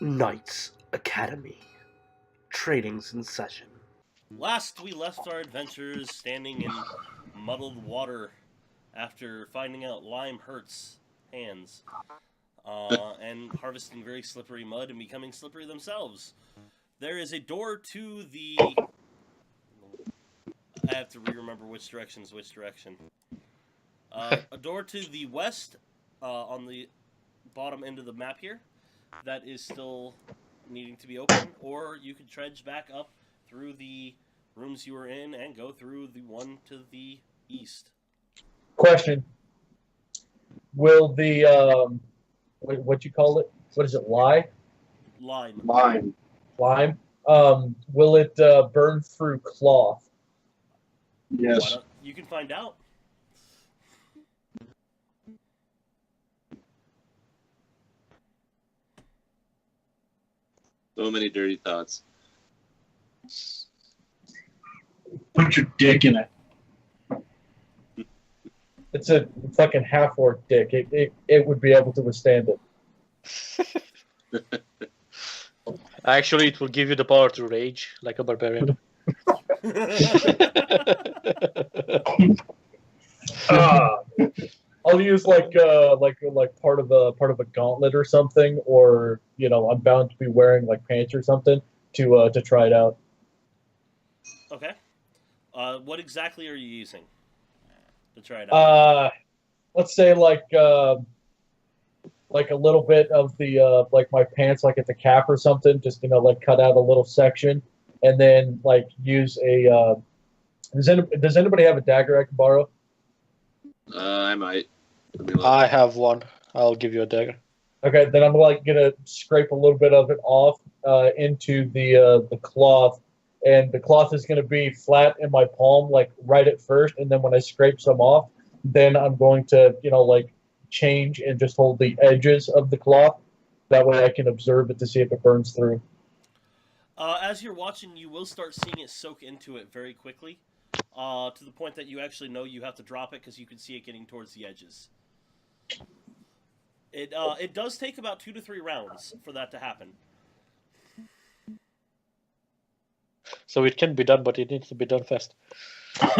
Knights Academy. Training's in session. Last we left our adventurers standing in muddled water after finding out lime hurts hands, and harvesting very slippery mud and becoming slippery themselves. There is a door to the. I have to remember which direction is which direction. A door to the west on the bottom end of the map here that is still needing to be open, or you could trudge back up through the rooms you were in and go through the one to the east. Question: will the what you call it? What is it? Lime? Lime. Lime. Will it burn through cloth? Yes. You can find out. So many dirty thoughts. Put your dick in it. It's a fucking half-orc dick. It would be able to withstand it. Actually, it will give you the power to rage like a barbarian. I'll use like part of a gauntlet or something, or I'm bound to be wearing like pants or something to try it out. Okay. What exactly are you using to try it out? Let's say like a little bit of the like my pants, like at the calf or something. Just like cut out a little section, and then like use a. Does anybody have a dagger I can borrow? I might. I have one. I'll give you a dagger. Okay, then I'm like gonna scrape a little bit of it off into the cloth, and the cloth is gonna be flat in my palm, like right at first, and then when I scrape some off, then I'm going to like change and just hold the edges of the cloth. That way I can observe it to see if it burns through. As you're watching, you will start seeing it soak into it very quickly, to the point that you actually know you have to drop it because you can see it getting towards the edges. It does take about 2 to 3 rounds for that to happen. So it can be done, but it needs to be done fast.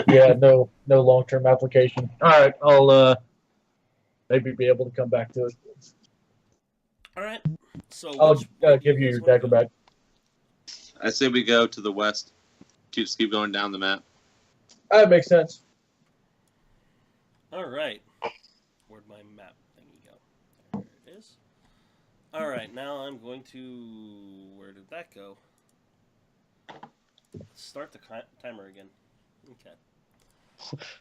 Yeah, no long-term application. All right, I'll maybe be able to come back to it. All right. So I'll give you your dagger back. I say we go to the west. Just keep going down the map. That makes sense. All right. Where'd my map thingy go? There it is. All right. Now I'm going to. Where did that go? Let's start the timer again. Okay.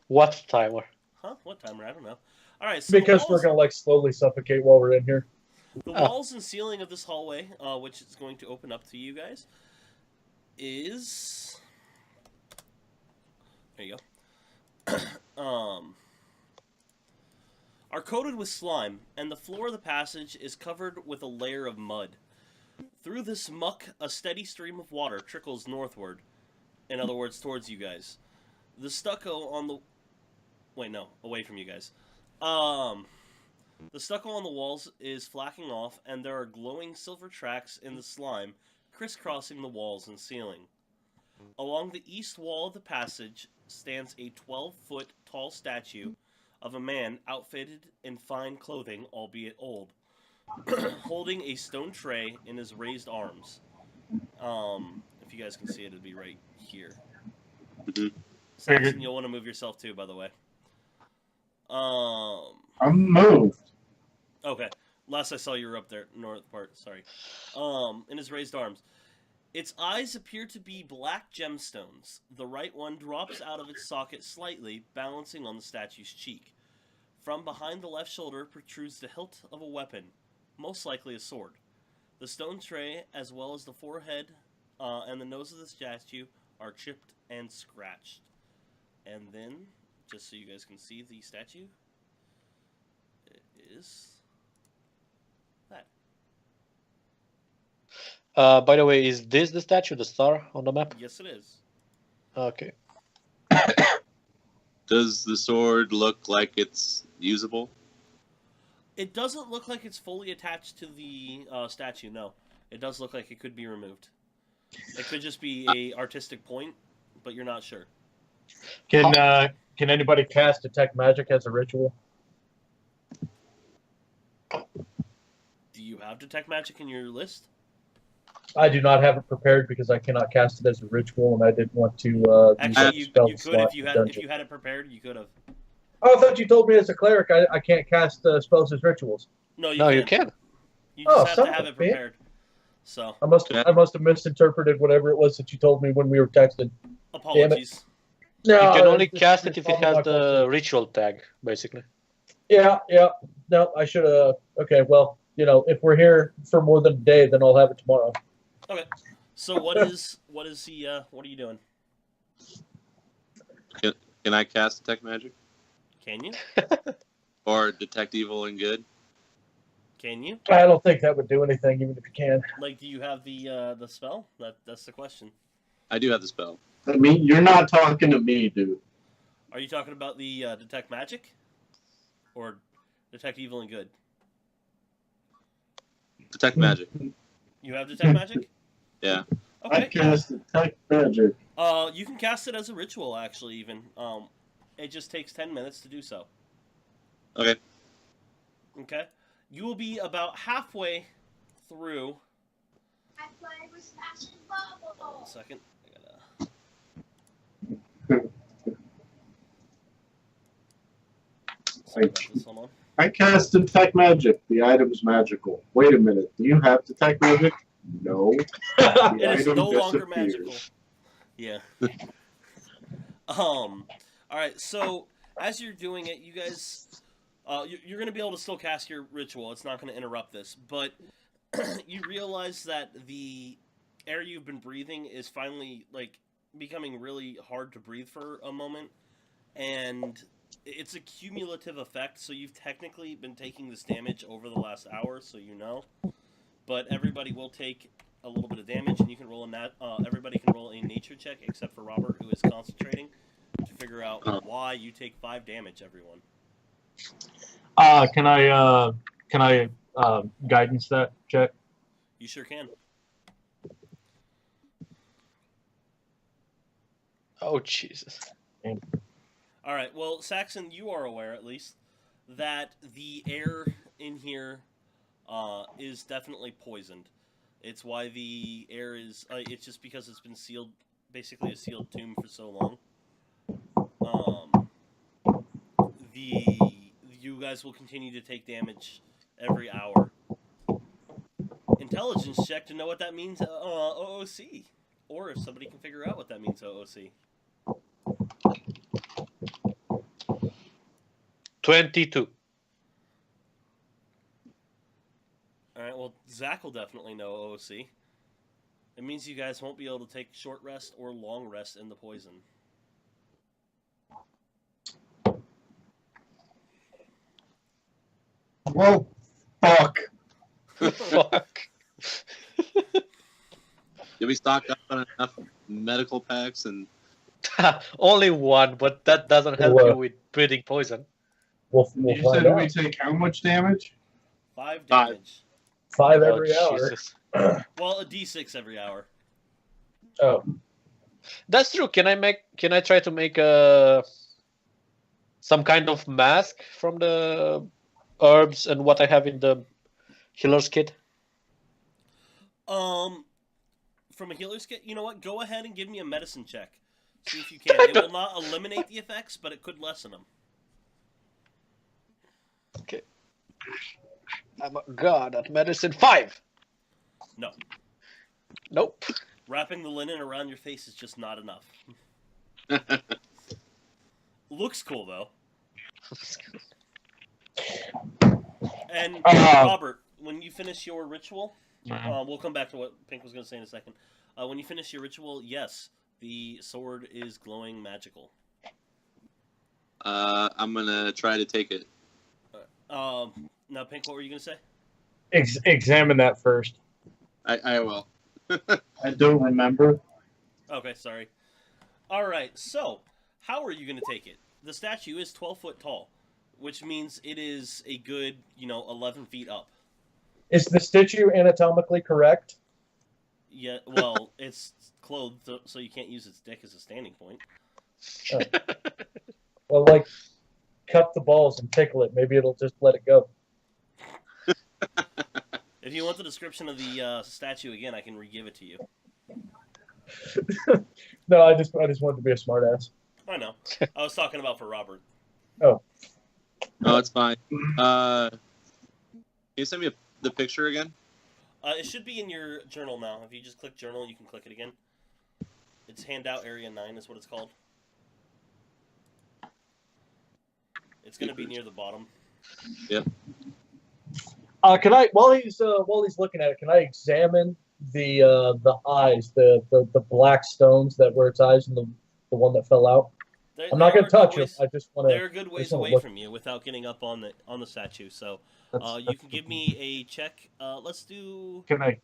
What timer? Huh? What timer? I don't know. All right. So Because we're gonna like slowly suffocate while we're in here. The walls and ceiling of this hallway, which is going to open up to you guys, is. There you go. Are coated with slime, and the floor of the passage is covered with a layer of mud. Through this muck, a steady stream of water trickles northward. In other words, towards you guys. The stucco on the... Wait, no. Away from you guys. The stucco on the walls is flacking off, and there are glowing silver tracks in the slime crisscrossing the walls and ceiling. Along the east wall of the passage stands a 12-foot tall statue of a man outfitted in fine clothing, albeit old, holding a stone tray in his raised arms. If you guys can see it, it'd be right here. Mm-hmm. Saxon, you'll want to move yourself too, by the way. I'm moved. Okay. Last I saw you were up there, north part, sorry. In his raised arms. Its eyes appear to be black gemstones. The right one drops out of its socket slightly, balancing on the statue's cheek. From behind the left shoulder protrudes the hilt of a weapon, most likely a sword. The stone tray, as well as the forehead and the nose of the statue, are chipped and scratched. And then, just so you guys can see the statue, it is that. By the way, is this the statue, the star on the map? Yes, it is. Okay. Does the sword look like it's usable? It doesn't look like it's fully attached to the statue, no. It does look like it could be removed. It could just be a artistic point, but you're not sure. Can anybody cast detect magic as a ritual? Do you have detect magic in your list? I do not have it prepared because I cannot cast it as a ritual, and I didn't want to. Actually, use you spell could slot if you in had dungeon. it prepared. You could have. Oh, I thought you told me as a cleric I can't cast spells as rituals. No, You can. You just have son to of have a it bitch. prepared. So I must have misinterpreted whatever it was that you told me when we were texting. apologies. No, You can only it's- cast it's it if it probably has my fault, the too. ritual tag, basically. Yeah. No, I should have. Okay, well, if we're here for more than a day, then I'll have it tomorrow. Okay. So what are you doing? Can I cast detect magic Can you? or detect evil and good? Can you? I don't think that would do anything, even if you can. Like, do you have the spell? That's the question. I do have the spell. I mean, you're not talking to me, dude. Are you talking about the detect magic, or detect evil and good? Detect magic. You have detect magic? Yeah. I Okay. cast detect magic. You can cast it as a ritual, actually. Even it just takes 10 minutes to do so. Okay. Okay. You will be about halfway through. I play with Smash and Bubble. 1 second. Sorry about this. Hold on. I cast detect magic. The item's magical. Wait a minute. Do you have detect magic? No. The It is item no longer disappears. magical. Yeah. All right. So as you're doing it, you guys, you're going to be able to still cast your ritual. It's not going to interrupt this, but you realize that the air you've been breathing is finally becoming really hard to breathe for a moment, and it's a cumulative effect. So you've technically been taking this damage over the last hour, so you know. But everybody will take a little bit of damage, and you can roll everybody can roll a nature check except for Robert, who is concentrating to figure out why you take 5 damage. Everyone. Can I guidance that check? You sure can. Oh, Jesus. All right. Well, Saxon, you are aware at least that the air in here is definitely poisoned. It's why the air is. It's just because it's been sealed, basically a sealed tomb for so long. You guys will continue to take damage every hour. Intelligence check to know what that means. OOC, or if somebody can figure out what that means. OOC. 22. Alright, well, Zach will definitely know OOC. It means you guys won't be able to take short rest or long rest in the poison. Well, fuck. Fuck. You'll be stocked up on enough medical packs and Only one, but that doesn't help Well, you with breathing poison. We'll You find said we out. take how much damage? 5 Five. damage. 5 Oh, every hour. Jesus. Well, a d6 every hour. Oh, That's true. Can I try to make some kind of mask from the herbs and what I have in the healer's kit? From a healer's kit, you know what? Go ahead and give me a medicine check. See if you can. It will not eliminate the effects, but it could lessen them. Okay. I'm a god at medicine. 5. No. Nope. Wrapping the linen around your face is just not enough. Looks cool, though. And Robert, when you finish your ritual, we'll come back to what Pink was going to say in a second. When you finish your ritual, yes, the sword is glowing magical. I'm gonna try to take it. Now, Pink, what were you going to say? examine that first. I will. I don't remember. Okay, sorry. All right, so how are you going to take it? The statue is 12 foot tall, which means it is a good, 11 feet up. Is the statue anatomically correct? Yeah, well, it's clothed, so you can't use its dick as a standing point. Well, like, cut the balls and tickle it. Maybe it'll just let it go. If you want the description of the statue again, I can re-give it to you. No, I just wanted to be a smartass. I know. I was talking about for Robert. Oh, it's fine. Can you send me the picture again? It should be in your journal now. If you just click journal, you can click it again. It's handout area 9 is what it's called. It's going to be near the bottom. Yep. Can I, while he's looking at it, can I examine the eyes, the black stones that were its eyes, and the one that fell out? I'm not gonna touch it. I just want to. They're a good ways away from you without getting up on the statue. So you can give me a check. Let's do. Can I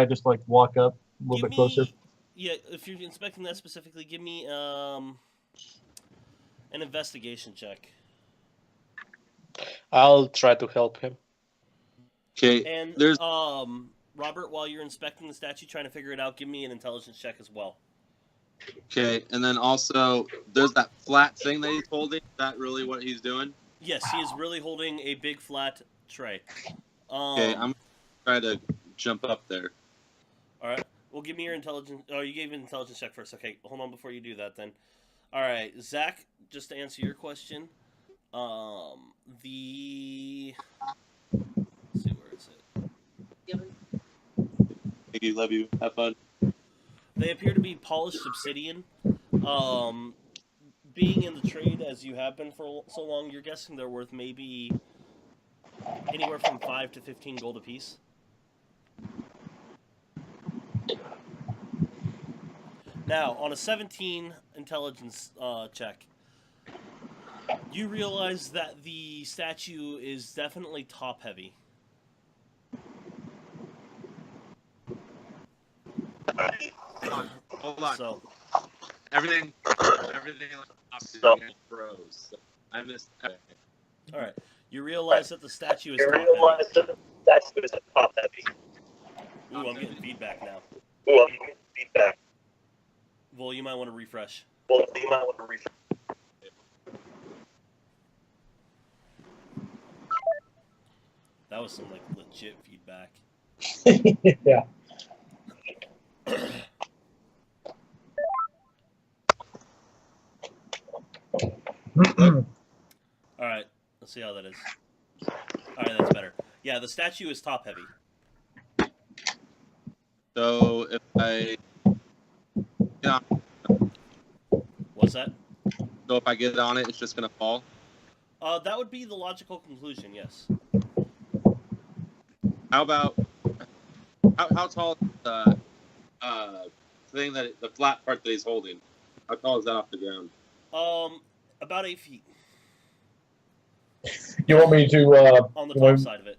just like walk up a little bit closer? Yeah, if you're inspecting that specifically, give me an investigation check. I'll try to help him. Okay. And there's Robert, while you're inspecting the statue, trying to figure it out, give me an intelligence check as well. Okay, and then also there's that flat thing that he's holding. Is that really what he's doing? Yes, he is really holding a big flat tray. Okay, I'm gonna try to jump up there. All right. Well, give me your intelligence. Oh, you gave an intelligence check first. Okay, hold on before you do that then. All right, Zach. Just to answer your question, let's see, where is it? Thank you. Love you. Have fun. They appear to be polished obsidian. Being in the trade as you have been for so long, you're guessing they're worth maybe anywhere from 5 to 15 gold apiece. Now, on a 17 intelligence check, you realize that the statue is definitely top-heavy. Hold on. So, Everything froze. So I missed. Okay. all right. You realize that the statue is top-heavy. Ooh, I'm getting feedback now. Vol, you might want to refresh. That was some like legit feedback. Yeah. All right, let's see how that is. All right, that's better. Yeah, the statue is top heavy. So if I What's that? So if I get on it, it's just gonna fall. That would be the logical conclusion. Yes. How about how tall is the thing the flat part that he's holding? How tall is that off the ground? About 8 feet You want me to on the top side of it.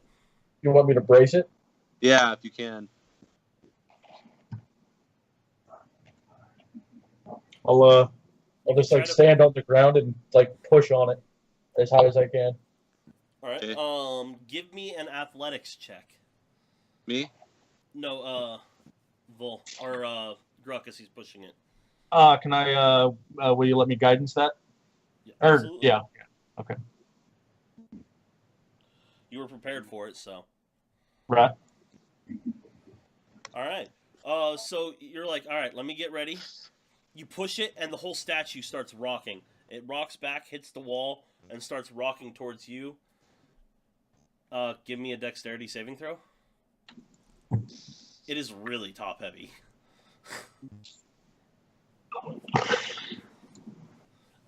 You want me to brace it? Yeah, if you can. I'll just like stand on the ground and like push on it as high as I can. All right. Okay. Give me an athletics check. Me? No, Vol or Gruck as he's pushing it. Can I? Will you let me guidance that? Yeah, absolutely. Yeah. Okay. You were prepared for it, so. Right. All right. So you're like, all right, let me get ready. You push it, and the whole statue starts rocking. It rocks back, hits the wall, and starts rocking towards you. Give me a dexterity saving throw. It is really top heavy.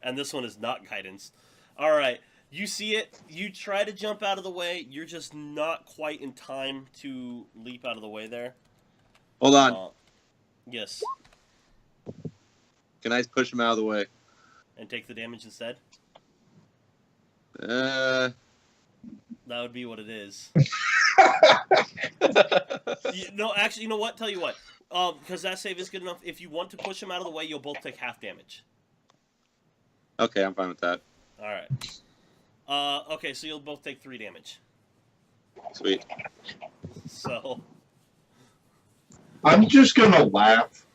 And this one is not guidance. All right. You see it. You try to jump out of the way. You're just not quite in time to leap out of the way there. Hold on. Yes. Can I push him out of the way? And take the damage instead? Uh. That would be what it is. No, actually, you know what? Tell you what. Because that save is good enough. If you want to push him out of the way, you'll both take half damage. Okay, I'm fine with that. All right. Okay, so you'll both take 3 damage. Sweet. So, I'm just gonna laugh.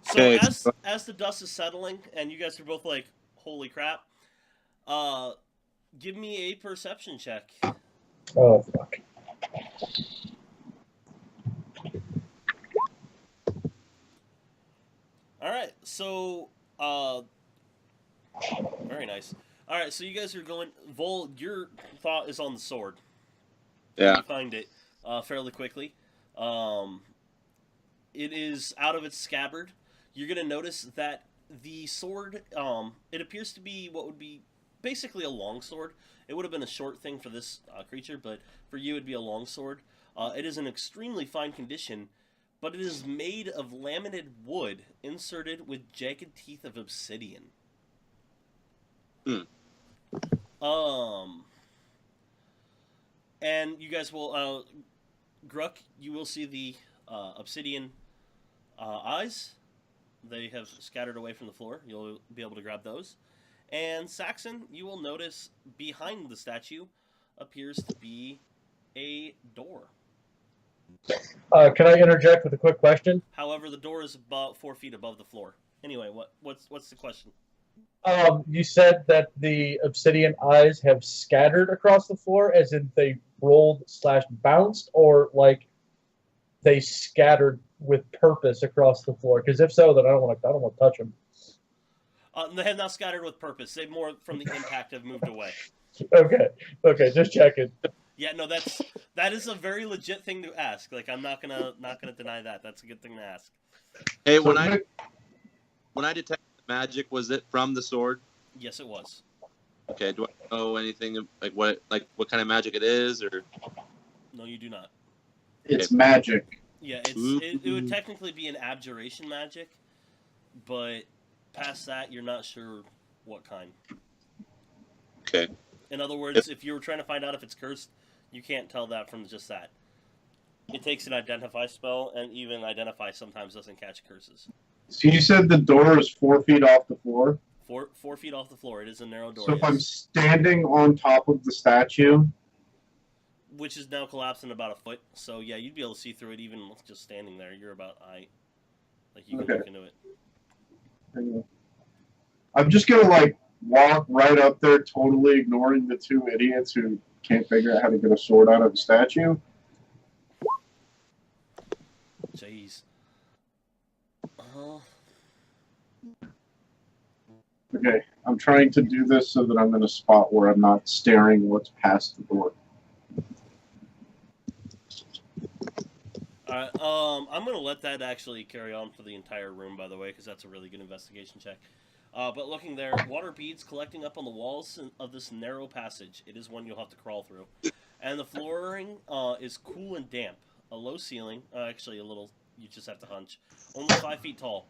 So Okay. as the dust is settling, and you guys are both like, "Holy crap!" Give me a perception check. Oh fuck. All right, so very nice. All right, so you guys are going. Vol, your thought is on the sword. Yeah. You find it fairly quickly. It is out of its scabbard. You're gonna notice that the sword, it appears to be what would be basically a long sword. It would have been a short thing for this creature, but for you it'd be a long sword. It is in extremely fine condition, but it is made of laminated wood inserted with jagged teeth of obsidian. Hmm. And you guys will, Gruck, you will see the obsidian eyes. They have scattered away from the floor. You'll be able to grab those. And Saxon, you will notice behind the statue appears to be a door. Can I interject with a quick question? However, the door is about 4 feet above the floor. Anyway, what's the question? You said that the obsidian eyes have scattered across the floor, as in they rolled/bounced, or like they scattered with purpose across the floor. Because if so, then I don't want to touch them. They have not scattered with purpose. They more from the impact have moved away. Okay, just checking. Yeah, no, that is a very legit thing to ask. Like, I'm not gonna deny that. That's a good thing to ask. Hey, So when I detected magic, was it from the sword? Yes, it was. Okay. Do I know anything like what kind of magic it is, or? No, you do not. It's magic. Yeah, it would technically be an abjuration magic, but past that, you're not sure what kind. Okay. In other words, if you were trying to find out if it's cursed, you can't tell that from just that. It takes an identify spell, and even identify sometimes doesn't catch curses. So you said the door is 4 feet off the floor? 4 feet off the floor. It is a narrow door, So if I'm yes, standing on top of the statue, which is now collapsed in about a foot. So yeah, you'd be able to see through it even just standing there. You're about height, like you can Okay. look into it. I'm just gonna like walk right up there, totally ignoring the two idiots who can't figure out how to get a sword out of a statue. Jeez. Okay, I'm trying to do this so that I'm in a spot where I'm not staring what's past the door. Alright, I'm gonna let that actually carry on for the entire room, by the way, because that's a really good investigation check. But looking there, water beads collecting up on the walls of this narrow passage. It is one you'll have to crawl through. And the flooring is cool and damp. A low ceiling, actually a little, you just have to hunch. Only 5 feet tall.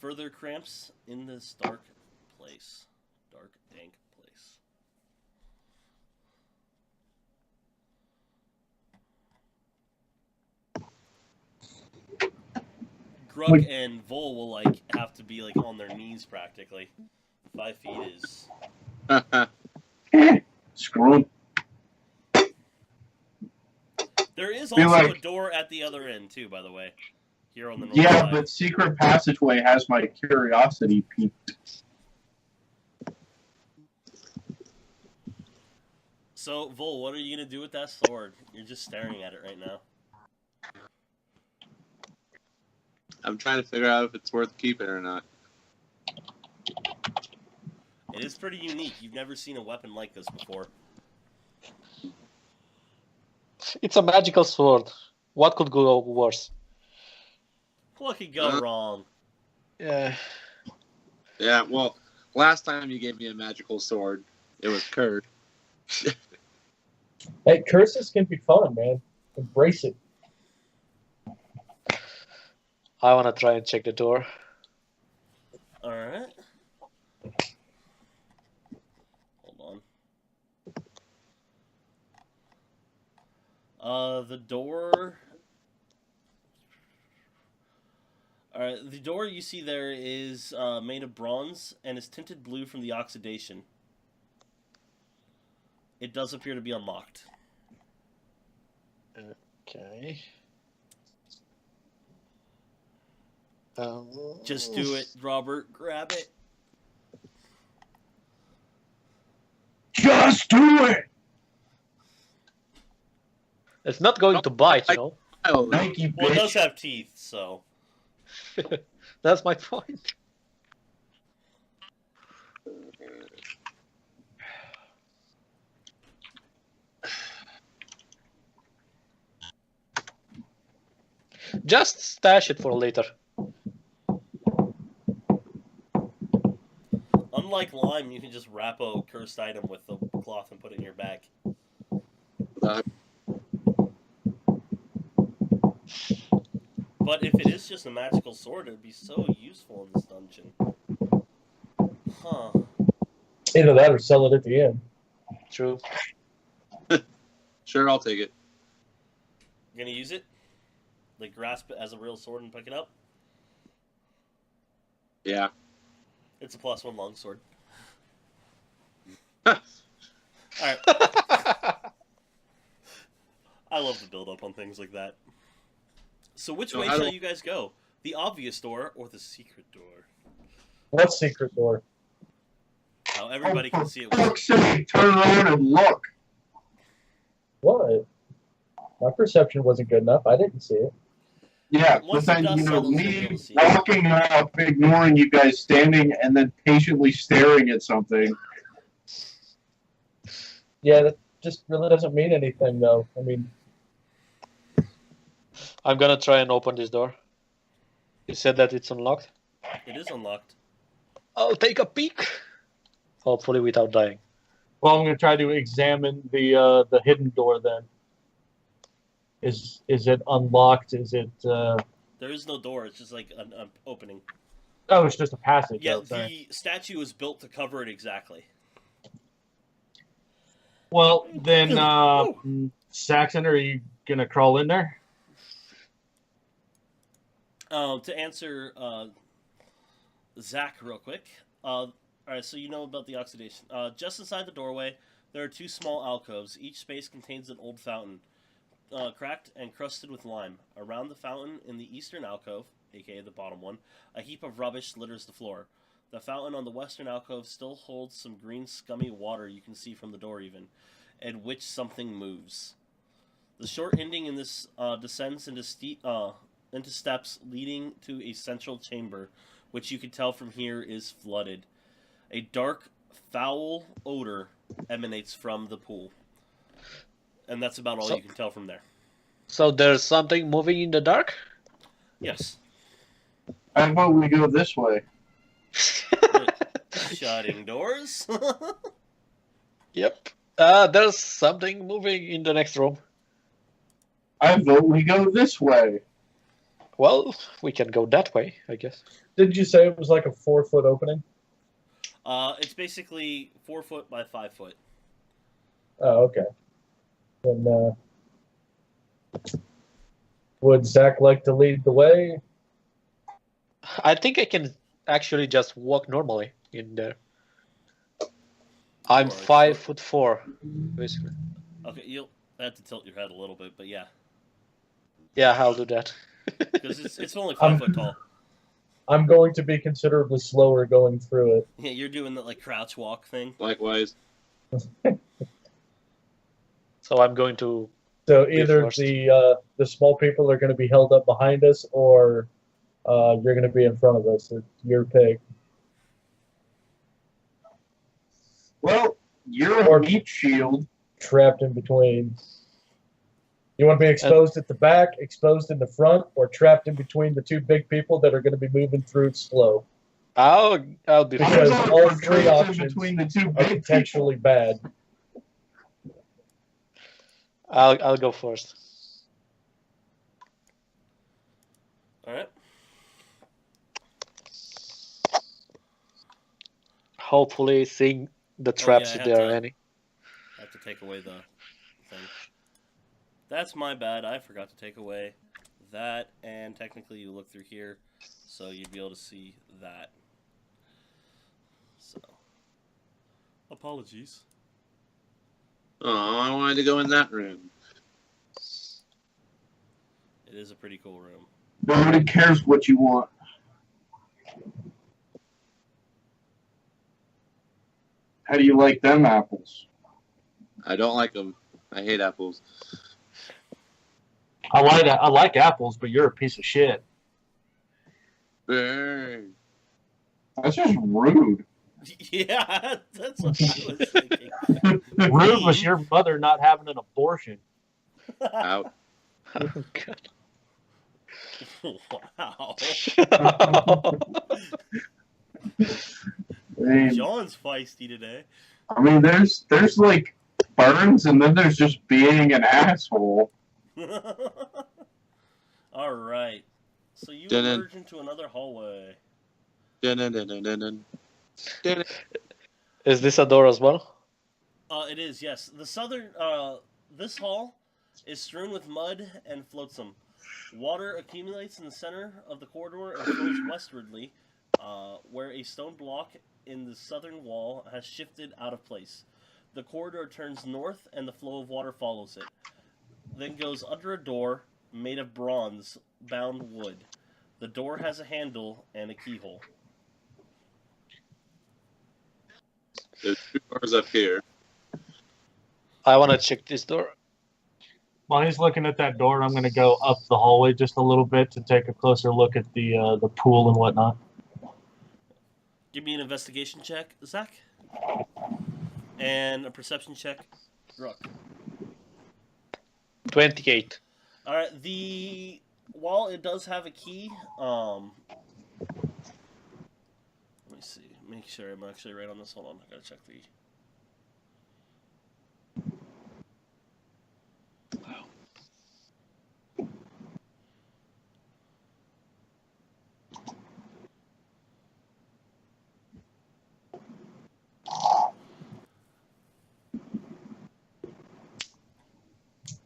Further cramps in this dark place. Dark, dank place. Gruck and Vol will like have to be like on their knees practically. 5 feet is. Screw 'em. There is Be also like- a door at the other end too, by the way. Here on the north Yeah, side. but secret passageway has my curiosity piqued. So Vol, what are you gonna do with that sword? You're just staring at it right now. I'm trying to figure out if it's worth keeping or not. It is pretty unique. You've never seen a weapon like this before. It's a magical sword. What could go worse? What could go wrong? Yeah. Yeah. Well, last time you gave me a magical sword, it was cursed. Hey, curses can be fun, man. Embrace it. I want to try and check the door. Alright. Hold on. The door... Alright, the door you see there is made of bronze and is tinted blue from the oxidation. It does appear to be unlocked. Okay. Just do it, Robert. Grab it. Just do it! It's not going to bite, you know. Oh, Nike, Well, it does bitch. have teeth, so. That's my point. Just stash it for later. Unlike lime, you can just wrap a cursed item with the cloth and put it in your bag. But if it is just a magical sword, it would be so useful in this dungeon. Huh. Either that or sell it at the end. True. sure, I'll take it. You gonna use it? Like, grasp it as a real sword and pick it up? Yeah. It's a +1 longsword. Huh. Alright. I love the build up on things like that. So which So way how do- shall you guys go? The obvious door or the secret door? What secret door? How everybody Oh, can see it. for fuck's sake, turn around and look. What? My perception wasn't good enough. I didn't see it. Yeah, Once but the then, dust you know, settles, you'll be able me to see it. walking up, ignoring you guys standing, and then patiently staring at something. Yeah, that just really doesn't mean anything, though. I mean, I'm gonna try and open this door. You said that it's unlocked. It is unlocked. I'll take a peek. Hopefully without dying. well, I'm going to try to examine the hidden door then. Is it unlocked? Is it? There is no door. It's just like an opening. Oh, it's just a passage. Yeah, Oh, sorry. the statue is built to cover it exactly. Well, then, Saxon, are you gonna crawl in there? To answer Zach real quick. All right, so you know about the oxidation. Just inside the doorway, there are 2 small alcoves. Each space contains an old fountain, cracked and crusted with lime. Around the fountain, in the eastern alcove, aka the bottom one, a heap of rubbish litters the floor. The fountain on the western alcove still holds some green, scummy water you can see from the door even, in which something moves. The short ending in this descends into steps leading to a central chamber, which you can tell from here is flooded. A dark, foul odor emanates from the pool. And that's about all So- you can tell from there. So there's something moving in the dark? Yes. How about we go this way? Shutting doors. Yep. There's something moving in the next room. I vote we go this way. Well, we can go that way, I guess. Did you say it was like a 4-foot opening? It's basically 4 foot by 5 foot. Oh, okay. Then, would Zach like to lead the way? I think I can actually just walk normally in there. I'm Alright, 5'4", basically. Okay, you'll have to tilt your head a little bit, but yeah. Yeah, I'll do that. Because it's only 5 foot tall. I'm going to be considerably slower going through it. Yeah, you're doing that like crouch walk thing. Likewise. So I'm going to. So Be either first. the small people are going to be held up behind us, or you're going to be in front of us. It's your pick. Well, you're Or- a meat shield. Trapped in between. You want to be exposed at the back, exposed in the front, or trapped in between the 2 big people that are going to be moving through slow. I'll be Because first. How about all we're 3 trapped in options between the 2 Are big people? potentially bad. I'll go first. Alright. Hopefully, seeing the traps I if have there are to- any. I have to take away the thing. That's my bad. I forgot to take away that, and technically you look through here, so you'd be able to see that. So, apologies. Oh, I wanted to go in that room. It is a pretty cool room. Nobody cares what you want. How do you like them apples? I don't like them. I hate apples. I like apples, but you're a piece of shit. Burn. That's just rude. Yeah, that's what I was thinking. Rude was your mother not having an abortion. Out. Oh, God. Wow. I mean, John's feisty today. there's like burns, and then there's just being an asshole. All right. So you Dun-dun. emerge into another hallway. Dun-dun-dun-dun-dun. Dun-dun. Is this a door as well? It is, yes. The southern, this hall is strewn with mud and flotsam. Water accumulates in the center of the corridor and flows westwardly, where a stone block in the southern wall has shifted out of place. The corridor turns north, and the flow of water follows it. Then goes under a door made of bronze-bound wood. The door has a handle and a keyhole. There's 2 doors up here. I want to check this door. While he's looking at that door, I'm going to go up the hallway just a little bit to take a closer look at the pool and whatnot. Give me an investigation check, Zach. And a perception check, Rook. 28. All right. While it does have a key, let me see. Make sure I'm actually right on this. Hold on, I gotta check the.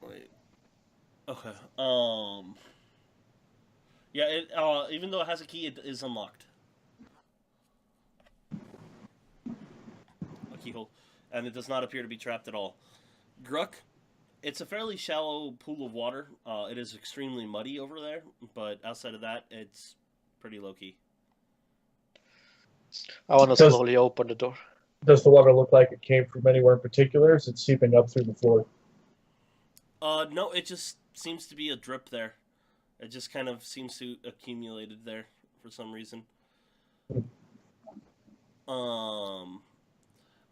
Wait. Okay. Yeah. It. Even though it has a key, it is unlocked. A keyhole, and it does not appear to be trapped at all. Gruck. It's a fairly shallow pool of water. It is extremely muddy over there, but outside of that, it's pretty low key. I want to Does- slowly open the door. Does the water look like it came from anywhere in particular? Or is it seeping up through the floor? No, it just seems to be a drip there. It just kind of seems to accumulated there for some reason. All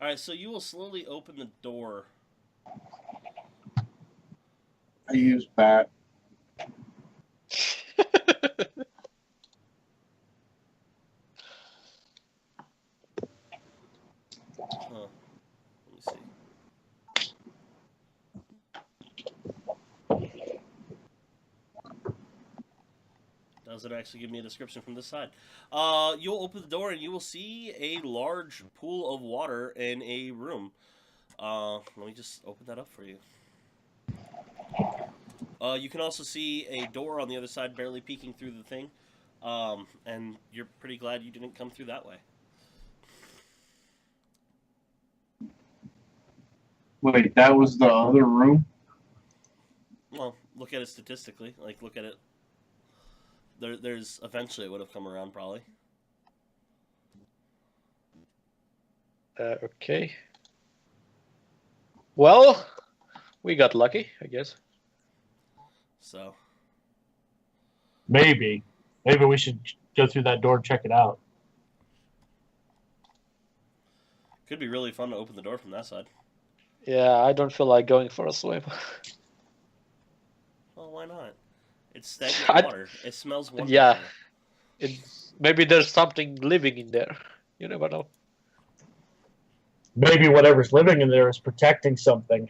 right, so you will slowly open the door. I use bat. Huh. Let me see. Does it actually give me a description from this side? You'll open the door and you will see a large pool of water in a room. Let me just open that up for you. You can also see a door on the other side barely peeking through the thing. And you're pretty glad you didn't come through that way. Wait, that was the other room? Well, look at it statistically. Like, look at it. There's eventually it would have come around, probably. Okay. Well, we got lucky, I guess. So, Maybe we should go through that door and check it out. could be really fun to open the door from that side. Yeah, I don't feel like going for a swim. Well, why not? It's stagnant I- water. It smells wonderful. Yeah. Maybe there's something living in there. You never know. Maybe whatever's living in there is protecting something.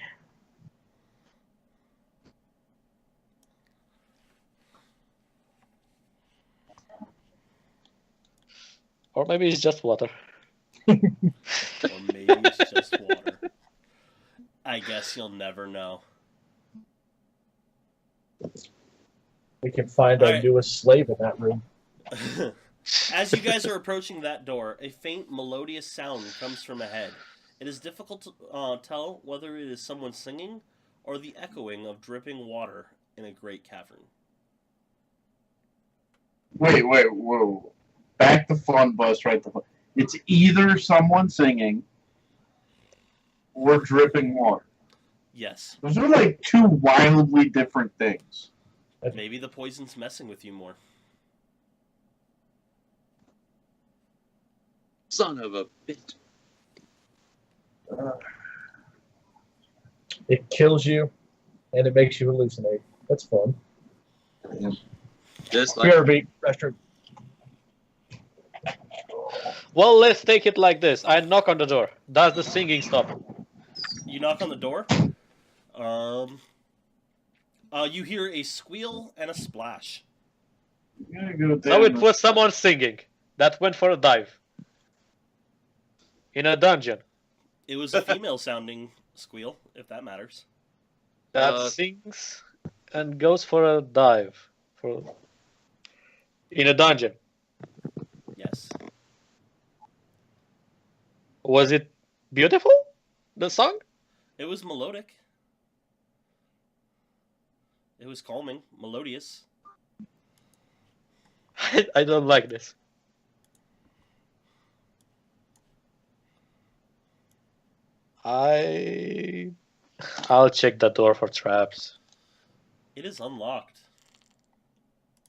Or maybe it's just water. Or maybe it's just water. I guess you'll never know. We can find our Alright. newest slave in that room. As you guys are approaching that door, a faint melodious sound comes from ahead. It is difficult to tell whether it is someone singing or the echoing of dripping water in a great cavern. Wait, whoa. Back the fun bus right the fuck. It's either someone singing or dripping water. Yes. Those are like two wildly different things. Maybe the poison's messing with you more. Son of a bitch. It kills you, and it makes you hallucinate. That's fun. Just like BRB, restroom. Well, let's take it like this. I knock on the door. Does the singing stop? You knock on the door. You hear a squeal and a splash. I'm gonna go So down it was someone singing that went for a dive in a dungeon It was a female-sounding squeal, if that matters. that sings and goes for a dive in a dungeon. Yes. Was it beautiful? The song? It was melodic. It was calming, melodious. I don't like this. I'll check the door for traps. It is unlocked.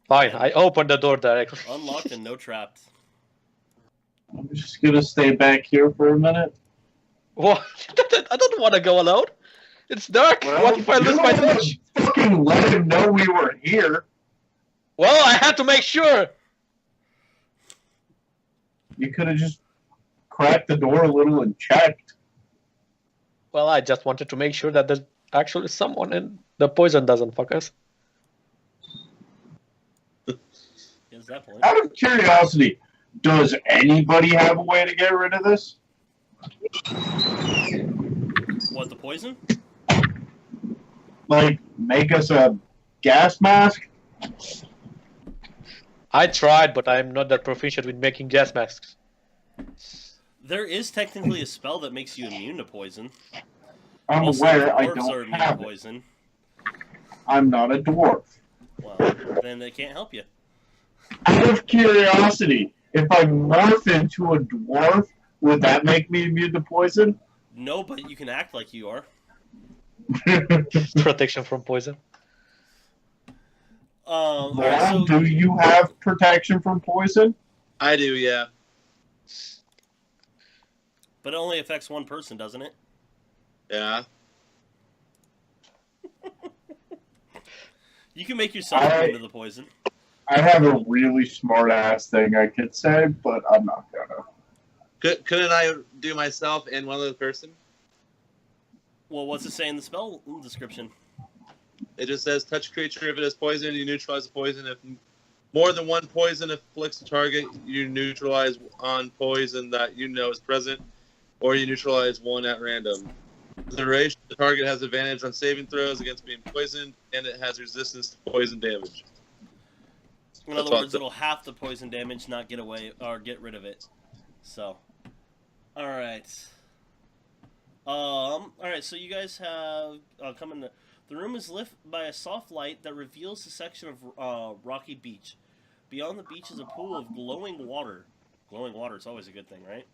Fine, I open the door directly. Unlocked and no trapped. I'm just gonna stay back here for a minute. What? I don't want to go alone. It's dark. What if I lose my touch? Fucking let him know we were here. Well, I had to make sure. You could have just cracked the door a little and checked. Well, I just wanted to make sure that there's actually someone and the poison doesn't fuck us. Is that point? Out of curiosity, does anybody have a way to get rid of this? What, the poison? Like, make us a gas mask? I tried, but I'm not that proficient with making gas masks. There is technically a spell that makes you immune to poison. I'm Most aware I dwarves are don't immune to have it. poison. I'm not a dwarf. Well, then they can't help you. Out of curiosity, if I morph into a dwarf, would that make me immune to poison? No, but you can act like you are. Protection from poison. Alright, Laurel, so do you have protection from poison? I do, yeah. but it only affects one person, doesn't it? Yeah. You can make yourself immune to the poison. I have a really smart ass thing I could say, but I'm not gonna. Couldn't I do myself and one other person? Well, what's it say in the spell description? It just says, touch creature if it is poison, you neutralize the poison. If more than one poison afflicts the target, you neutralize on poison that you know is present, or you neutralize one at random. The duration, the target has advantage on saving throws against being poisoned, and it has resistance to poison damage. In other words, it'll half the poison damage, not get away or get rid of it. So, all right. All right. So you guys have come in. The room is lit by a soft light that reveals a section of rocky beach. Beyond the beach is a pool of glowing water. Glowing water is always a good thing, right?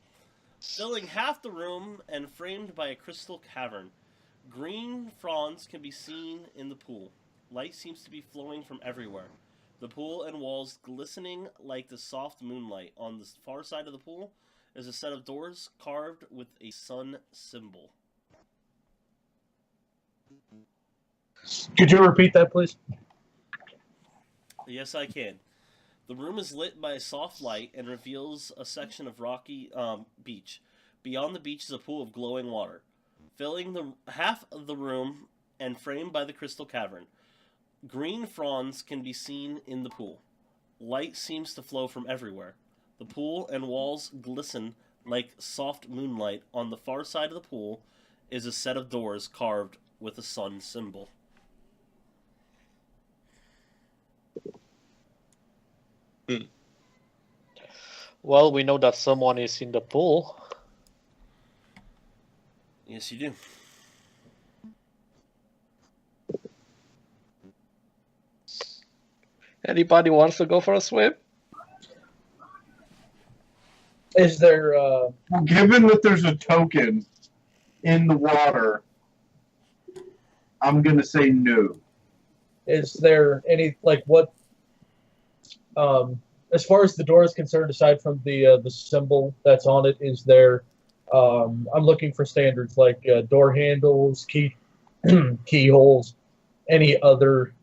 Filling half the room and framed by a crystal cavern. Green fronds can be seen in the pool. Light seems to be flowing from everywhere. The pool and walls glistening like the soft moonlight. On the far side of the pool is a set of doors carved with a sun symbol. Could you repeat that, please? Yes, I can. The room is lit by a soft light and reveals a section of rocky beach. Beyond the beach is a pool of glowing water, filling the half of the room and framed by the crystal cavern. Green fronds can be seen in the pool. Light seems to flow from everywhere. The pool and walls glisten like soft moonlight. On the far side of the pool is a set of doors carved with a sun symbol. Well, we know that someone is in the pool. Yes, you do. Anybody wants to go for a swim? Is there Given that there's a token in the water, I'm gonna say no. is there any like what as far as the door is concerned, aside from the symbol that's on it, is there I'm looking for standards like door handles, keyholes, any other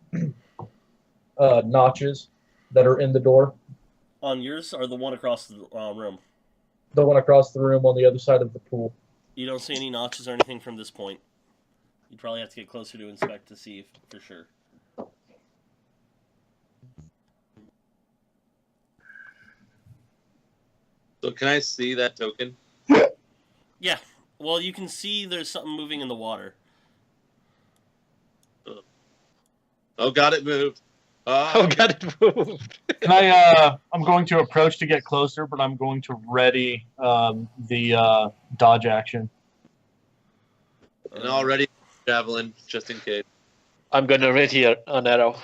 notches that are in the door? On yours or the one across the room? The one across the room on the other side of the pool. You don't see any notches or anything from this point. You'd probably have to get closer to inspect to see if, for sure. So can I see that token? Yeah. Well, you can see there's something moving in the water. Oh, got it moved. Oh, got it moved. Can I? I'm going to approach to get closer, but I'm going to ready the dodge action. And already javelin, just in case. I'm gonna ready an arrow.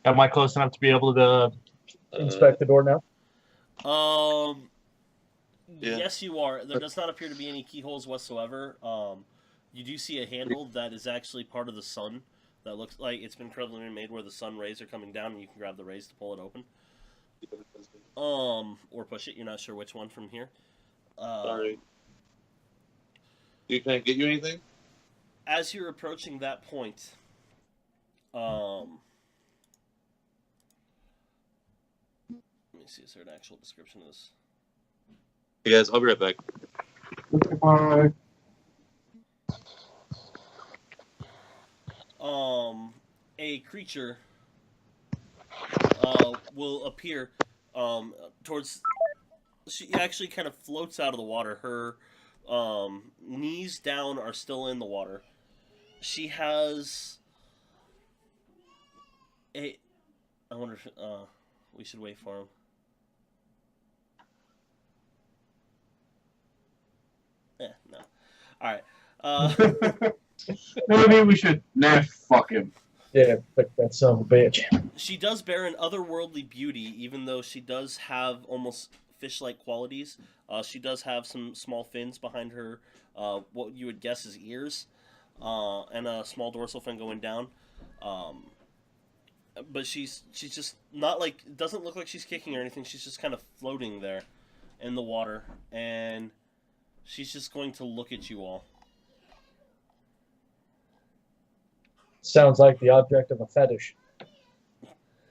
Am I close enough to be able to? Inspect the door now. Yeah. Yes, you are. There does not appear to be any keyholes whatsoever. You do see a handle that is actually part of the sun. That looks like it's been cleverly made where the sun rays are coming down, and you can grab the rays to pull it open. Or push it. You're not sure which one from here. Sorry. Can I get you anything? As you're approaching that point, let me see. Is there an actual description of this? Hey guys, I'll be right back. Bye. A creature will appear towards. She actually kind of floats out of the water. Her knees down are still in the water. She has a. I wonder if we should wait for him. No. All right. Maybe we should. Nah, fuck him. Yeah, pick that son of a bitch. She does bear an otherworldly beauty, even though she does have almost fish-like qualities. She does have some small fins behind her, what you would guess is ears, and a small dorsal fin going down. But she's just not like, it doesn't look like she's kicking or anything. She's just kind of floating there in the water, and she's just going to look at you all. Sounds like the object of a fetish.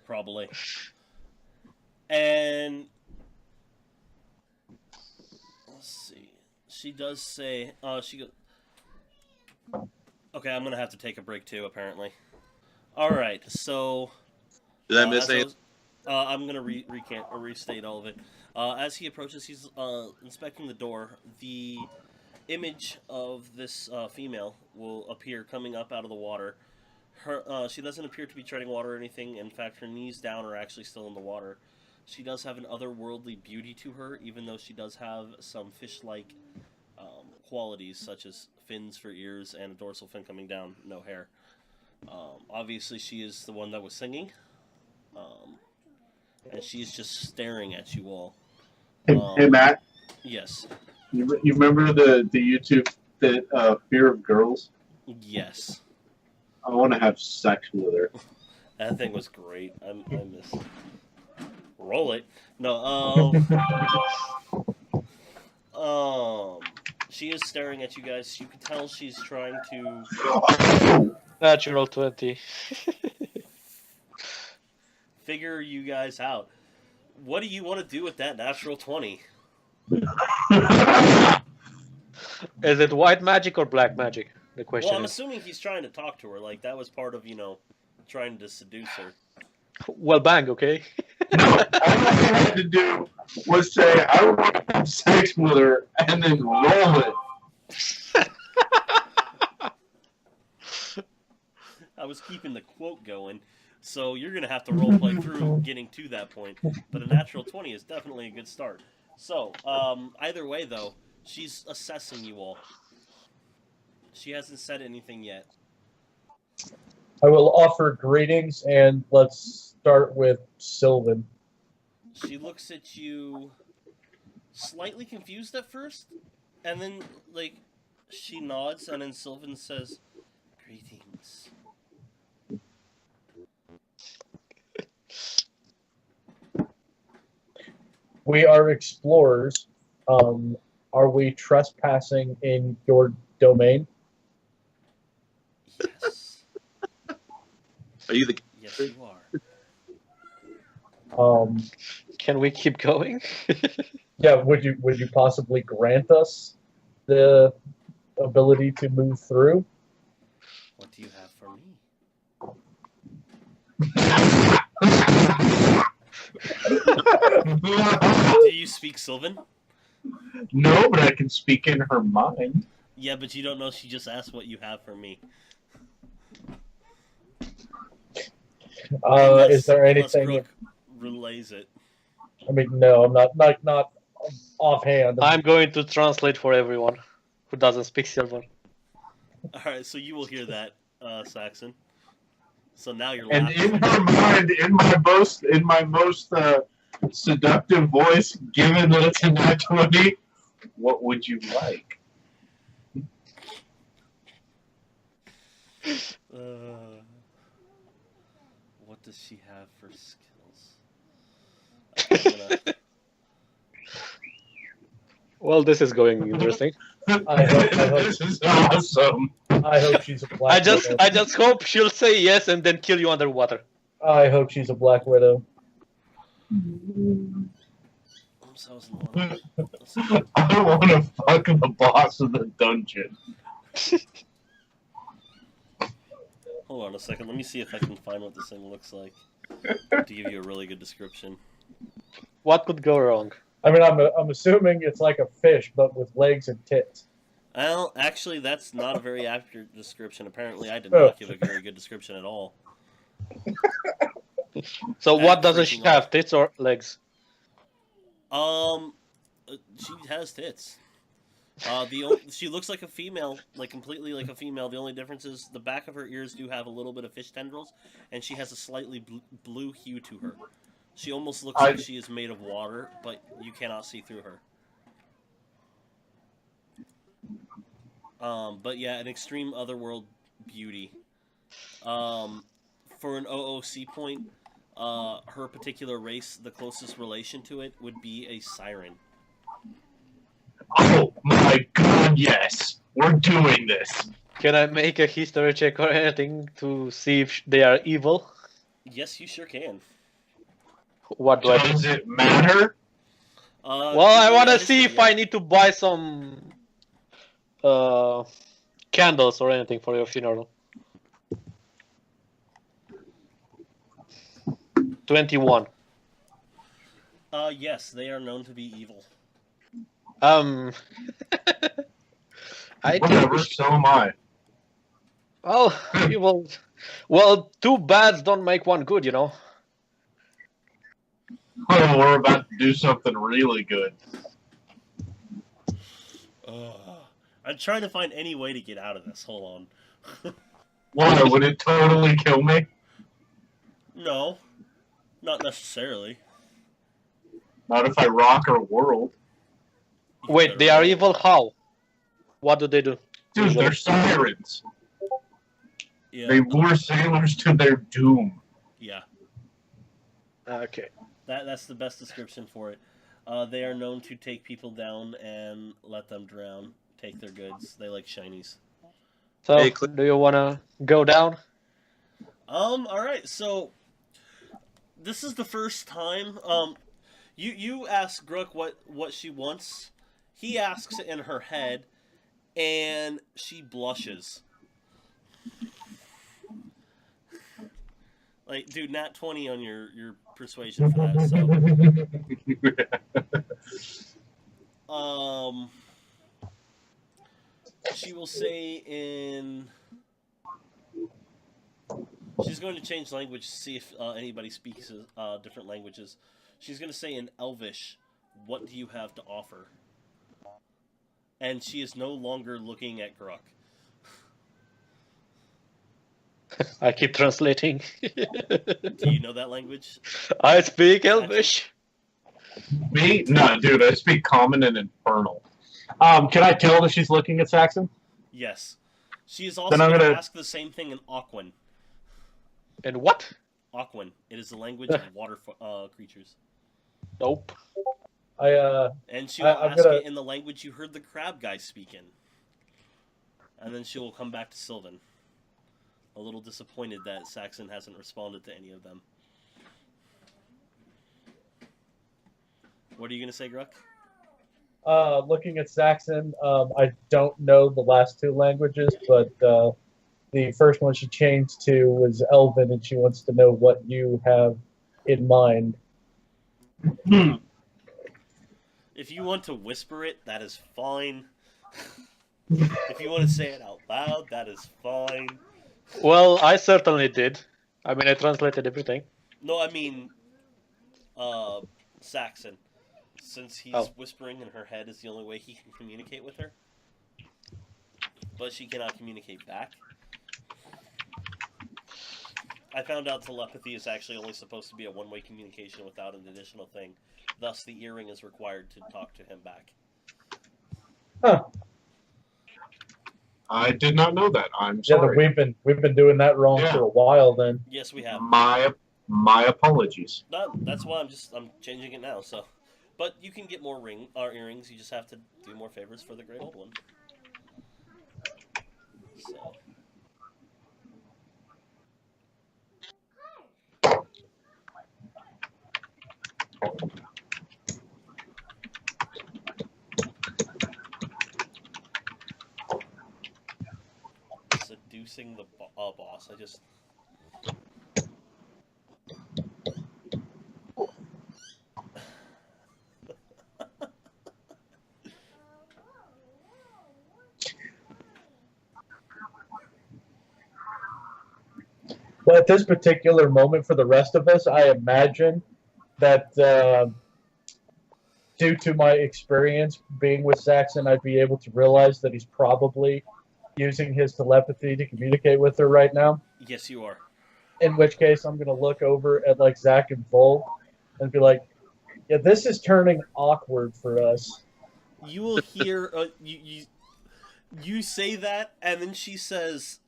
Probably. And let's see. She does say, she goes, okay, I'm going to have to take a break too, apparently. All right, so Did I miss anything? I'm going to restate all of it. As he approaches, he's inspecting the door. The image of this female will appear coming up out of the water. She doesn't appear to be treading water or anything. In fact, her knees down are actually still in the water. She does have an otherworldly beauty to her, even though she does have some fish-like qualities, such as fins for ears and a dorsal fin coming down, no hair. Obviously, she is the one that was singing, and she's just staring at you all. Hey, Matt. Yes. You remember the YouTube that Fear of Girls? Yes. I want to have sex with her. That thing was great. I miss. Roll it. No. She is staring at you guys. You can tell she's trying to Natural 20. figure you guys out. What do you want to do with that natural 20? Is it white magic or black magic? The question Well, I'm is. assuming he's trying to talk to her. Like, that was part of, trying to seduce her. Well, bang, okay? No, all I had to do was say, I want to have sex with her, and then roll it. I was keeping the quote going, so you're going to have to roleplay through getting to that point. But a natural 20 is definitely a good start. So, either way, though, she's assessing you all. She hasn't said anything yet. I will offer greetings, and let's start with Sylvan. She looks at you, slightly confused at first, and then like she nods, and then Sylvan says, "Greetings." We are explorers. Are we trespassing in your domain? Yes. Are you the? Yes, you are. Can we keep going? Yeah. Would you possibly grant us the ability to move through? What do you have for me? Do you speak Sylvan? No, but I can speak in her mind. Yeah, but you don't know. She just asked what you have for me. Is there Unless anything? Crook relays it. I mean, no, I'm not offhand. I'm going to translate for everyone who doesn't speak Silver. All right, so you will hear that, Saxon. So now you're And laughing. in her mind, in my most seductive voice, given that it's a nat 20, what would you like? What does she have for skills? Well, this is going interesting. I hope This is awesome. I hope she's a black widow. I just hope she'll say yes and then kill you underwater. I hope she's a black widow. I want to fuck the boss of the dungeon. Hold on a second. Let me see if I can find what this thing looks like to give you a really good description. What could go wrong? I mean, I'm assuming it's like a fish, but with legs and tits. Well, actually, that's not a very accurate description. Apparently, I did not give a very good description at all. So what doesn't she have, tits or legs? She has tits. She looks like a female, like completely like a female. The only difference is the back of her ears do have a little bit of fish tendrils, and she has a slightly blue hue to her. She almost looks like she is made of water, but you cannot see through her. But yeah, an extreme otherworld beauty. For an OOC point, her particular race, the closest relation to it would be a siren. Oh my god, yes. We're doing this. Can I make a history check or anything to see if they are evil? Yes, you sure can. What do I do? Does it matter? Well, I want to see if I need to buy some candles or anything for your funeral. 21. Yes, they are known to be evil. I Whatever, so am I. Well, well, two bads don't make one good, you know. Oh, we're about to do something really good. I'm trying to find any way to get out of this. Hold on. Why? Would it totally kill me? No, not necessarily. Not if I rock our world. Wait, they are evil? How? What do they do? Dude, they're sirens. Yeah. They lure sailors to their doom. Yeah. Okay. That's the best description for it. They are known to take people down and let them drown. Take their goods. They like shinies. So, do you want to go down? Alright, so this is the first time. You ask Grook what she wants. He asks it in her head, and she blushes. Like, dude, nat 20 on your persuasion for that, so. She will say in... She's going to change language to see if anybody speaks different languages. She's going to say in Elvish, what do you have to offer? And she is no longer looking at Gruk. I keep translating. Do you know that language? I speak Elvish. Me? No, dude, I speak Common and Infernal. Can I tell that she's looking at Saxon? Yes. She is also Then I'm going to gonna- ask the same thing in Aquan. And what? Aquan. It is the language of water creatures. Nope. And she will I'm ask gonna- it in the language you heard the crab guy speak in. And then she will come back to Sylvan. A little disappointed that Saxon hasn't responded to any of them. What are you going to say, Gruck? Looking at Saxon, I don't know the last two languages, but the first one she changed to was Elven, and she wants to know what you have in mind. If you want to whisper it, that is fine. If you want to say it out loud, that is fine. Well, I certainly did. I mean, I translated everything. No, I mean, Saxon. Since he's whispering in her head is the only way he can communicate with her. But she cannot communicate back. I found out telepathy is actually only supposed to be a one-way communication without an additional thing. Thus, the earring is required to talk to him back. Huh. I did not know that. I'm Yeah, sorry. we've been doing that wrong Yeah. for a while. Then Yes, we have. My apologies. No, that's why I'm changing it now. So, but you can get more earrings. You just have to do more favors for the Great Old One. So. Seducing the boss. I just. But at this particular moment, for the rest of us, I imagine that due to my experience being with Saxon, I'd be able to realize that he's probably using his telepathy to communicate with her right now. Yes, you are. In which case, I'm going to look over at like Zach and Vol and be like, "Yeah, this is turning awkward for us." You will hear you say that, and then she says,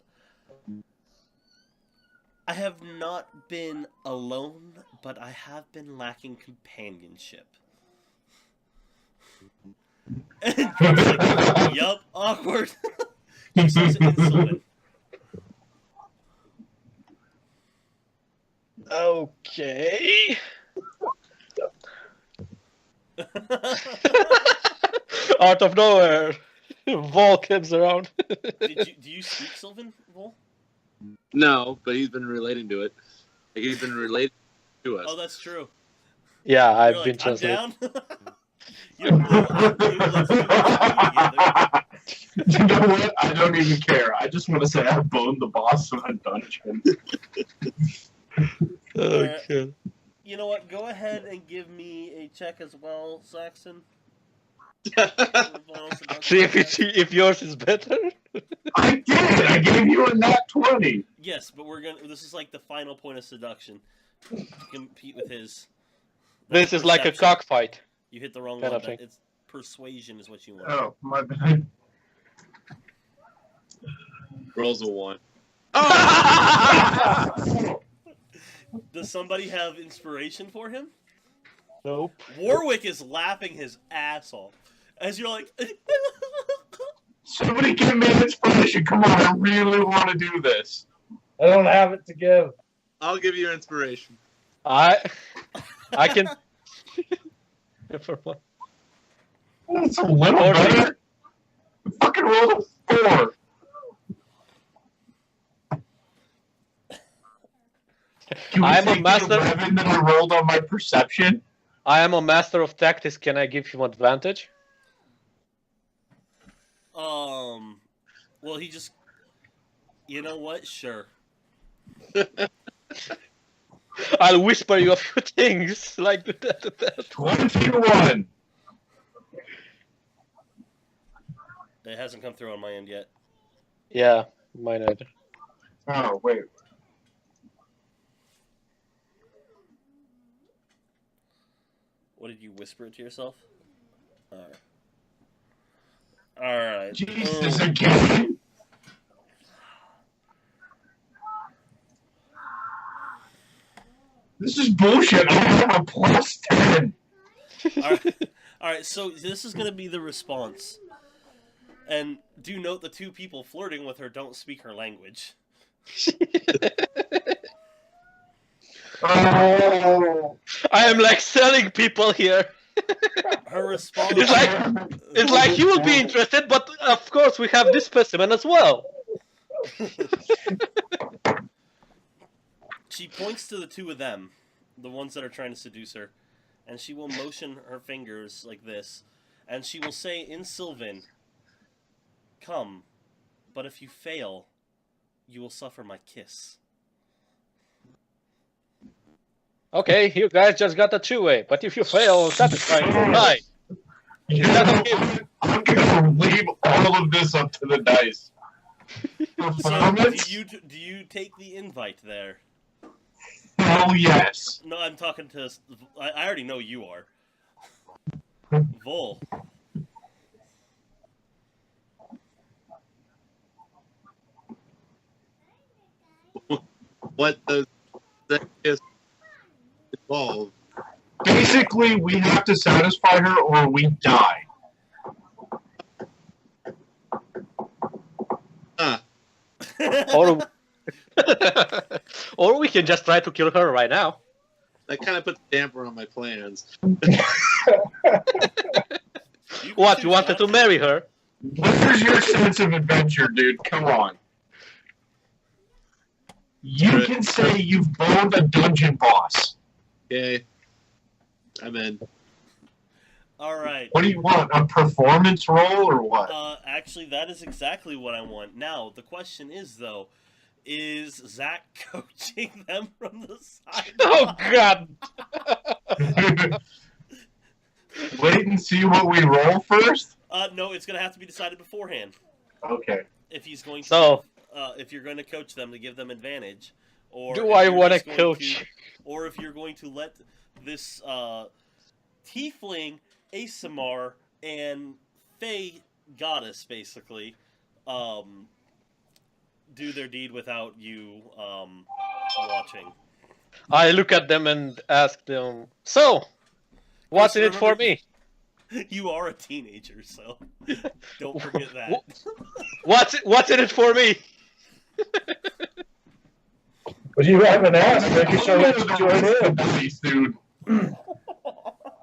"I have not been alone, but I have been lacking companionship." And it's like, yup, awkward. She says it in Sylvan. Okay. Out of nowhere, Vol comes around. Do you speak Sylvan, Vol? No, but he's been relating to it. Like, he's been relating to us. Oh, that's true. Yeah, I've You're been like, I'm translating. down. You're blue, I'm blue, let's do together. You know what? I don't even care. I just want to say I boned the boss of a dungeon. Okay. You know what? Go ahead and give me a check as well, Saxon. See if yours is better. I did. I gave you a nat 20. Yes, but this is like the final point of seduction. To compete with his. This is like a perception. cockfight. You hit the wrong Kind one. of thing. It's persuasion is what you want. Oh, my bad. Rolls a 1. Does somebody have inspiration for him? Nope. Warwick is laughing his ass off as you're like. Somebody give me an inspiration. Come on, I really want to do this. I don't have it to give. I'll give you inspiration. I can. For what? That's a little 40. better. I fucking rolled a 4. Can we I'm a take master- the 11 that I rolled on my perception? I am a master of tactics. Can I give him advantage? Well, he just. You know what? Sure. I'll whisper you a few things like that. 21. It hasn't come through on my end yet. Yeah, mine either. Oh, wait. What did you whisper it to yourself? Alright. Jesus again. This is bullshit. I have a +10. Alright, so this is going to be the response. And do note the two people flirting with her don't speak her language. Oh. I am like selling people here. Her response... It's like you will be interested, but of course we have this specimen as well. She points to the two of them, the ones that are trying to seduce her, and she will motion her fingers like this, and she will say in Sylvan, "Come, but if you fail, you will suffer my kiss." Okay, you guys just got a two-way, but if you fail, satisfying, right? I'm gonna leave all of this up to the dice. So, Performance? do you take the invite there? Hell yes. No, I'm talking to... I already know you are. Vol. What does that kiss involve? Basically, we have to satisfy her or we die. Or, or we can just try to kill her right now. That kind of puts a damper on my plans. What, you wanted to marry her? Where's your sense of adventure, dude? Come on. You can say you've boned a dungeon boss. Okay. I'm in. Alright. What do you want? A performance roll or what? Actually, that is exactly what I want. Now, the question is, though, is Zach coaching them from the side? Oh god! Wait and see what we roll first? No, it's going to have to be decided beforehand. Okay. If he's going to... So, if you're going to coach them to give them advantage, or do if I you're want to just going coach? or if you're going to let this tiefling, Asamar, and Fey goddess basically do their deed without you watching. I look at them and ask them, so, what's in it for me? You are a teenager, so don't forget that. What's in it for me? But you haven't asked. Maybe she'll let you I'm join in. dice, dude.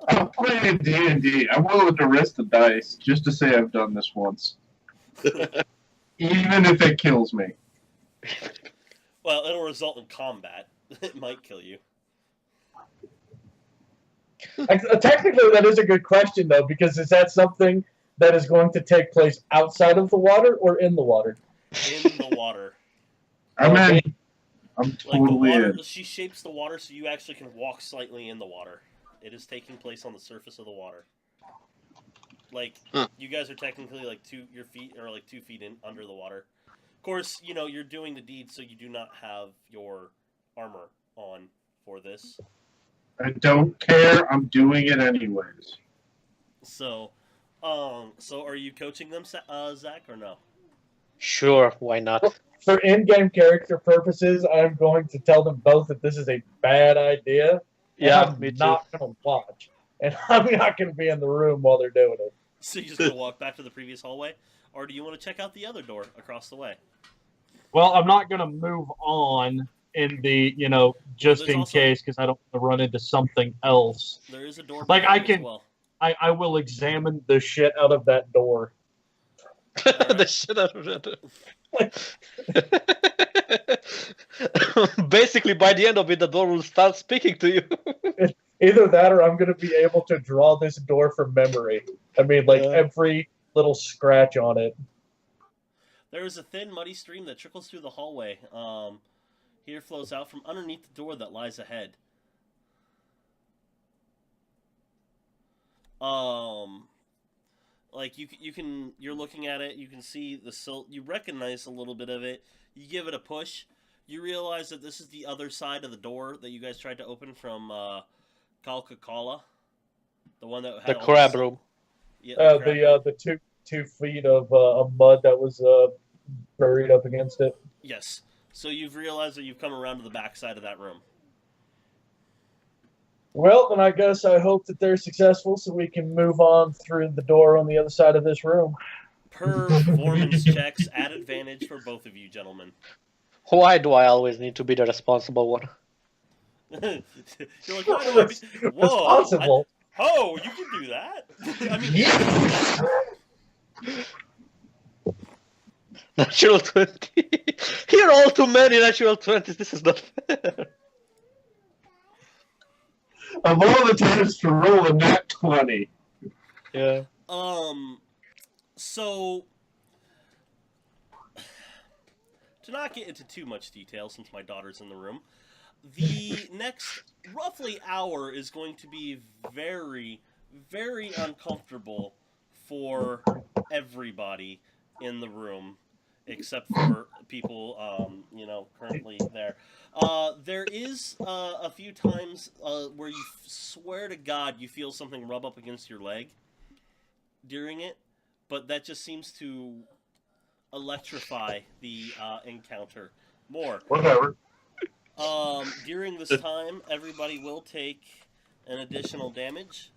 I'm playing D&D. I'm willing to risk the dice just to say I've done this once. Even if it kills me. Well, it'll result in combat. It might kill you. Technically, that is a good question, though, because is that something that is going to take place outside of the water or in the water? In the water. I'm Okay. in. I'm Like the totally water, in. she shapes the water so you actually can walk slightly in the water. It is taking place on the surface of the water. Like, you guys are technically like your feet are like 2 feet in under the water. Of course, you know, you're doing the deed, so you do not have your armor on for this. I don't care. I'm doing it anyways. So are you coaching them, Zach, or no? Sure, why not? For in-game character purposes, I'm going to tell them both that this is a bad idea. And Yeah, I'm me too. not going to watch. And I'm not going to be in the room while they're doing it. So you're just gonna walk back to the previous hallway, or do you want to check out the other door across the way? Well, I'm not going to move on in the, just There's in also- case, because I don't want to run into something else. There is a door. Like, behind I you as can- well. I will examine the shit out of that door. The shit out of that. Basically, by the end of it, the door will start speaking to you. Either that or I'm going to be able to draw this door from memory. I mean, like, Yeah. every little scratch on it. There is a thin, muddy stream that trickles through the hallway. Here flows out from underneath the door that lies ahead. Like you're looking at it. You can see the silt. You recognize a little bit of it. You give it a push. You realize that this is the other side of the door that you guys tried to open from Kalkakala. The one that The had all crab the- room. Yeah, the crab room. The 2 feet of mud that was buried up against it. Yes. So you've realized that you've come around to the back side of that room. Well, then I guess I hope that they're successful so we can move on through the door on the other side of this room. Performance checks at advantage for both of you, gentlemen. Why do I always need to be the responsible one? You're like, why do I be... Whoa! Responsible. Oh, you can do that? I mean, Natural 20. Here are all too many natural 20s. This is not fair. Of all the times to roll a nat 20. Yeah. So, to not get into too much detail, since my daughter's in the room, the next roughly hour is going to be very, very uncomfortable for everybody in the room, except for people, currently there. There is a few times where you swear to God you feel something rub up against your leg during it, but that just seems to electrify the encounter more. Whatever. During this time, everybody will take an additional damage.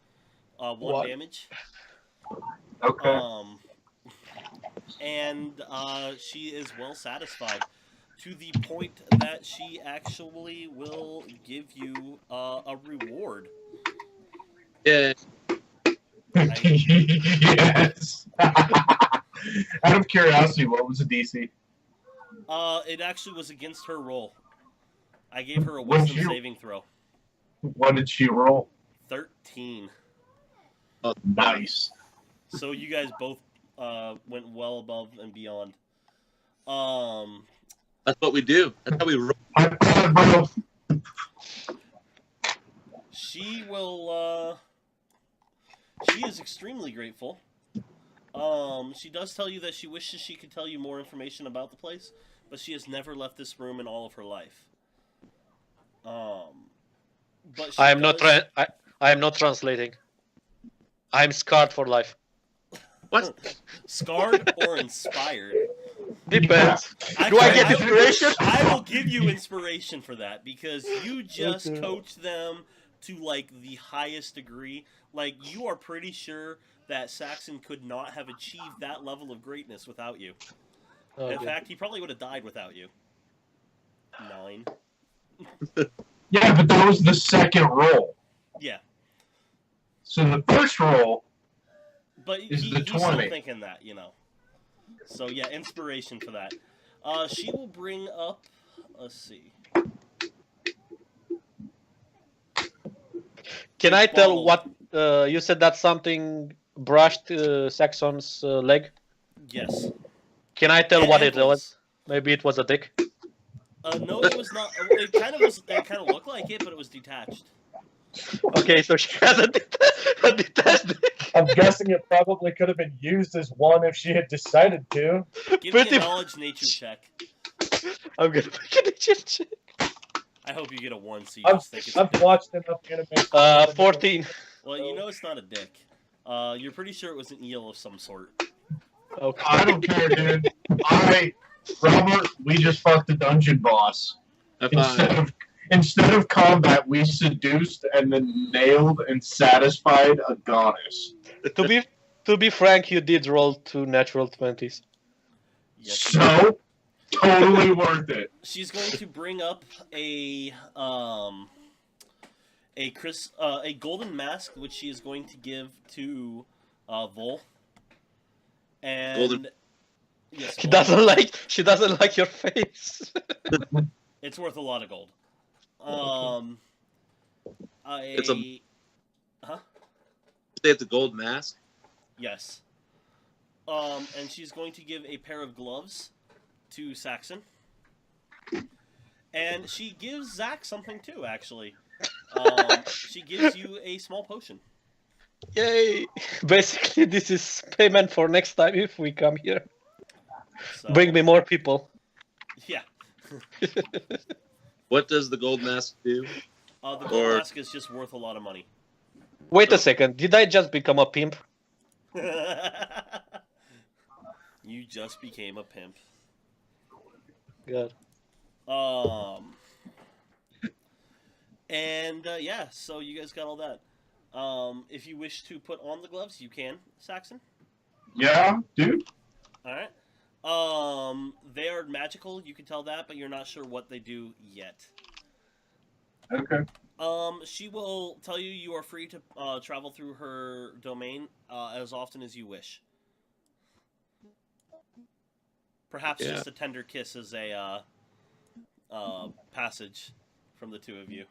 One What? damage. Okay. And she is well satisfied to the point that she actually will give you a reward. Yeah. Yes. Out of curiosity, what was the DC? It actually was against her roll. I gave her a What'd wisdom you- saving throw. What did she roll? 13. Oh, Nice. So you guys both went well above and beyond. that's what we do. That's how we roll. High five, bro. She will, she is extremely grateful. She does tell you that she wishes she could tell you more information about the place, but she has never left this room in all of her life. But she I am not. does- I am not translating. I'm scarred for life. What? Scarred or inspired? Depends. I Do I can- get inspiration? I will give you inspiration for that because you just Okay. coached them to like the highest degree. Like you are pretty sure that Saxon could not have achieved that level of greatness without you. In Okay. fact, he probably would have died without you. 9. Yeah, but that was the second roll. Yeah, So the first roll, but Is he's the still 20. thinking that, you know. So yeah, inspiration for that. She will bring up. Let's see. Can I tell Bottle. what you said? That something brushed Saxon's leg. Yes. Can I tell And what it ankles. was? Maybe it was a dick. No, it was not. It kind of was. It kind of looked like it, but it was detached. Okay, so she has a detached dick. I'm guessing it probably could have been used as one if she had decided to. Give me Pretty a knowledge nature check. I'm gonna make a nature check. I hope you get a 1, so you I've, just think it's a I've dick. watched enough anime. 14. Well, you know it's not a dick. You're pretty sure it was an eel of some sort. Okay. I don't care, dude. Robert, we just fucked the dungeon boss. High five. Instead of combat, we seduced and then nailed and satisfied a goddess. To be frank, you did roll 2 natural 20s. Yes. So totally worth it. She's going to bring up a golden mask, which she is going to give to Vol. And Golden- yes, She Vol. She doesn't like your face. It's worth a lot of gold. It's a- huh? They have the gold mask. Yes. And she's going to give a pair of gloves to Saxon. And she gives Zach something too, actually. She gives you a small potion. Yay! Basically, this is payment for next time if we come here. So, Bring me more people. Yeah. What does the gold mask do? The gold Or- mask is just worth a lot of money. Wait a second. Did I just become a pimp? You just became a pimp. Good. And yeah, so you guys got all that. If you wish to put on the gloves, you can, Saxon. Yeah, dude. All right. They are magical. You can tell that, but you're not sure what they do yet. Okay. She will tell you you are free to travel through her domain as often as you wish. Perhaps Yeah. just a tender kiss as a passage from the two of you.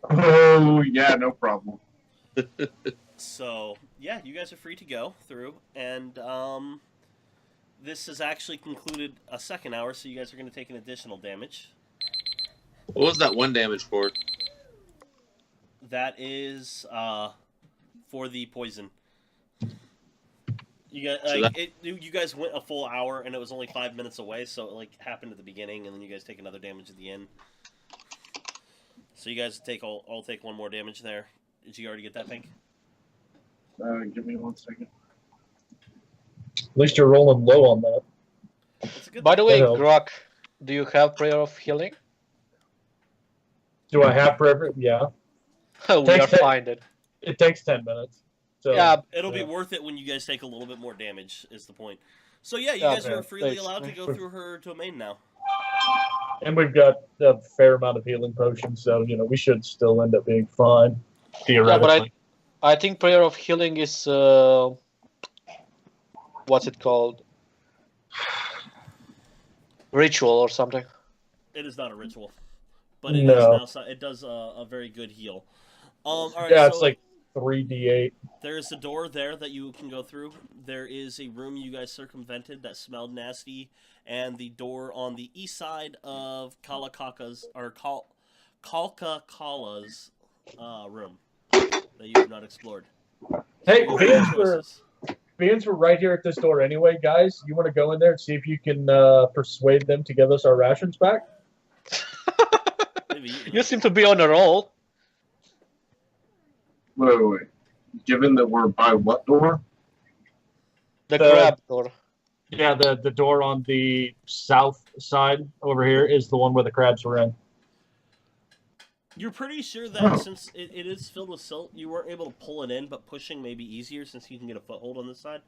Oh, yeah, no problem. So, yeah, you guys are free to go through, and this has actually concluded a second hour, so you guys are going to take an additional damage. What was that one damage for? That is for the poison. You guys, So you guys went a full hour, and it was only 5 minutes away, so it happened at the beginning, and then you guys take another damage at the end. So you guys take all take one more damage there. Did you already get that, Pink? Give me 1 second. At least you're rolling low on that. That's a good By the way, Hello. Grok, do you have Prayer of Healing? Do I have forever? Yeah. We are Takes it. fine then. It takes 10 minutes. So, Yeah, It'll be yeah. worth it when you guys take a little bit more damage, is the point. So yeah, you Yeah, guys man. are freely Thanks. allowed to go through her domain now. And we've got a fair amount of healing potions, so, we should still end up being fine. Theoretically. I think Prayer of Healing is what's it called? Ritual or something. It is not a ritual, but it No. is now. It does a very good heal. All right, Yeah, so it's like 3d8. there's a door there that you can go through. There is a room you guys circumvented that smelled nasty, and the door on the east side of Kalakaka's Kalkakala's room that you have not explored. Hey, You have choices. beans were right here at this door anyway, guys. You want to go in there and see if you can persuade them to give us our rations back? Maybe eaten You them. seem to be on a roll. Wait. Given that we're by what door? The The- crab door. Yeah, the door on the south side over here is the one where the crabs were in. You're pretty sure that since it is filled with silt, you weren't able to pull it in, but pushing may be easier since you can get a foothold on this side.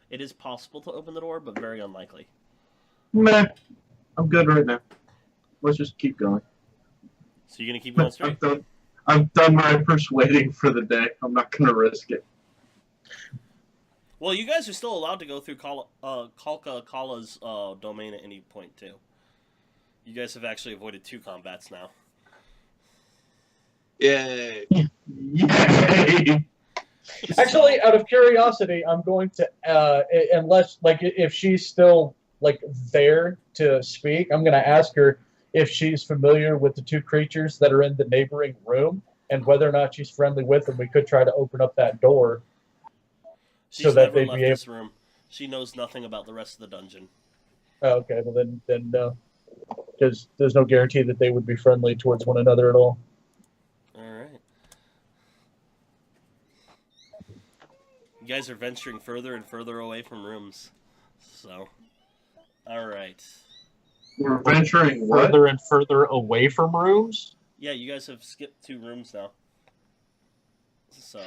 It is possible to open the door, but very unlikely. Meh. I'm good right now. Let's just keep going. So you're gonna keep going straight? I've done my persuading for the day. I'm not going to risk it. Well, you guys are still allowed to go through Kalkakala's domain at any point too. You guys have actually avoided 2 combats now. Yay! Yay! Actually, out of curiosity, I'm going to, unless, if she's still, there to speak, I'm going to ask her if she's familiar with the 2 creatures that are in the neighboring room, and whether or not she's friendly with them. We could try to open up that door. She's So that never they'd left be this room. She knows nothing about the rest of the dungeon. Oh, okay, well then no. Because there's no guarantee that they would be friendly towards one another at all. Alright. You guys are venturing further and further away from rooms. So, alright. We're venturing what? Further and further away from rooms. Yeah, you guys have skipped 2 rooms now. So,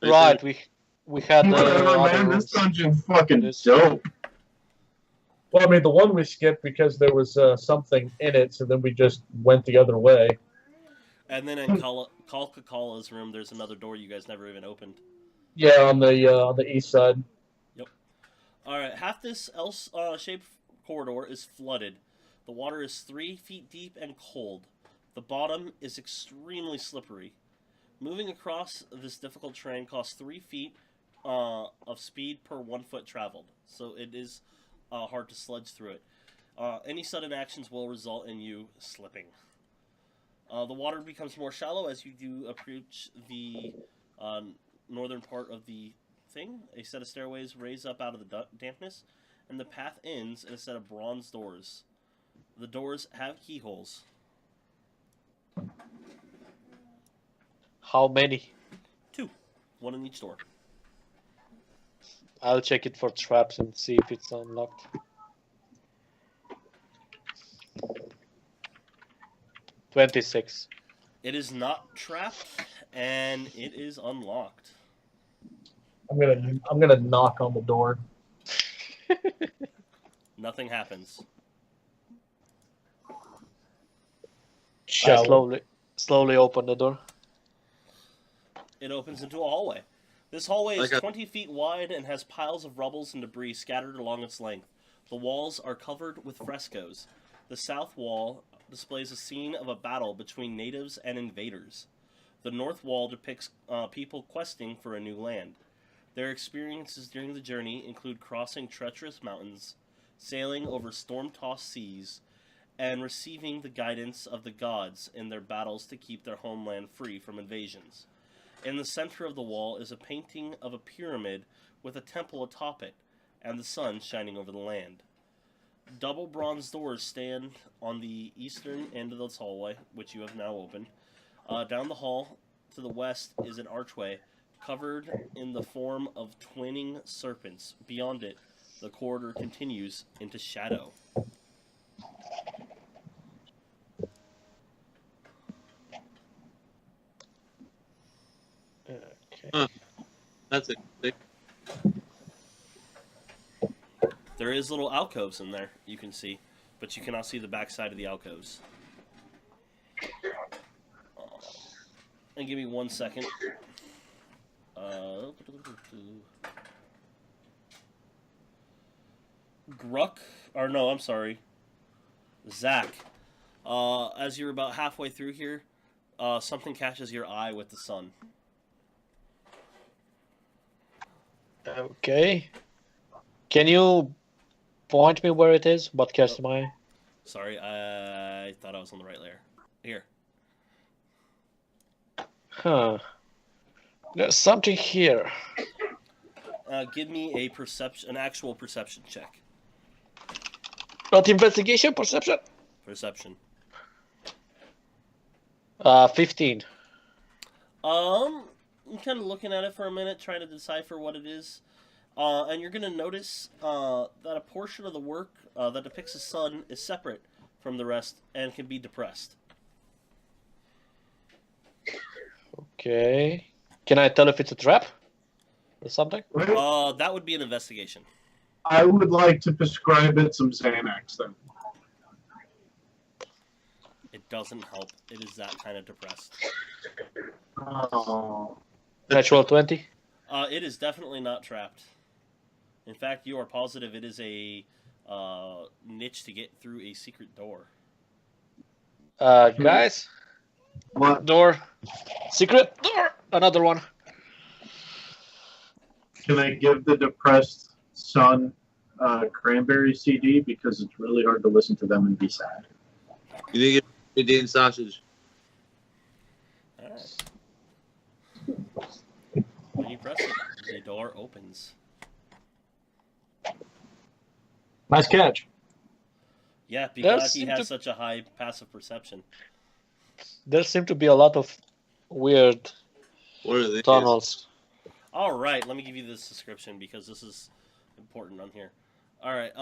Right, we had Whatever, other man. This rooms. dungeon's fucking This- dope. Well, I mean, the one we skipped because there was something in it, so then we just went the other way. and then in Kalkakala's room, there's another door you guys never even opened. Yeah, on the east side. Alright, half this L-shaped corridor is flooded. The water is 3 feet deep and cold. The bottom is extremely slippery. Moving across this difficult terrain costs 3 feet of speed per 1 foot traveled. So it is hard to sledge through it. Any sudden actions will result in you slipping. The water becomes more shallow as you do approach the northern part of the thing. A set of stairways raise up out of the dampness, and the path ends in a set of bronze doors. The doors have keyholes. How many? one in each door. I'll check it for traps and see if it's unlocked. 26. It is not trapped, and it is unlocked. I'm gonna knock on the door. Nothing happens. I Shall slowly open the door. It opens into a hallway. This hallway is Okay. 20 feet wide and has piles of rubbles and debris scattered along its length. The walls are covered with frescoes. The south wall displays a scene of a battle between natives and invaders. The north wall depicts people questing for a new land. Their experiences during the journey include crossing treacherous mountains, sailing over storm-tossed seas, and receiving the guidance of the gods in their battles to keep their homeland free from invasions. In the center of the wall is a painting of a pyramid with a temple atop it, and the sun shining over the land. Double bronze doors stand on the eastern end of this hallway, which you have now opened. Down the hall to the west is an archway covered in the form of twinning serpents. Beyond it, the corridor continues into shadow. Okay. That's it. There is little alcoves in there, you can see, but you cannot see the backside of the alcoves. And give me 1 second. Gruck, or no, I'm sorry, Zach. As you're about halfway through here, something catches your eye with the sun. Okay. Can you point me where it is? What catches my eye? Sorry, I thought I was on the right layer. Here. Huh. There's something here. Give me a perception, an actual perception check. Not investigation, perception. Perception. 15. I'm kind of looking at it for a minute, trying to decipher what it is. And you're going to notice that a portion of the work that depicts the sun is separate from the rest and can be depressed. Okay. Can I tell if it's a trap or something? That would be an investigation. I would like to prescribe it some Xanax then. It doesn't help. It is that kind of depressed. Oh. Natural 20. It is definitely not trapped. In fact, you are positive it is a niche to get through a secret door. Guys, What? door. Secret door. Another one. Can I give the depressed son Cranberry CD because it's really hard to listen to them and be sad. You need to get Indian sausage. Alright. When you press it, the door opens. Nice catch. Yeah, because he seem has to- such a high passive perception. There seem to be a lot of weird What are these? tunnels. Alright, let me give you this description because this is important on here. Alright,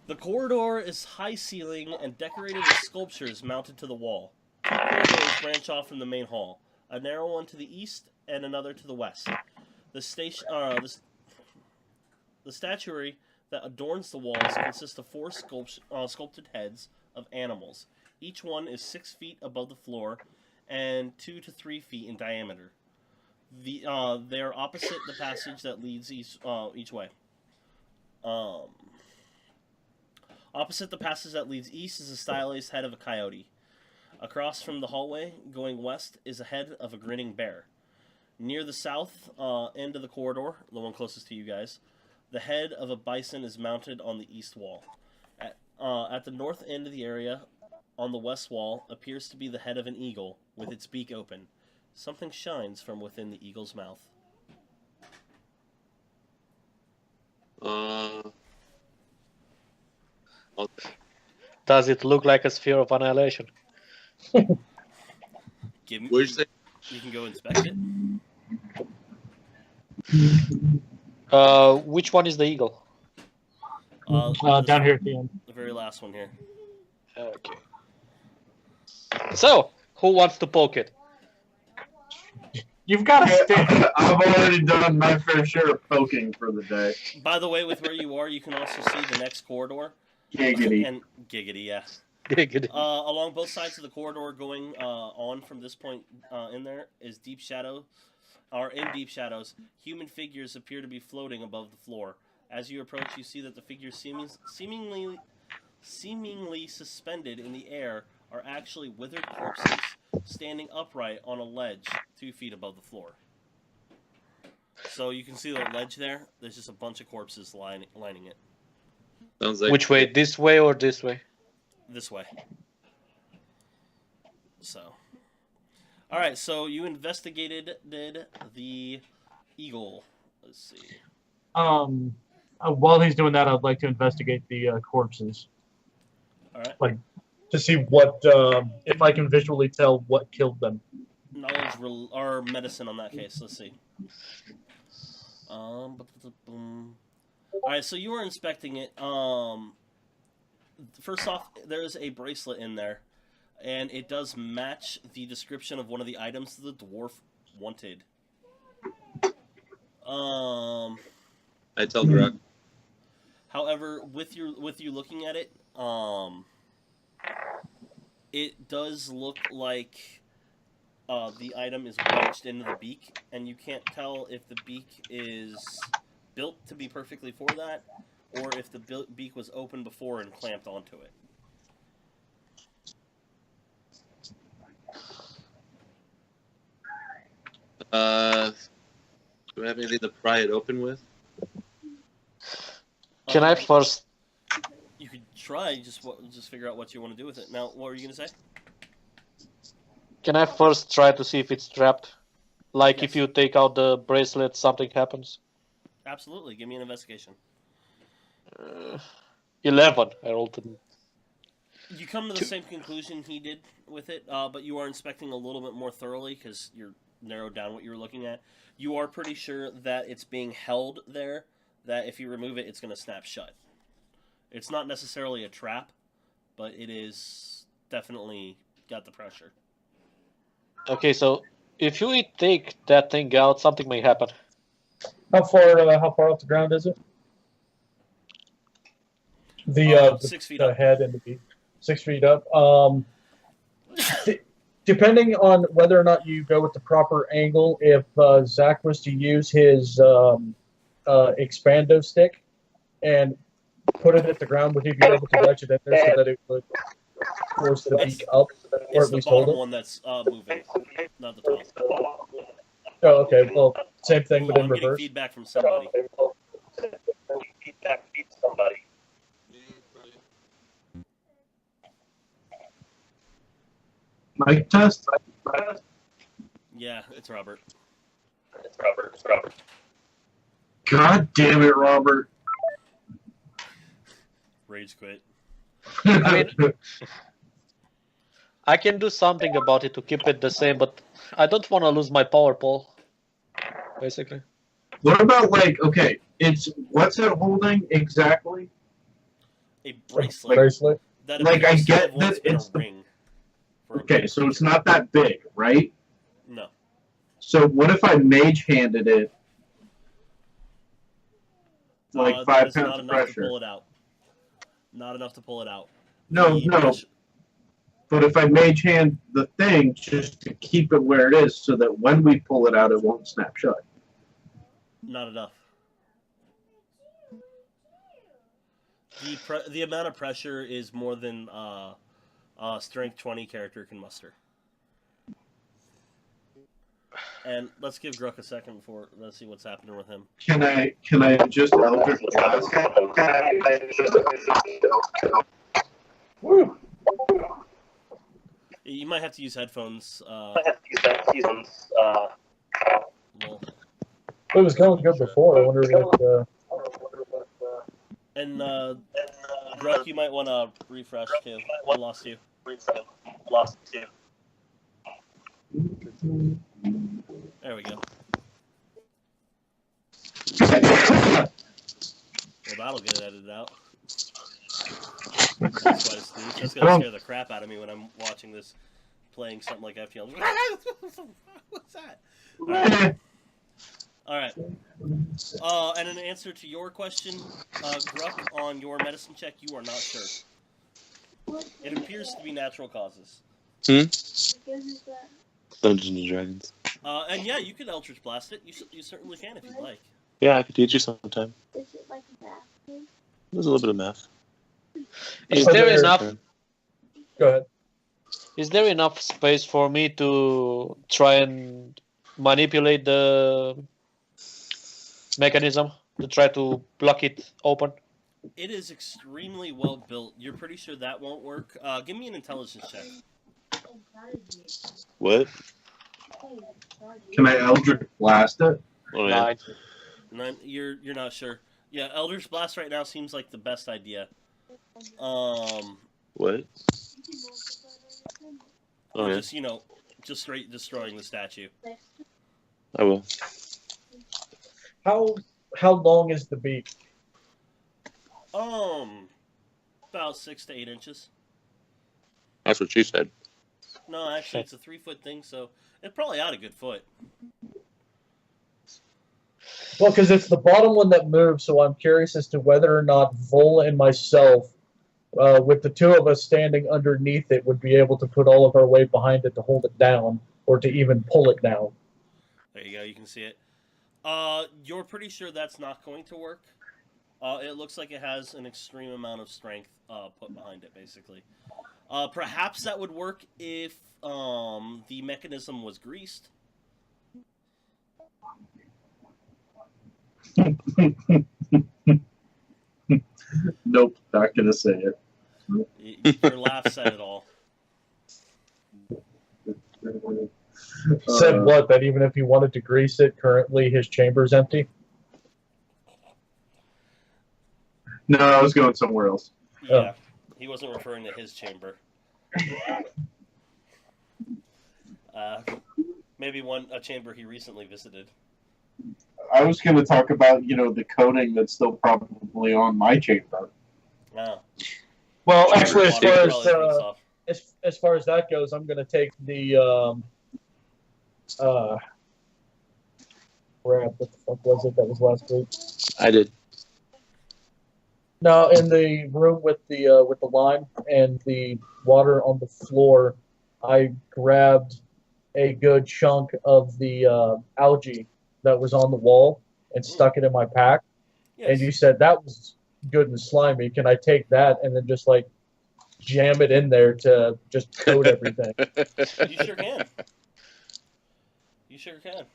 the corridor is high ceiling and decorated with sculptures mounted to the wall. Two corridors branch off from the main hall, a narrow one to the east and another to the west. The statuary that adorns the walls consists of four sculpted heads of animals. Each one is 6 feet above the floor and 2 to 3 feet in diameter. They are opposite the passage that leads each way. Opposite the passage that leads east is a stylized head of a coyote. Across from the hallway, going west, is a head of a grinning bear. Near the south end of the corridor, the one closest to you guys, the head of a bison is mounted on the east wall. At the north end of the area, on the west wall, appears to be the head of an eagle with its beak open. Something shines from within the eagle's mouth. Does it look like a sphere of annihilation? Give give me. What'd you say? You can go inspect it. Which one is the eagle? Down here at the end. The very last one here. Okay. So, who wants to poke it? You've got a stick. I've already done my fair share of poking for the day. By the way, with where you are, you can also see the next corridor. Giggity. And giggity, yeah. Giggity. Along both sides of the corridor, going on from this point in there is deep shadow. Or in deep shadows, human figures appear to be floating above the floor. As you approach, you see that the figures seemingly suspended in the air are actually withered corpses standing upright on a ledge 2 feet above the floor. So you can see the ledge there. There's just a bunch of corpses lining it. Sounds like Which way? This way or this way? This way. So, all right. So you investigated the eagle. Let's see. While he's doing that, I'd like to investigate the corpses. All right. Like, to see what, if I can visually tell what killed them. Knowledge or medicine on that case. Let's see. All right. So you were inspecting it. First off, there's a bracelet in there, and it does match the description of one of the items the dwarf wanted. I tell Grok. However, with you looking at it, it does look like the item is wedged into the beak, and you can't tell if the beak is built to be perfectly for that, or if the beak was open before and clamped onto it. Do we have anything to pry it open with? Can I first? You could try, just figure out what you want to do with it. Now, what were you going to say? Can I first try to see if it's trapped? Like Yes. if you take out the bracelet, something happens. Absolutely. Give me an investigation. 11. I rolled it. You come to the same conclusion he did with it, but you are inspecting a little bit more thoroughly because you're narrowed down what you were looking at. You are pretty sure that it's being held there, that if you remove it, it's going to snap shut. It's not necessarily a trap, but it is definitely got the pressure. Okay, so if you take that thing out, something may happen. How far off the ground is it? The 6 feet the up. head and the beak. 6 feet up. Depending on whether or not you go with the proper angle, if Zach was to use his expando stick and put it at the ground, would he be able to wedge it in there so that it would force the beak up, or It's at the least hold bottom it? one that's moving, not the top. Oh, okay. Well, same thing, but in I'm getting reverse. feedback from somebody. Mic test? Yeah, it's Robert. God damn it, Robert. Rage quit. I mean, I can do something about it to keep it the same, but I don't want to lose my power pole. Basically. What about, like, okay, what's it holding exactly? A bracelet Bracelet. that Like, I appears to get have once that been it's a ring. For a Okay, bit. so it's not that big, right? No. So what if I mage handed it like That 5 is not pounds of enough to pressure? pull it out. Not enough to pull it out. No, The no. pressure- But if I mage hand the thing just to keep it where it is so that when we pull it out, it won't snap shut. Not enough. The amount of pressure is more than strength 20 character can muster. And let's give Gruck a second before let's see what's happening with him. Can I just Eldritch Blast? Woo! You might have to use headphones. Well, It was going good before. I wonder what. and Gruck, you might want to refresh too. I lost you. There we go. Well, that'll get it edited out. That's quite a snooze. That's gonna scare the crap out of me when I'm watching this, playing something like FTL. What's that? All right. And in answer to your question, Gruck, on your medicine check, you are not sure. It appears to be natural causes. Dungeons and Dragons. And yeah, you can Eldritch Blast it. You certainly can if you'd like. Yeah, I could teach you sometime. Is it like a math thing? There's a little bit of math. Is So there there- enough? Go ahead. Is there enough space for me to try and manipulate the mechanism to try to block it open? It is extremely well built. You're pretty sure that won't work. Give me an intelligence check. What? Can I Eldritch Blast it? Oh, yeah. Nine. You're not sure. Yeah, Eldritch Blast right now seems like the best idea. Or What? Oh, yeah. just just straight destroying the statue. I will. How long is the beak? About 6 to 8 inches. That's what she said. No, actually, it's a 3-foot thing, so it probably out a good foot. Well, because it's the bottom one that moves, so I'm curious as to whether or not Vola and myself, with the two of us standing underneath it, would be able to put all of our weight behind it to hold it down, or to even pull it down. There you go. You can see it. You're pretty sure that's not going to work. It looks like it has an extreme amount of strength put behind it, basically. Perhaps that would work if the mechanism was greased. Nope, not gonna say it. Your laugh said it all. Said what? That even if he wanted to grease it, currently his chamber's empty? No, I was going somewhere else. Yeah, he wasn't referring to his chamber. Maybe a chamber he recently visited. I was going to talk about, the coating that's still probably on my chamber. Oh. Well, Chamber actually, water probably leaks off. as far as that goes, I'm going to take the crap, what the fuck was it that was last week? I did. No, in the room with the lime and the water on the floor, I grabbed a good chunk of the algae that was on the wall and stuck it in my pack. Yes. And you said that was good and slimy. Can I take that and then just like jam it in there to just coat everything? You sure can. You sure can.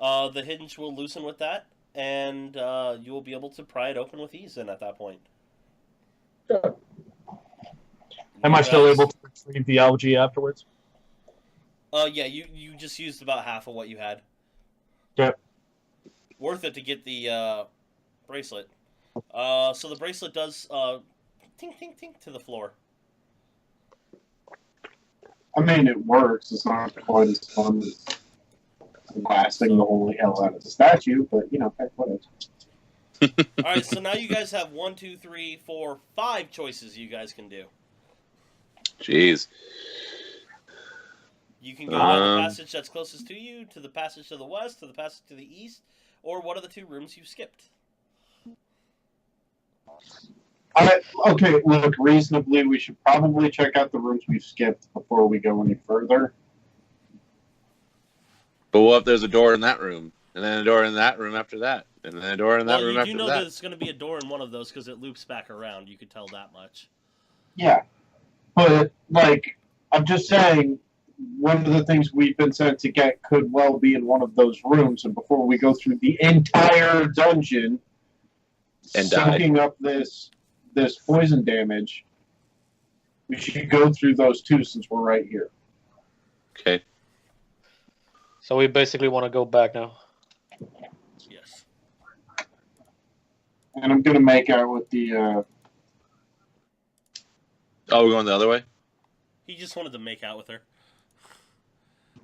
The hinge will loosen with that, and you will be able to pry it open with ease then at that point. Sure. Am I still able to retrieve the algae afterwards? Yeah, you just used about half of what you had. Okay. Worth it to get the bracelet. So the bracelet does tink, tink, tink to the floor. I mean, it works. It's not quite as fun as blasting the holy hell out of the statue, but, heck, whatever. Alright, so now you guys have 1, 2, 3, 4, 5 choices you guys can do. Jeez. You can go down the passage that's closest to you, to the passage to the west, to the passage to the east, or what are the 2 rooms you skipped? Okay, look, reasonably, we should probably check out the rooms we've skipped before we go any further. But what if there's a door in that room, and then a door in that room after that, and then a door in that room you after do know that? there's going to be a door in one of those because it loops back around. You could tell that much. Yeah. But, I'm just saying, one of the things we've been sent to get could well be in one of those rooms, and before we go through the entire dungeon, And die. soaking up this poison damage, we should go through those 2 since we're right here. Okay. So we basically want to go back now. Yes. And I'm going to make out with the... Oh, we're going the other way? He just wanted to make out with her.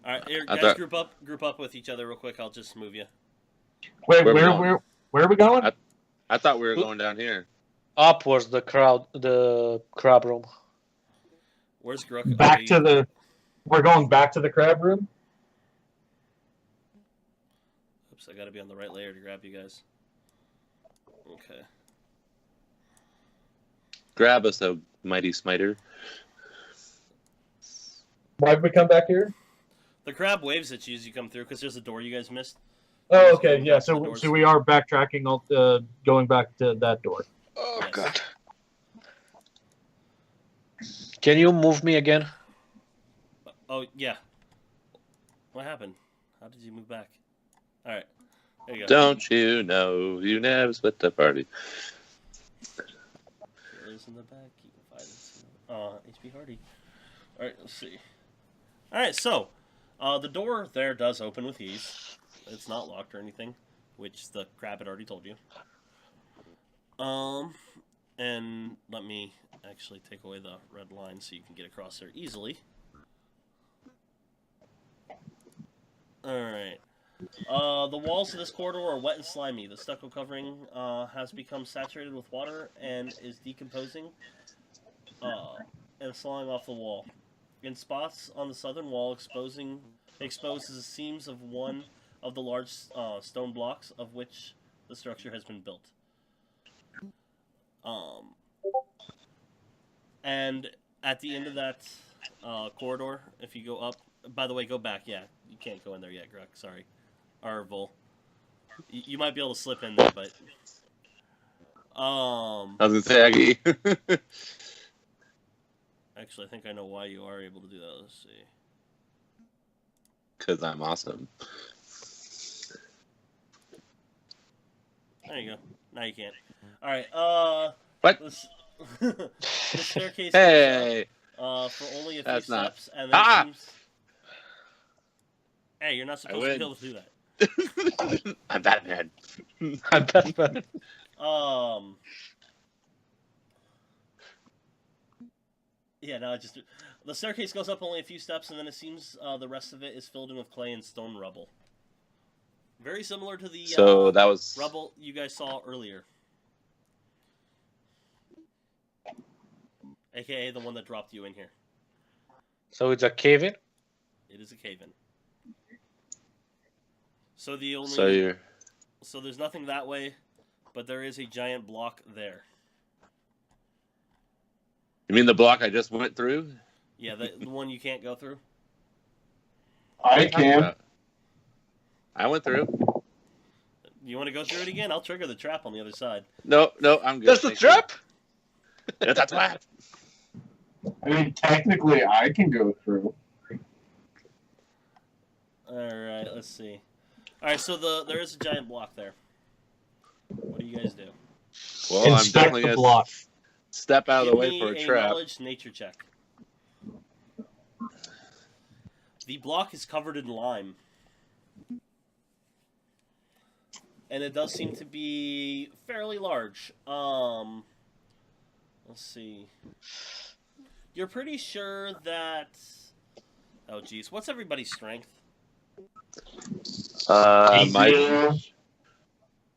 All right, here, I guys, thought- group up with each other real quick. I'll just move you. Wait, Where we where going? where are we going? I thought we were going down here. Up was the crab room. Where's Grook? Back to the. We're going back to the crab room. Oops, I gotta be on the right layer to grab you guys. Okay. Grab us, a mighty smiter. Why did we come back here? The crab waves at you as you come through because there's a door you guys missed. Oh, okay. Yeah. Back to the So doors. we are backtracking, going back to that door. Oh Yes. god. Can you move me again? Oh yeah. What happened? How did you move back? All right. There you go. Don't you know you never split the party? Killers in the back. You can find it. HP Hardy. All right. Let's see. All right. So, the door there does open with ease. It's not locked or anything, which the crab had already told you. And let me actually take away the red line so you can get across there easily. Alright. The walls of this corridor are wet and slimy. The stucco covering has become saturated with water and is decomposing and sliding off the wall. In spots on the southern wall, exposes the seams of one of the large stone blocks of which the structure has been built. And at the end of that corridor, if you go up, by the way, go back. Yeah, you can't go in there yet, Greg. Sorry, or Vol. You might be able to slip in there, but I was gonna say, Aggie. actually, I think I know why you are able to do that. Let's see. Because I'm awesome. There you go. Now you can't. All right. What? The staircase. Hey! For only a few That's not- steps, and then Ah! it seems. Hey, you're not supposed to win. be able to do that. I'm Batman. I'm Batman. Yeah, no, the staircase goes up only a few steps, and then it seems the rest of it is filled in with clay and stone rubble. Very similar to the So that was rubble you guys saw earlier, aka the one that dropped you in here. So it's a cave-in? It is a cave-in. So the only so there's nothing that way, but there is a giant block there. you mean the block I just went through? Yeah, the one you can't go through. I can. I went through. You want to go through it again? I'll trigger the trap on the other side. No, I'm good. That's the thank you. trap? That's a trap. I mean, technically, I can go through. All right, let's see. All right, so there is a giant block there. What do you guys do? Well, I'm Inspect definitely the gonna block. step out of the Give way me for a trap. knowledge nature check. The block is covered in lime. And it does seem to be fairly large. Let's see. You're pretty sure that... Oh, geez. What's everybody's strength?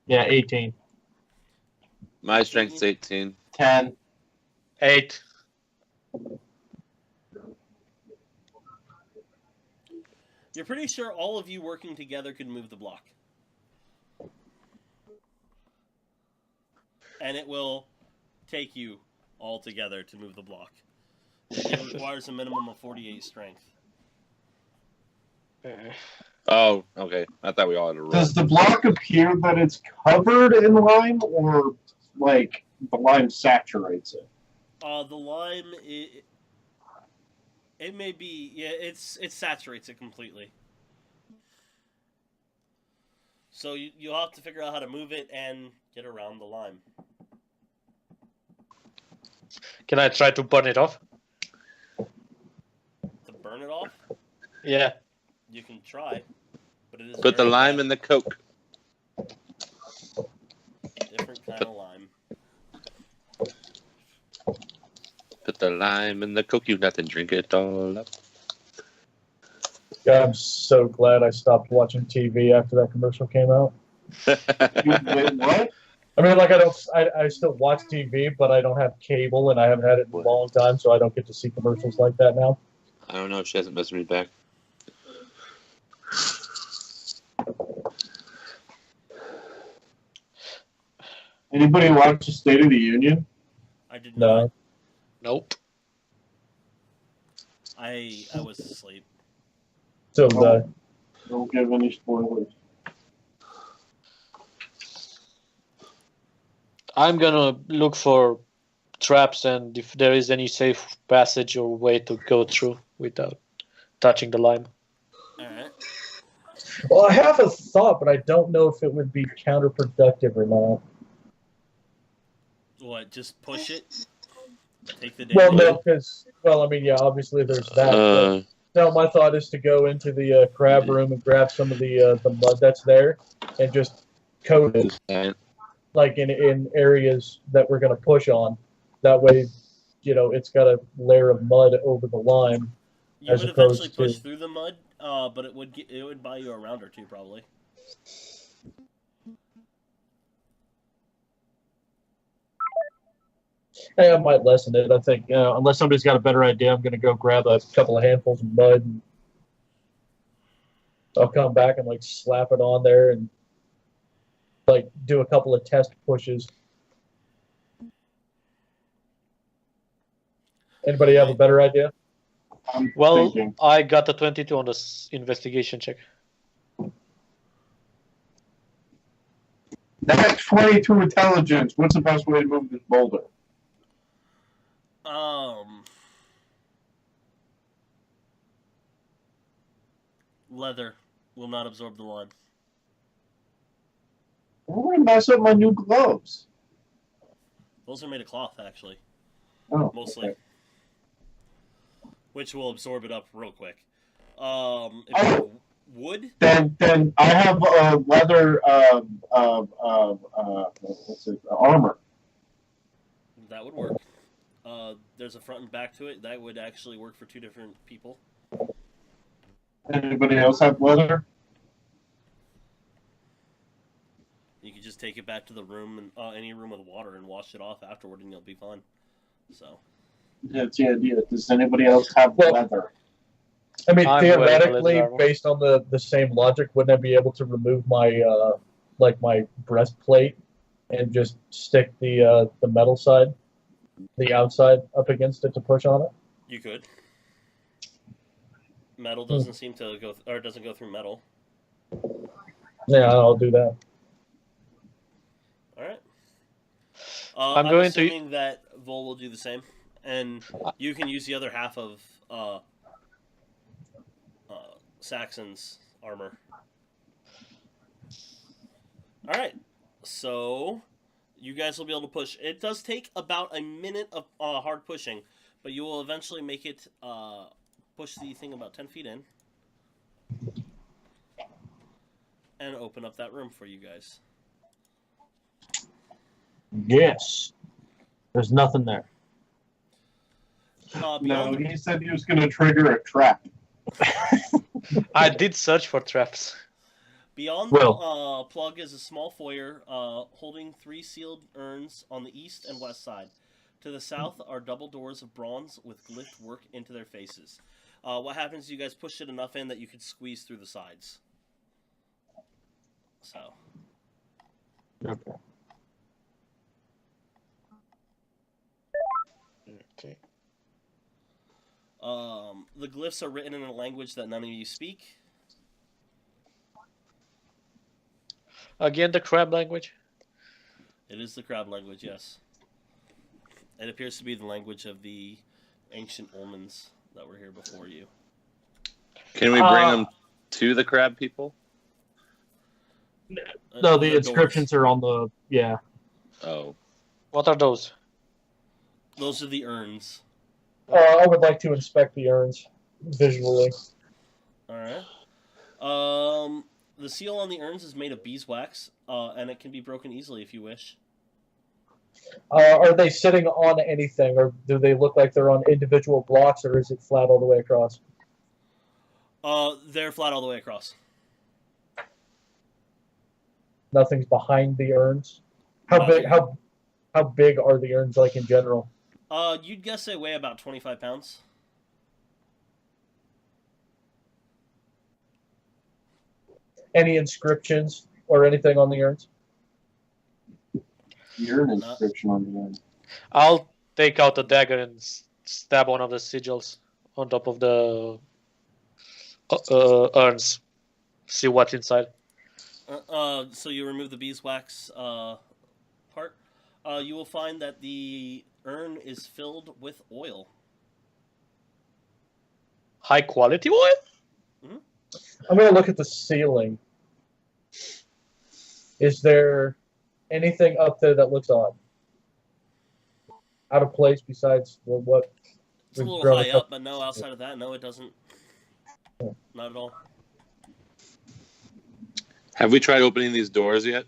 Yeah, 18. My strength's 18. 10. 8. You're pretty sure all of you working together could move the block. And it will take you all together to move the block. It requires a minimum of 48 strength. Oh, okay. I thought we all had a roll. Does the block appear that it's covered in lime, or like the lime saturates it? The lime, it may be, yeah, it saturates it completely. So you'll have to figure out how to move it and get around the lime. Can I try to burn it off? To burn it off, Yeah. you can try, but it is Put the very lime bad. in the Coke. Different kind of lime. Put the lime in the Coke. You nothing. Drink it all up. I'm so glad I stopped watching TV after that commercial came out. Wait, what? I mean, like I still watch TV, but I don't have cable, and I haven't had it in a long time, so I don't get to see commercials like that now. I don't know if she hasn't messaged me back. Anybody watch the State of the Union? I did No. not. Nope. I was asleep. So Don't give any spoilers. I'm gonna look for traps and if there is any safe passage or way to go through without touching the lime. Alright. well, I have a thought, but I don't know if it would be counterproductive or not. What, just push it? Take the Well, damage? no, because I mean, yeah, obviously there's that. But no, my thought is to go into the crab room and grab some of the mud that's there and just coat it, like in areas that we're going to push on. That way, it's got a layer of mud over the lime. You as would opposed eventually push to- through the mud, but it would buy you a round or two, probably. Hey, I might lessen it. I think, unless somebody's got a better idea, I'm going to go grab a couple of handfuls of mud and I'll come back and like slap it on there and like do a couple of test pushes. Anybody have a better idea? I'm Well, thinking. I got a 22 on this investigation check. That's 22 intelligence. What's the best way to move this boulder? Leather will not absorb the lime. I'm going to mess up my new gloves. Those are made of cloth, actually, Oh, mostly, okay. which will absorb it up real quick. If you have wood, Then I have leather what's it, armor. that would work. There's a front and back to it. That would actually work for two different people. Anybody else have leather? You could just take it back to the room and any room with water and wash it off afterward, and you'll be fine. So That's the idea. Does anybody else have leather? I mean, I'm wearing a theoretically, leather armor. based on the same logic, wouldn't I be able to remove my my breastplate and just stick the metal side, the outside, up against it to push on it? you could. Metal doesn't seem to go, or it doesn't go through metal. Yeah, I'll do that. All right. I'm I'm going to- assuming that Vol will do the same, and you can use the other half of Saxon's armor. All right. So you guys will be able to push. It does take about a minute of hard pushing, but you will eventually make it push the thing about 10 feet in and open up that room for you guys. Yes. There's nothing there. No, Beyond he said he was going to trigger a trap. I did search for traps. Beyond Well- the plug is a small foyer holding 3 sealed urns on the east and west side. To the south are double doors of bronze with glyph work into their faces. What happens is you guys push it enough in that you could squeeze through the sides. So, Okay. Okay. the glyphs are written in a language that none of you speak. Again, the crab language. It is the crab language, yes. It appears to be the language of the ancient Olmans that were here before you. Can we bring them to the crab people? No, the doors. inscriptions are on the Oh. What are those? Those are the urns. I would like to inspect the urns visually. Alright. The seal on the urns is made of beeswax, and it can be broken easily if you wish. Are they sitting on anything, or do they look like they're on individual blocks, or is it flat all the way across? They're flat all the way across. Nothing's behind the urns. How big? How big are the urns like in general? You'd guess they weigh about 25 pounds. Any inscriptions or anything on the urns? You're an inscription on the end. I'll take out a dagger and stab one of the sigils on top of the urns. See what's inside. So you remove the beeswax part. You will find that the urn is filled with oil. High quality oil? I'm going to look at the ceiling. Is there anything up there that looks odd? Out of place besides what? It's a little high up, but no, outside of that, no, it doesn't. Not at all. Have we tried opening these doors yet?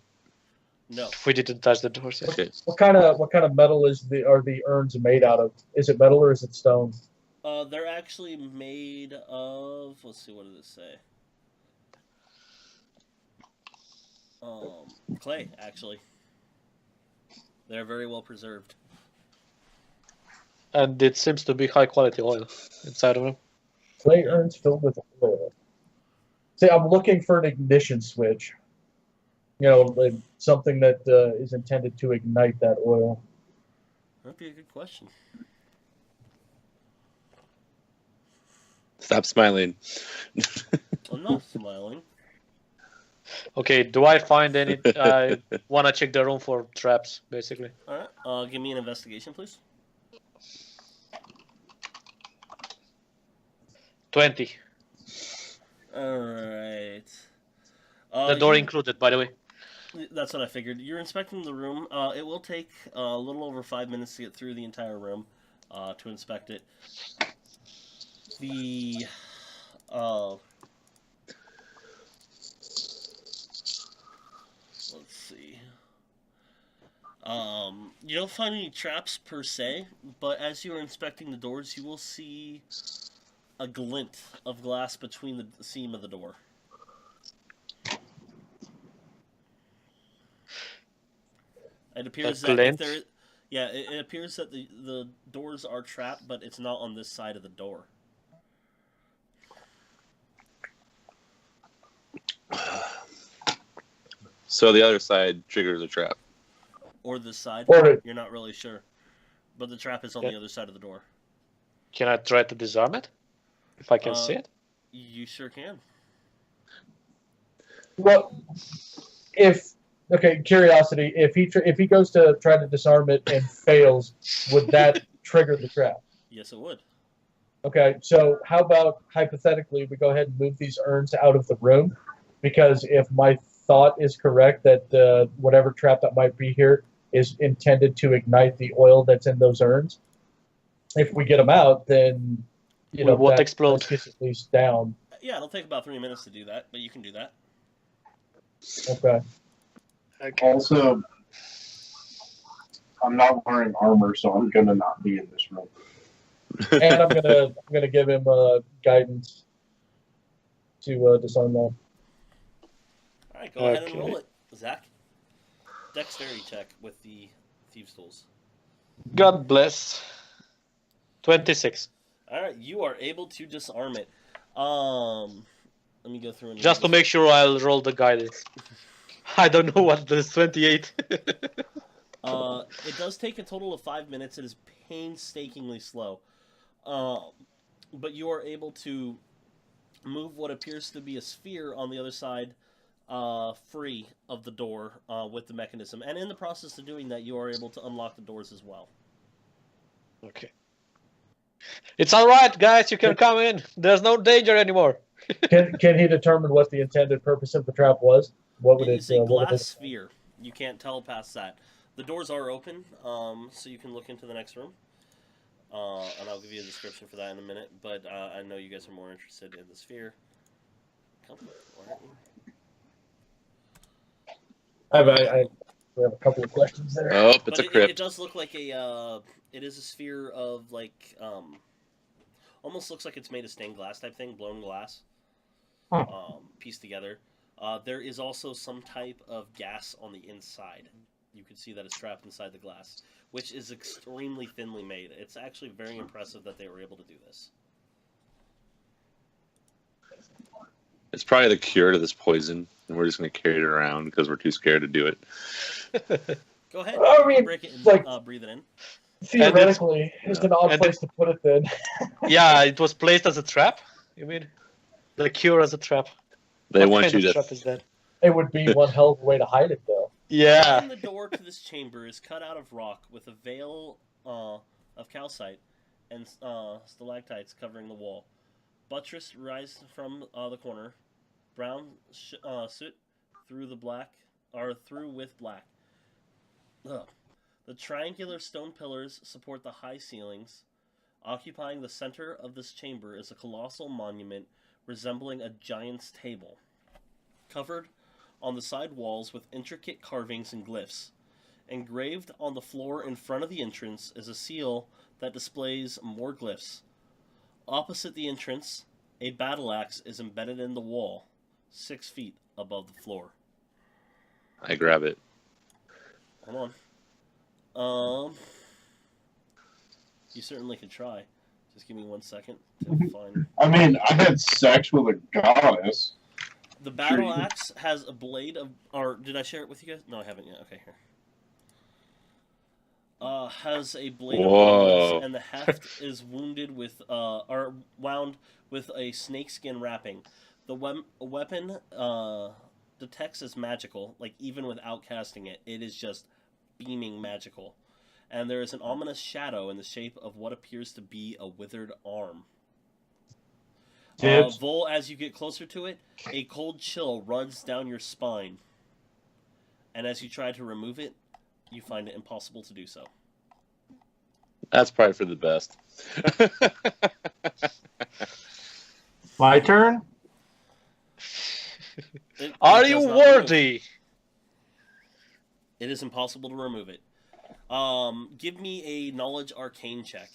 No. We didn't touch the doors yet. Okay. What kind of metal are the urns made out of? Is it metal or is it stone? They're actually made of. Let's see, what does it say? Clay, actually. They're very well preserved. And it seems to be high quality oil inside of them. Clay urns filled with oil. See, I'm looking for an ignition switch. You know, like something that is intended to ignite that oil. That'd be a good question. Stop smiling. I'm not smiling. Okay, do I find any... I want to check the room for traps, basically. Alright, give me an investigation, please. 20. Alright. The door included, by the way. That's what I figured. You're inspecting the room. It will take a little over 5 minutes to get through the entire room to inspect it. The... let's see. You don't find any traps per se, but as you're inspecting the doors, you will see a glint of glass between the seam of the door. It appears that if there, it appears that the doors are trapped, but it's not on this side of the door. So the other side triggers a trap. Or this side. Or You're not really sure. But the trap is on the other side of the door. Can I try to disarm it? If I can see it? You sure can. Well, curiosity. If he goes to try to disarm it and fails, would that trigger the trap? Yes, it would. Okay, so how about hypothetically we go ahead and move these urns out of the room, because if my thought is correct that whatever trap that might be here is intended to ignite the oil that's in those urns, if we get them out, then what explode? That gets at least down. Yeah, it'll take about 3 minutes to do that, but you can do that. Okay. Also, I'm not wearing armor, so I'm gonna not be in this room. And I'm gonna give him guidance to disarm that. All right, go ahead and roll it, Zach. Dexterity check with the thieves' tools. God bless. 26. All right, you are able to disarm it. Let me go through and Just to make sure, I'll roll the guidance. I don't know what this 28. It does take a total of 5 minutes. It is painstakingly slow. But you are able to move what appears to be a sphere on the other side free of the door with the mechanism. And in the process of doing that, you are able to unlock the doors as well. Okay. It's alright, guys. You can come in. There's no danger anymore. Can he determine what the intended purpose of the trap was? What would It it is a what would glass it- sphere. You can't tell past that. The doors are open, so you can look into the next room. And I'll give you a description for that in a minute. But I know you guys are more interested in the sphere. Come on, why aren't you? We have a couple of questions there. Oh, it's But a crypt. it does look like a. It is a sphere of like. Almost looks like it's made of stained glass type thing, blown glass. piece together. There is also some type of gas on the inside. You can see that it's trapped inside the glass, which is extremely thinly made. It's actually very impressive that they were able to do this. It's probably the cure to this poison, and we're just going to carry it around because we're too scared to do it. Go ahead. I mean, break it and like- breathe it in. Theoretically, it's an odd and place to put it then. Yeah, it was placed as a trap. You mean the cure as a trap? They What want kind you of to. trap is that? It would be one hell of a way to hide it, though. Yeah. And the door to this chamber is cut out of rock with a veil of calcite and stalactites covering the wall. Buttress rise from the corner. Brown soot through the black, or through with black. Ugh. The triangular stone pillars support the high ceilings. Occupying the center of this chamber is a colossal monument resembling a giant's table, covered on the side walls with intricate carvings and glyphs. Engraved on the floor in front of the entrance is a seal that displays more glyphs. Opposite the entrance, a battle axe is embedded in the wall, 6 feet above the floor. I grab it. Hold on. You certainly could try. Just give me 1 second to find. I mean, I had sex with a goddess. The battle axe has a blade of. Or did I share it with you guys? No, I haven't yet. Okay, here. Has a blade of Whoa. bronze, and the heft is wounded with, or wound with a snakeskin wrapping. The weapon detects as magical, like even without casting it, it is just beaming magical. And there is an ominous shadow in the shape of what appears to be a withered arm. Tibbs. Vol, as you get closer to it, a cold chill runs down your spine. And as you try to remove it, you find it impossible to do so. That's probably for the best. My turn. Are It you does not worthy? It is impossible to remove it. Give me a knowledge arcane check.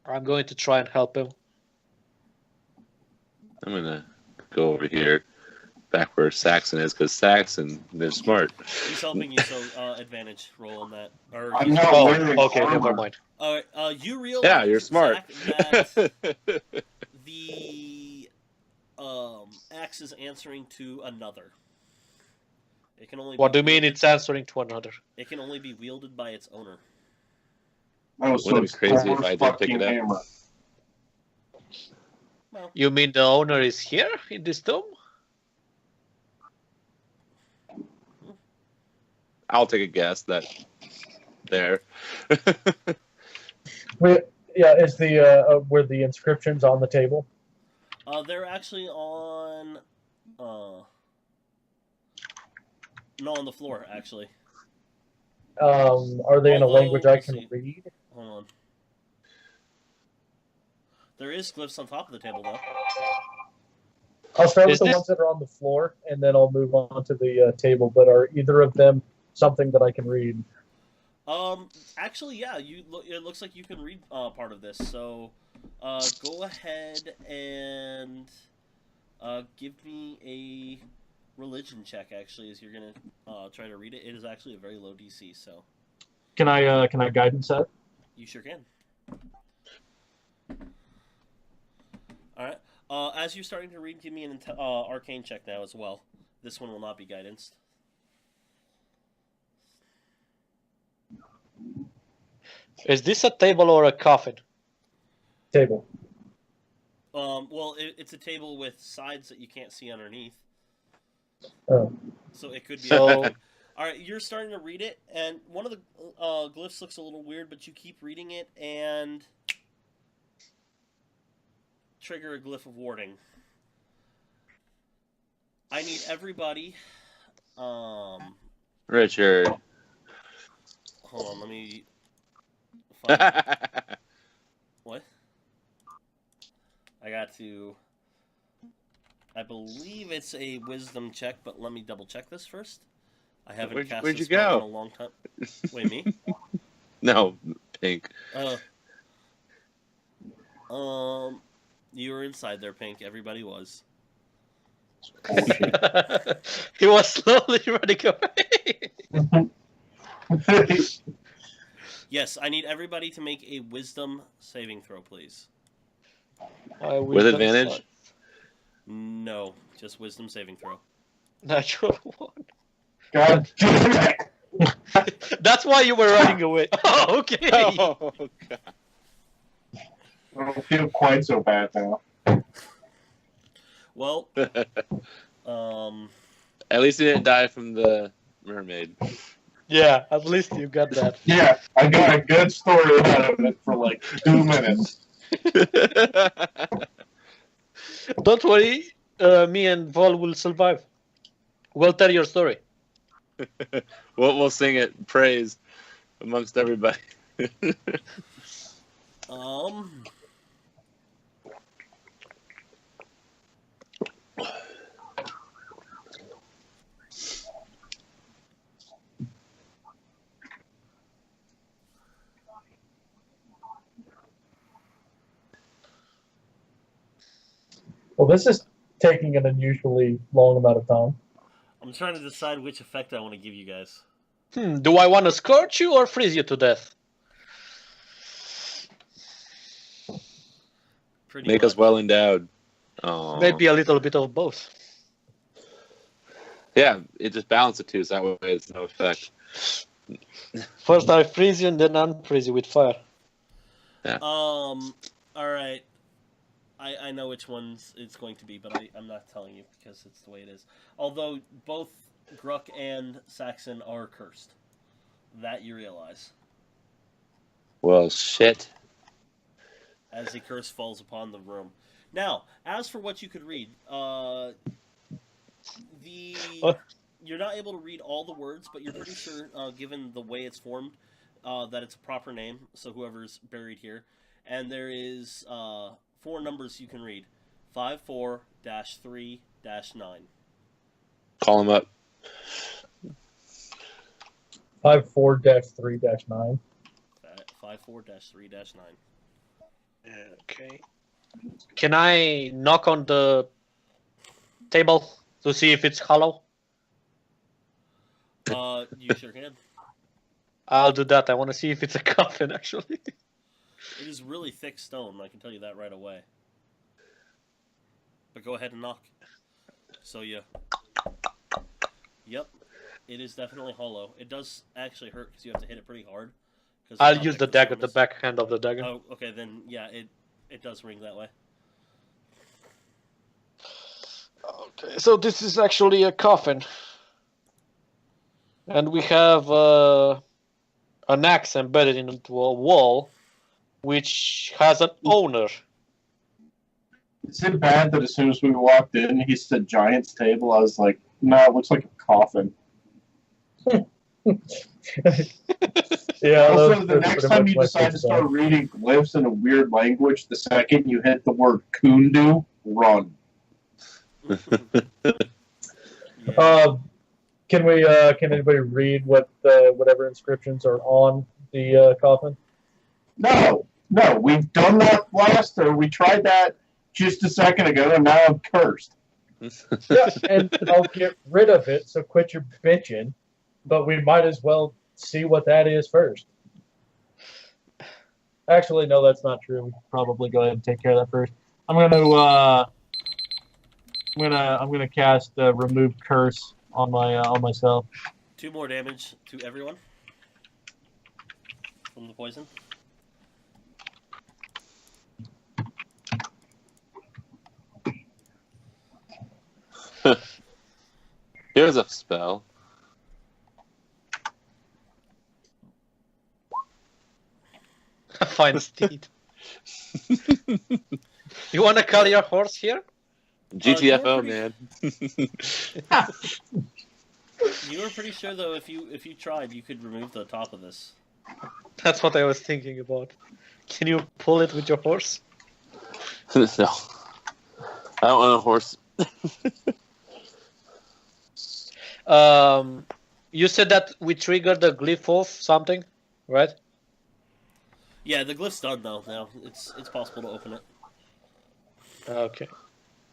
I'm going to try and help him. I'm going to go over here, back where Saxon is, because Saxon, they're smart. He's helping you, so advantage roll on that. Or I'm he's- not Oh, wearing okay, armor. never mind. All right, you realize, Yeah, you're smart. Zach, that the axe is answering to another. It can only. What do be you mean wielded- it's answering to another? It can only be wielded by its owner. Oh, so Wouldn't it it's be crazy if Thor's I did pick fucking it up? hammer. Well, You mean the owner is here in this tomb? I'll take a guess that there. Wait, yeah, is the were the inscriptions on the table? they're actually on. No, on the floor actually. Are they in a Although, language I let's can see. read? Hold on. There is glyphs on top of the table though. I'll start with Is the this- ones that are on the floor, and then I'll move on to the table. But are either of them something that I can read? Actually, yeah. It looks like you can read part of this. So, go ahead and give me a religion check. Actually, as you're gonna try to read it. It is actually a very low DC, so Can I guidance that? you sure can. All right. As you're starting to read, give me an arcane check now as well. This one will not be guidance. Is this a table or a coffin? Table. Well, it's a table with sides that you can't see underneath. Oh. So it could be. So- All right, you're starting to read it, and one of the glyphs looks a little weird, but you keep reading it and trigger a glyph of warding. I need everybody. Richard. Hold on, let me. Find, what? I got to. I believe it's a wisdom check, but let me double check this first. I haven't cast Where'd this you spell go? in a long time. Wait, me? No, Pink. You were inside there, Pink. Everybody was. He was slowly running away. Yes, I need everybody to make a wisdom saving throw, please. With advantage? No, just wisdom saving throw. Natural one. God damn it! That's why you were running away. Oh, okay. Oh, God. I don't feel quite so bad now. Well, At least he didn't die from the mermaid. Yeah, at least you got that. Yeah, I got a good story out of it for like 2 minutes. Don't worry, me and Vol will survive. We'll tell your story. We'll sing it, praise amongst everybody. Well, this is taking an unusually long amount of time. I'm trying to decide which effect I want to give you guys. Do I want to scorch you or freeze you to death? Pretty Make much. us well endowed. Oh. Maybe a little bit of both. Yeah, it just balances the two, so that way it's no effect. First I freeze you and then unfreeze you with fire. All right. I know which ones it's going to be, but I'm not telling you because it's the way it is. Although both Gruck and Saxon are cursed. That you realize. Well, shit. As a curse falls upon the room. Now, as for what you could read, you're not able to read all the words, but you're pretty sure, given the way it's formed, that it's a proper name, so whoever's buried here. And there is 4 numbers you can read. 54-3-9. Call him up. 54-3-9. 54-3-9. Okay. Can I knock on the table to see if it's hollow? You sure can. I'll do that. I want to see if it's a coffin, actually. It is really thick stone, I can tell you that right away. But go ahead and knock. So yeah. Yep. It is definitely hollow. It does actually hurt because you have to hit it pretty hard. I'll use the dagger, the backhand of the dagger. Oh, okay, then yeah, it does ring that way. Okay, so this is actually a coffin. And we have an axe embedded into a wall, which has an owner. Is it bad that as soon as we walked in, he said giant's table? I was like, no, it looks like a coffin. Yeah. Also, the next time you decide to start reading glyphs in a weird language, the second you hit the word kundu, run. Can we? Can anybody read what whatever inscriptions are on the coffin? No, we've done that last, or we tried that just a second ago, and now I'm cursed. Yeah, and I'll get rid of it. So quit your bitching. But we might as well see what that is first. Actually, no, that's not true. We should probably go ahead and take care of that first. I'm gonna cast remove curse on myself. 2 more damage to everyone from the poison. Here's a spell. Fine steed. You want to call your horse here? GTFO, man. You were pretty sure though if you tried you could remove the top of this. That's what I was thinking about. Can you pull it with your horse? No. I don't want a horse. You said that we triggered the glyph of something, right? Yeah, the glyph's done though. Now it's possible to open it. Okay.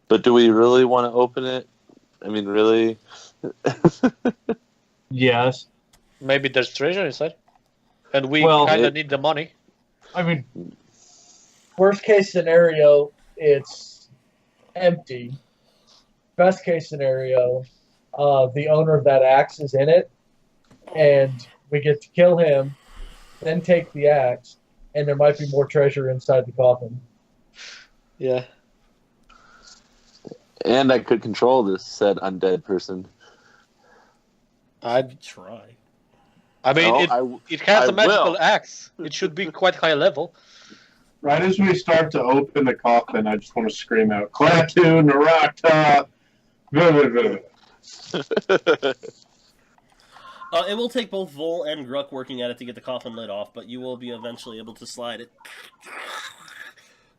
But do we really want to open it? I mean, really? Yes. Maybe there's treasure inside, and we Well, kind of need the money. I mean, Worst case scenario, it's empty. Best case scenario, the owner of that axe is in it, and we get to kill him, then take the axe, and there might be more treasure inside the coffin. Yeah. And I could control this said undead person. I You could try. mean, No, it has I a magical will. axe. It should be quite high level. Right as we start to open the coffin, I just want to scream out, Klaatu, Narata, blah, blah, blah. It will take both Vol and Gruck working at it to get the coffin lid off, but you will be eventually able to slide it.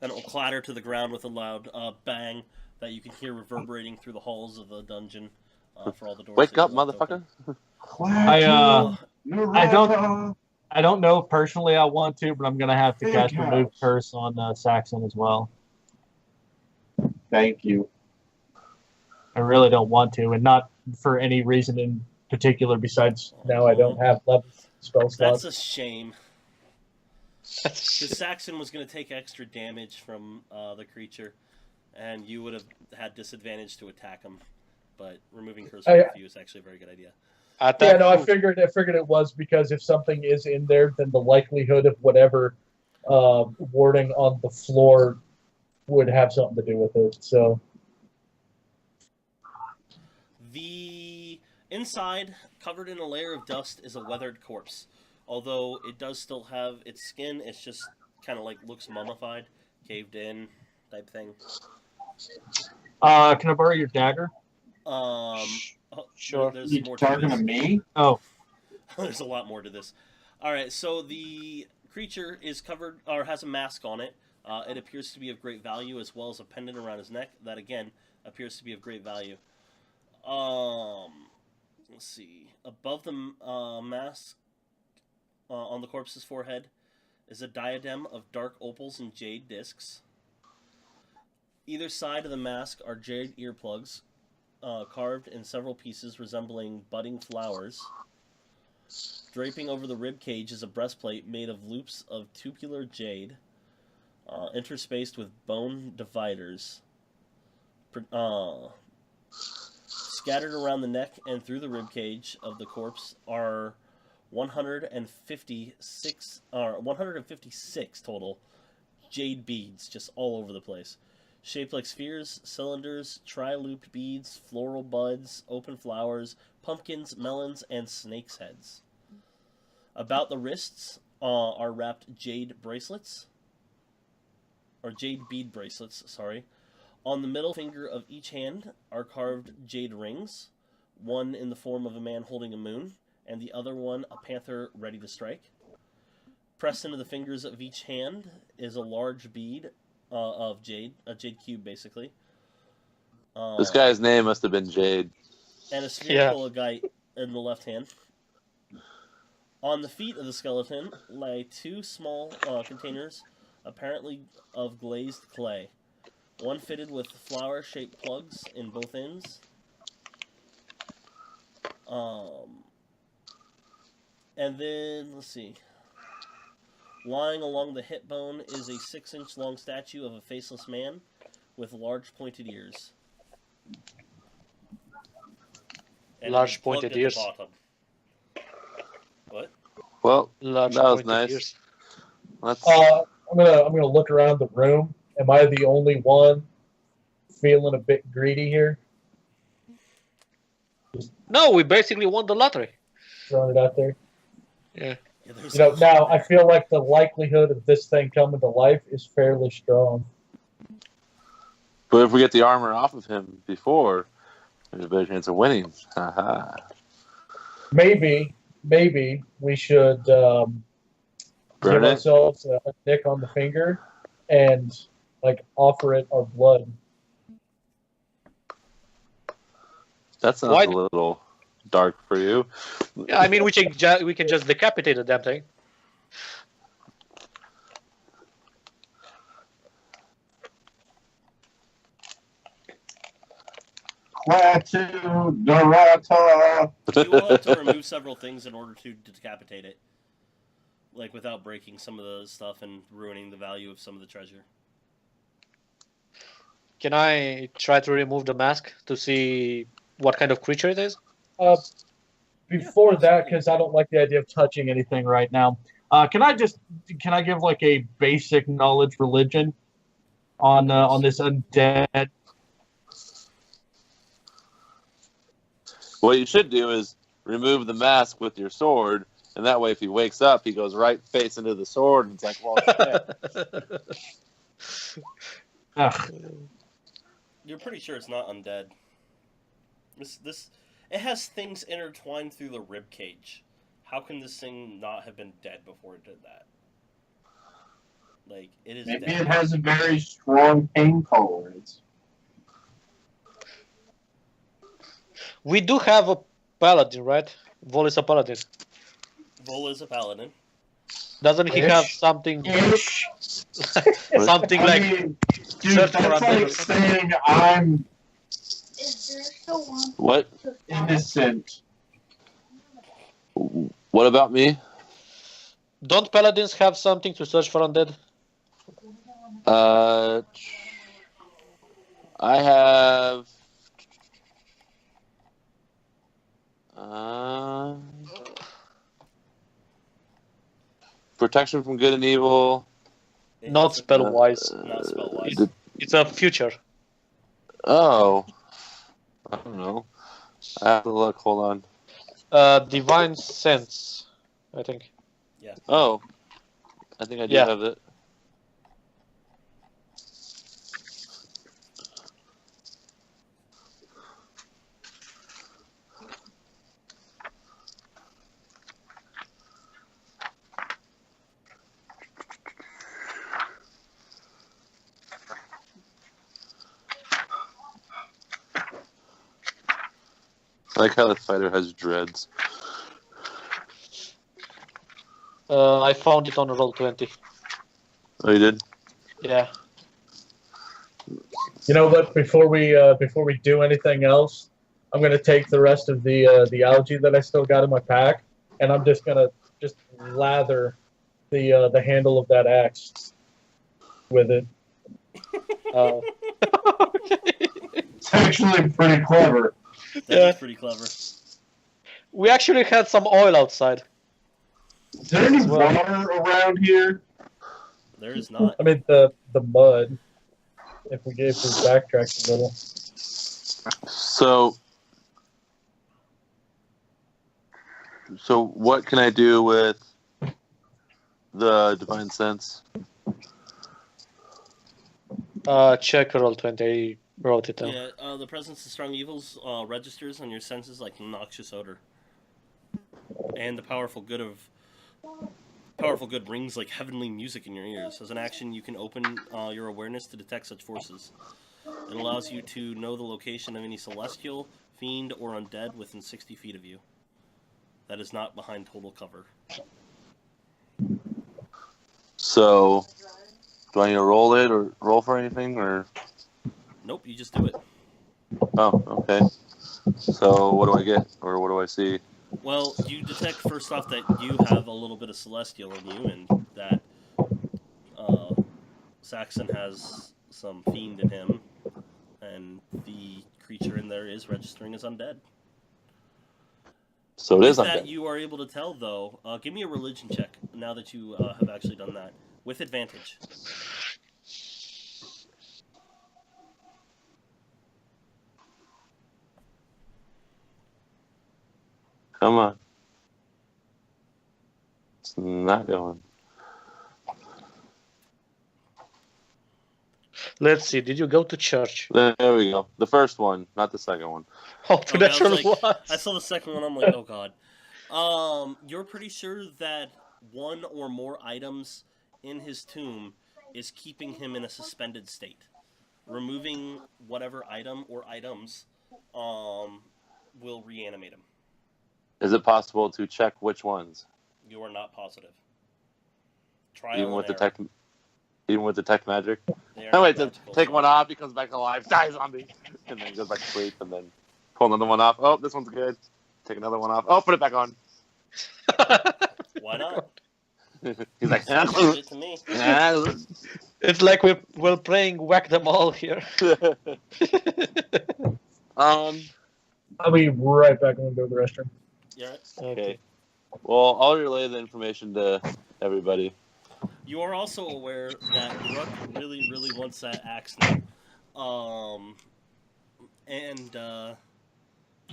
And it will clatter to the ground with a loud bang that you can hear reverberating through the halls of the dungeon for all the doors. Wake that up, you left motherfucker. open. Klaatu, I don't- Narata. I don't know if personally I want to, but I'm gonna have to Big cast house. Remove Curse on Saxon as well. Thank you. I really don't want to, and not for any reason in particular besides Now I don't have level spell slots. That's a shame. Because Saxon was going to take extra damage from the creature, and you would have had disadvantage to attack him. But removing curse from you is actually a very good idea. Yeah, no, I figured it was because if something is in there, then the likelihood of whatever warding on the floor would have something to do with it. So The inside, covered in a layer of dust, is a weathered corpse. Although it does still have its skin, it's just kind of like looks mummified, caved in type thing. Can I borrow your dagger? Sure. There's You more to talking this. to me? Oh, There's a lot more to this. All right, so the creature is covered or has a mask on it. It appears to be of great value, as well as a pendant around his neck that again appears to be of great value. Let's see. Above the mask on the corpse's forehead is a diadem of dark opals and jade discs. Either side of the mask are jade earplugs, carved in several pieces resembling budding flowers. Draping over the rib cage is a breastplate made of loops of tubular jade, interspaced with bone dividers. Scattered around the neck and through the rib cage of the corpse are 156 total jade beads, just all over the place. Shaped like spheres, cylinders, tri-looped beads, floral buds, open flowers, pumpkins, melons, and snakes' heads. About the wrists are wrapped jade bracelets, or jade bead bracelets, sorry. On the middle finger of each hand are carved jade rings, one in the form of a man holding a moon, and the other one a panther ready to strike. Pressed into the fingers of each hand is a large bead of jade, a jade cube basically. This guy's name must have been Jade. And a spherical agate in the left hand. On the feet of the skeleton lay two small containers, apparently of glazed clay. One fitted with flower-shaped plugs in both ends. And then, let's see. Lying along the hip bone is a 6-inch long statue of a faceless man with large pointed ears. And Large it's plugged pointed at the ears. bottom. What? Well, Large that was pointed nice. ears. Let's. I'm gonna look around the room. Am I the only one feeling a bit greedy here? No, we basically won the lottery. Throwing it out there. Yeah. Yeah, there's You know, now I feel like the likelihood of this thing coming to life is fairly strong. But if we get the armor off of him before, there's a better chance of winning. Haha. Maybe we should give Burn it? ourselves a nick on the finger and like offer it our blood. That sounds Why- a little dark for you. Yeah, I mean, we can just decapitate the damn thing. Quatu Dorata. You will have to remove several things in order to decapitate it, like without breaking some of the stuff and ruining the value of some of the treasure. Can I try to remove the mask to see what kind of creature it is? Before Yeah, that, absolutely. because I don't like the idea of touching anything right now. Can I give like a basic knowledge religion on this undead? What you should do is remove the mask with your sword, and that way, if he wakes up, he goes right face into the sword, and it's like, well, it's dead. Ugh. You're pretty sure it's not undead. It has things intertwined through the rib cage. How can this thing not have been dead before it did that? Like, it is Maybe dead. it has a very strong pain tolerance. We do have a paladin, right? Vol is a paladin. Vol is a paladin. Doesn't he Ish. have something Ish. something I like mean, dude, search that's for undead or like something? saying I'm Is there still one? What? innocent. What about me? Don't paladins have something to search for undead? I have. Protection from good and evil. Not spell wise. Not spell wise. It's a future. Oh. I don't know. I have to look. Hold on. Divine sense, I think. Yeah. Oh. I think I do Yeah. have it. I like how the fighter has dreads. I found it on Roll20. Oh, you did? Yeah. You know what? Before we do anything else, I'm gonna take the rest of the algae that I still got in my pack, and I'm just gonna lather the handle of that axe with it. It's actually pretty clever. That's pretty clever. We actually had some oil outside. Is there any Well- water around here? There is not. I mean the mud. If we backtrack a little. So what can I do with the divine sense? Check Roll20. I wrote it down. Yeah, the presence of strong evils registers on your senses like noxious odor. And the powerful good rings like heavenly music in your ears. As an action, you can open your awareness to detect such forces. It allows you to know the location of any celestial, fiend, or undead within 60 feet of you. That is not behind total cover. So, do I need to roll it or roll for anything, or? Nope, you just do it. Oh, okay. So, what do I get, or what do I see? Well, you detect first off that you have a little bit of celestial in you, and that Saxon has some fiend in him, and the creature in there is registering as undead. So it With is that, undead. you are able to tell, though. Give me a religion check now that you have actually done that with advantage. Come on. It's not going. Let's see. Did you go to church? There we go. The first one, not the second one. Oh, to Okay, I natural was like- ones. I saw the second one. I'm like, oh god. You're pretty sure that one or more items in his tomb is keeping him in a suspended state. Removing whatever item or items will reanimate him. Is it possible to check which ones? You are not positive. Trial Even and with error. detect. even with detect magic. They are No, not wait, magical take one spells. off, he comes back alive, die zombie, and then goes back to sleep, and then pull another one off. Oh, this one's good. Take another one off. Oh, put it back on. Why not? He's like, Sounds like it to me. It's like we're playing whack them all here. I'll be right back when we go to the restroom. Yeah. Okay. Well, I'll relay the information to everybody. You are also aware that Ruck really, really wants that axe now. And the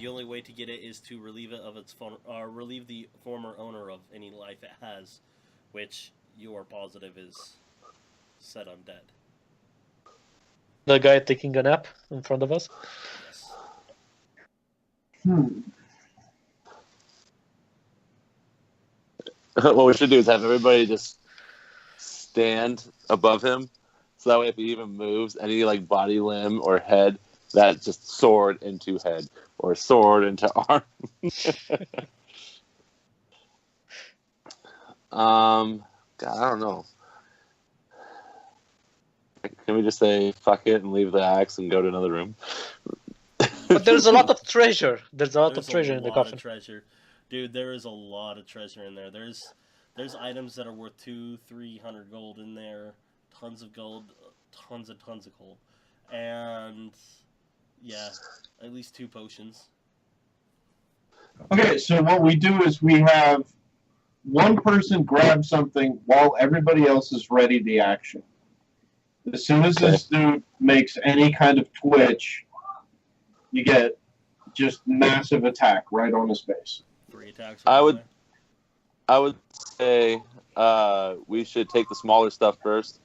only way to get it is to relieve it of its relieve the former owner of any life it has, which you are positive is set undead. The guy taking a nap in front of us. Yes. What we should do is have everybody just stand above him, so that way if he even moves any like body limb or head, that just sword into head or sword into arm. God, I don't know. Can we just say fuck it and leave the axe and go to another room? But there's a lot of treasure. There's a lot of treasure in the coffin. Treasure. Dude, there is a lot of treasure in there. There's items that are worth 200-300 gold in there, tons of gold, tons of gold, and yeah, at least 2 potions. Okay, so what we do is we have one person grab something while everybody else is ready the action. As soon as this dude makes any kind of twitch, you get just massive attack right on his face. 3 attacks. I would say we should take the smaller stuff first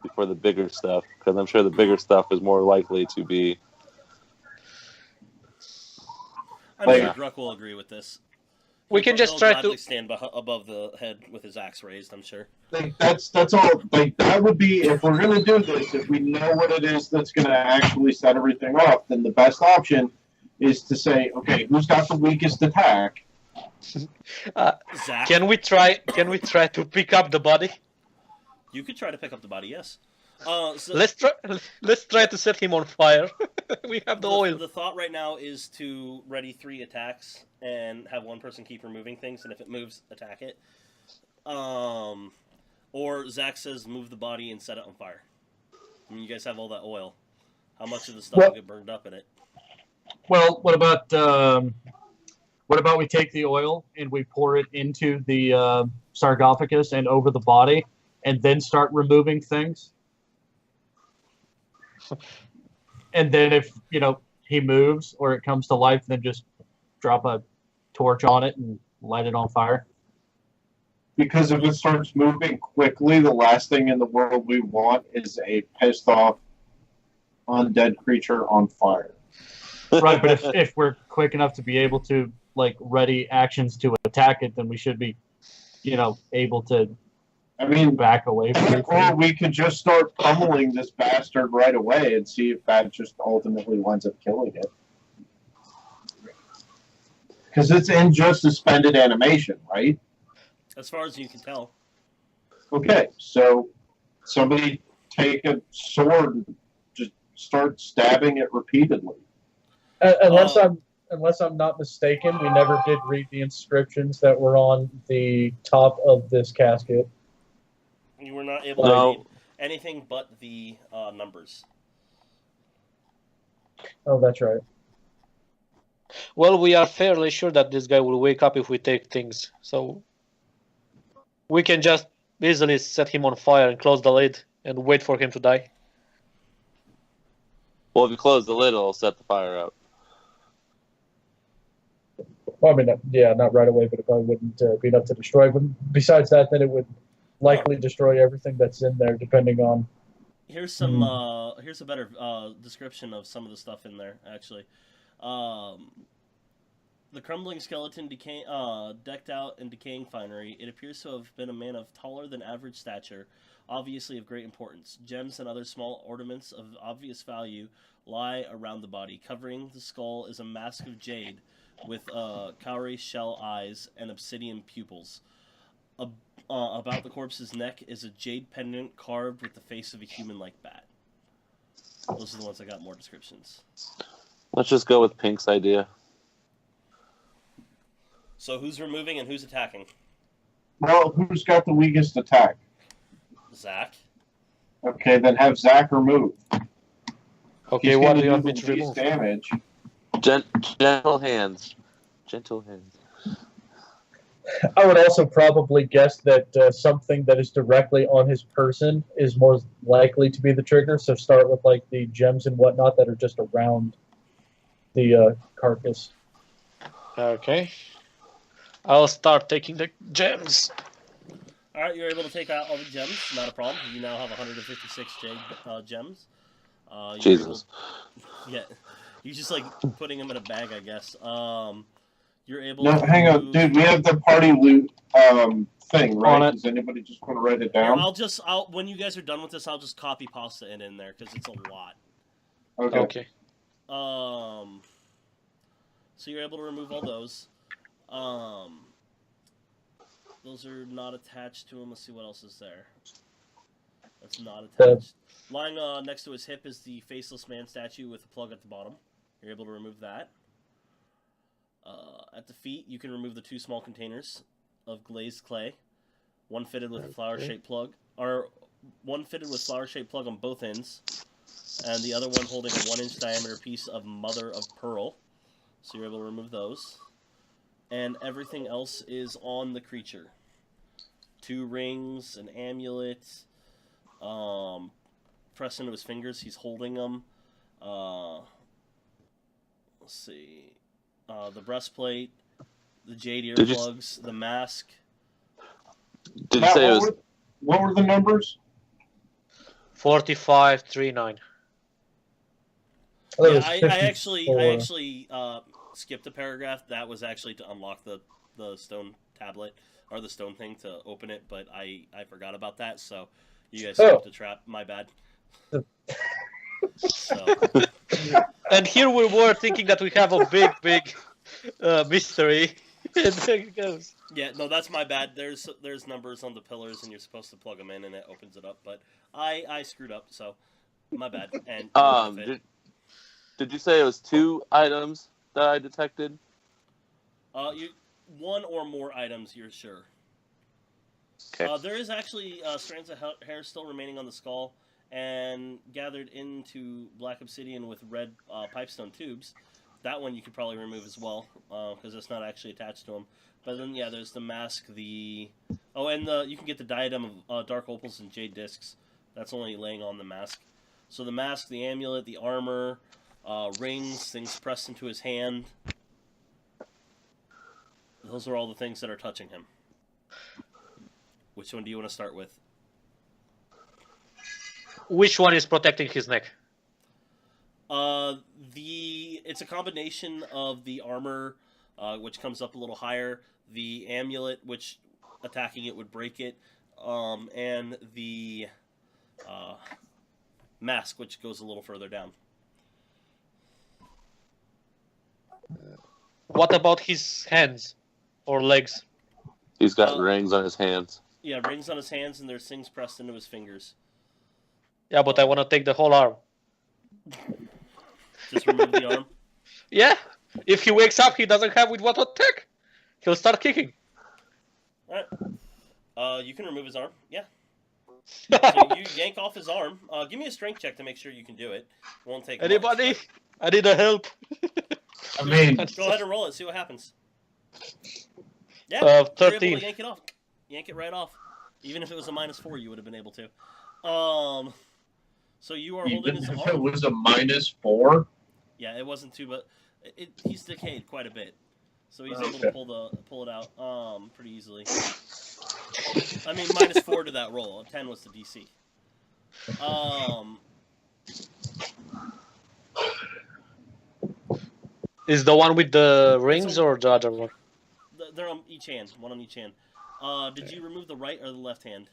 before the bigger stuff, because I'm sure the bigger stuff is more likely to be. I'm sure Druck will agree with this. We can just try to stand above the head with his axe raised. I'm sure. Like that's all. Like that would be, if we're gonna do this, if we know what it is that's gonna actually set everything off, then the best option is to say, okay, who's got the weakest attack? Zach, Can we try to pick up the body? you could try to pick up the body. Yes. So Let's try to set him on fire. We have the oil. The thought right now is to ready 3 attacks and have one person keep removing things, and if it moves, attack it. Or Zach says move the body and set it on fire. I mean, you guys have all that oil. How much of the stuff will get burned up in it? Well, what about we take the oil and we pour it into the sarcophagus and over the body, and then start removing things? And then if, he moves or it comes to life, then just drop a torch on it and light it on fire. Because if it starts moving quickly, the last thing in the world we want is a pissed off undead creature on fire. Right, but if we're quick enough to be able to ready actions to attack it, then we should be, able to back away from it. Or we could just start pummeling this bastard right away and see if that just ultimately winds up killing it. Because it's in just suspended animation, right? As far as you can tell. Okay, so somebody take a sword and just start stabbing it repeatedly. Unless I'm not mistaken, we never did read the inscriptions that were on the top of this casket. You were not able to read anything but the numbers. Oh, that's right. Well, we are fairly sure that this guy will wake up if we take things, so we can just easily set him on fire and close the lid and wait for him to die. Well, if you close the lid, it'll set the fire out. Well, not right away, but it probably wouldn't be enough to destroy. But besides that, then it would likely destroy everything that's in there, depending on. Here's some. Here's a better description of some of the stuff in there. Actually, the crumbling skeleton decked out in decaying finery. It appears to have been a man of taller than average stature, obviously of great importance. Gems and other small ornaments of obvious value lie around the body. Covering the skull is a mask of jade with cowrie shell eyes and obsidian pupils. about the corpse's neck is a jade pendant carved with the face of a human-like bat. Those are the ones that got more descriptions. Let's just go with Pink's idea. So who's removing and who's attacking? Well, who's got the weakest attack? Zach. Okay, then have Zach remove. Okay, He's what gonna do you want do me the to least remove? damage. Gentle hands. Gentle hands. I would also probably guess that something that is directly on his person is more likely to be the trigger. So start with like the gems and whatnot that are just around the carcass. Okay. I'll start taking the gems. Alright, you're able to take out all the gems. Not a problem. You now have 156 jade gems. You're Jesus. Yeah. You just like putting them in a bag, I guess. You're able No, to hang on, remove- dude. We have the party loot thing, On right? it. Does anybody just want to write it Here, down? I'll when you guys are done with this, I'll just copy pasta it in there because it's a lot. Okay. Okay. So you're able to remove all those. Those are not attached to him. Let's see what else is there. That's not attached. Lying next to his hip is the faceless man statue with a plug at the bottom. You're able to remove that. At the feet, you can remove the 2 small containers of glazed clay. One fitted with a flower-shaped plug, or one fitted with flower-shaped plug on both ends, and the other one holding a 1-inch diameter piece of mother of pearl. So you're able to remove those. And everything else is on the creature. 2 rings, an amulet, pressed into his fingers. He's holding them. Let's see. The breastplate, the jade earplugs, the mask. Did you Matt, say it was? what were the numbers? 4539. Oh, Yeah, it's I 54. actually skipped a paragraph. That was actually to unlock the stone tablet or the stone thing to open it, but I forgot about that. So you guys skipped the trap. My bad. So. And here we were thinking that we have a big mystery. And there it goes. Yeah, no, that's my bad. There's numbers on the pillars, and you're supposed to plug them in, and it opens it up. But I screwed up, so my bad. And Did you say it was 2 items that I detected? you 1 or more items, you're sure. Okay. There is actually strands of hair still remaining on the skull, and gathered into black obsidian with red pipestone tubes. That one you could probably remove as well, because it's not actually attached to him. But then, yeah, there's the mask, you can get the diadem of dark opals and jade discs. That's only laying on the mask. So the mask, the amulet, the armor, rings, things pressed into his hand. Those are all the things that are touching him. Which one do you want to start with? Which one is protecting his neck? It's a combination of the armor, which comes up a little higher, the amulet, which attacking it would break it, and the mask, which goes a little further down. What about his hands or legs? He's got rings on his hands. Yeah, rings on his hands, and there's things pressed into his fingers. Yeah, but I want to take the whole arm. Just remove the arm. Yeah. If he wakes up, he doesn't have with what to attack. He'll start kicking. Alright. You can remove his arm. Yeah. So you yank off his arm. Give me a strength check to make sure you can do it. Won't take Anybody? much, I need a help. I mean, go ahead and roll it. See what happens. Yeah. 13. You're able to yank it off. Yank it right off. Even if it was a -4, you would have been able to. So you are holding even his if it arm. was a -4. Yeah, it wasn't too, but he's decayed quite a bit, so he's able to pull it out pretty easily. I mean, -4 to that roll. A 10 was the DC. Is the one with the rings or the other one? They're on each hand, one on each hand. Did you remove the right or the left hand?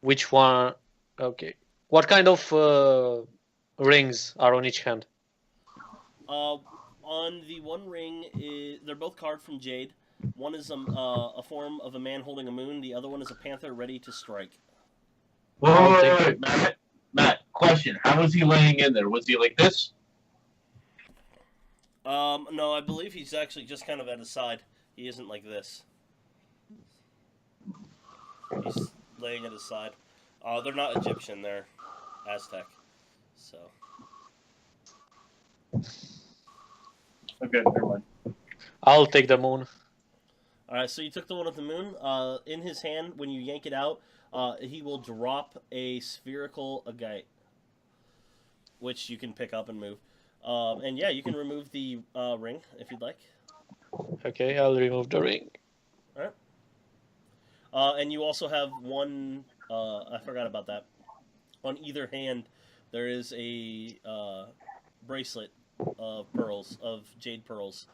Which one? Okay. What kind of rings are on each hand? On the one ring, they're both carved from jade. One is a form of a man holding a moon. The other one is a panther ready to strike. Wait, Matt, question. How was he laying in there? Was he like this? No, I believe he's actually just kind of at his side. He isn't like this. He's laying at his side. They're not Egyptian, they're Aztec. So. Okay, never mind. I'll take the moon. Alright, so you took the one with the moon. In his hand, when you yank it out, he will drop a spherical agate, which you can pick up and move. And yeah, you can remove the ring if you'd like. Okay, I'll remove the ring. Alright. And you also have one, I forgot about that. On either hand, there is a bracelet of pearls, of jade pearls.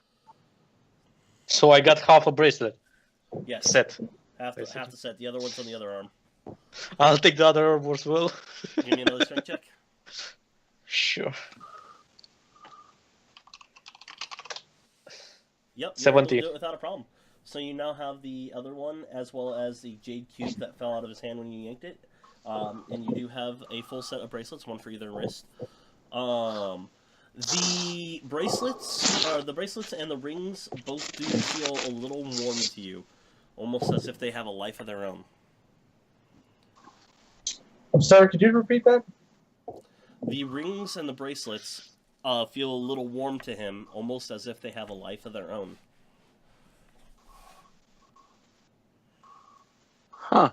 So I got half a bracelet Yes. set. Half the set. The other one's on the other arm. I'll take the other arm as well. Give me another strength check. Sure. Yep. you're able to 17. do it without a problem. So you now have the other one as well as the jade cube that fell out of his hand when you yanked it. And you do have a full set of bracelets, one for either wrist. The bracelets and the rings both do feel a little warm to you, almost as if they have a life of their own. I'm sorry, could you repeat that? The rings and the bracelets feel a little warm to him, almost as if they have a life of their own. Huh.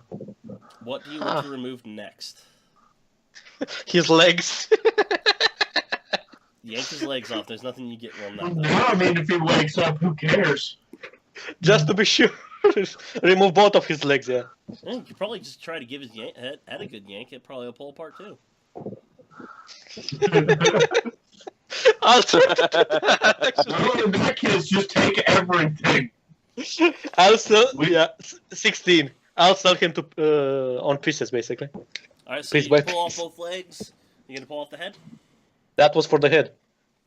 What do you want to remove next? His legs. Yank his legs off. There's nothing you get from that. No, I mean, if he wakes up, who cares? Just to be sure. Remove both of his legs, yeah. Yeah, you could probably just try to give his head a good yank. It probably will pull apart too. I'll No, in that case, just take everything. I'll sell, 16. I'll sell him to on pieces, basically. All right, so Please you wait. pull off both legs. You gonna pull off the head? That was for the head.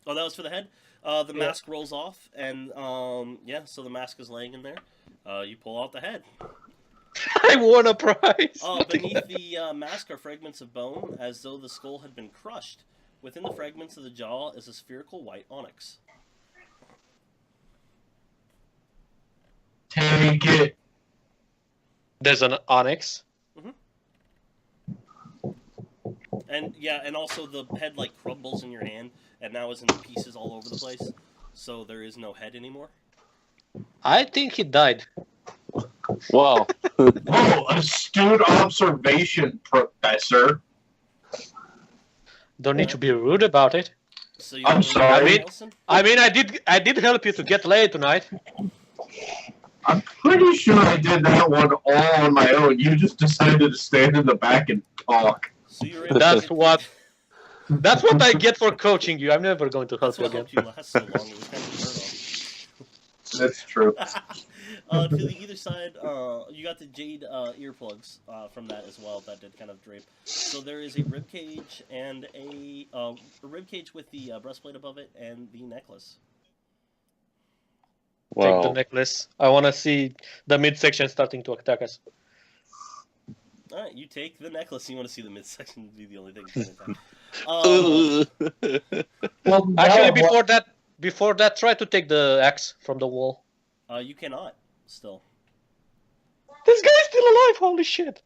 Oh, that was for the head. The mask rolls off, and so the mask is laying in there. You pull out the head. I won a prize. Beneath the mask are fragments of bone, as though the skull had been crushed. Within the fragments of the jaw is a spherical white onyx. Take it. There's an onyx. And also the head like crumbles in your hand, and now is in pieces all over the place. So there is no head anymore. I think he died. Well, Oh, astute observation, Professor. Don't need to be rude about it. So you I'm wanna sorry. remove Nelson? I mean, I did help you to get laid tonight. I'm pretty sure I did that one all on my own. You just decided to stand in the back and talk. So you're able That's to what I get for coaching you. I'm never going to help That's you what again. helped you last so long. It was kind of a That's true. To the either side, you got the jade earplugs from that as well. That did kind of drape. So there is a rib cage and a rib cage with the breastplate above it and the necklace. Take the well, necklace. I want to see the midsection starting to attack us. All right, you take the necklace. You want to see the midsection be the only thing. Well, now Actually, what- before that, try to take the axe from the wall. You cannot still. This guy's still alive. Holy shit!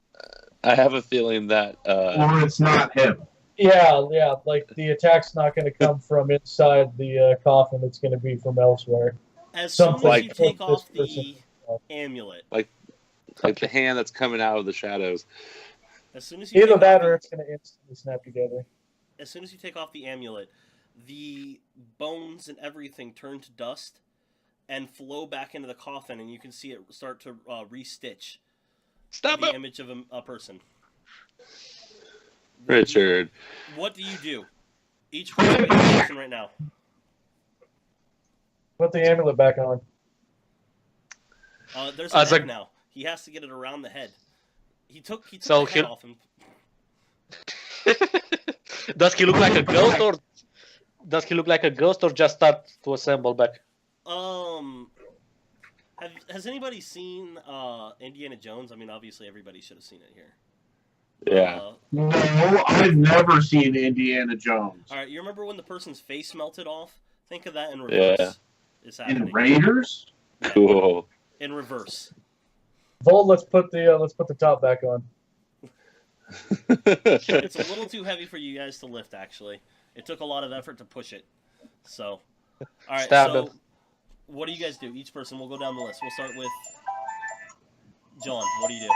I have a feeling that Or it's not him. yeah, like the attack's not going to come from inside the coffin. It's going to be from elsewhere. As soon as Something you take this off the person- amulet, like the hand that's coming out of the shadows. as soon as you Either take that off or the- it's going to instantly snap together. as soon as you take off the amulet, the bones and everything turn to dust and flow back into the coffin, and you can see it start to restitch Stop the it, image of a person. Richard. What do you do? Each person make an action right now. Put the amulet back on. There's a As head a- now. He has to get it around the head. He took So the head he'll- off him. Does he look like a ghost, or just start to assemble back? Has anybody seen Indiana Jones? I mean, obviously everybody should have seen it here. Yeah. No, I've never seen Indiana Jones. All right, you remember when the person's face melted off? Think of that in reverse. Yeah. It's In happening. Raiders? Yeah, Cool. in reverse. Vol, let's put the top back on. It's a little too heavy for you guys to lift, actually. It took a lot of effort to push it. So, all right. Stab so, him. what do you guys do? Each person. We'll go down the list. We'll start with John. What do you do?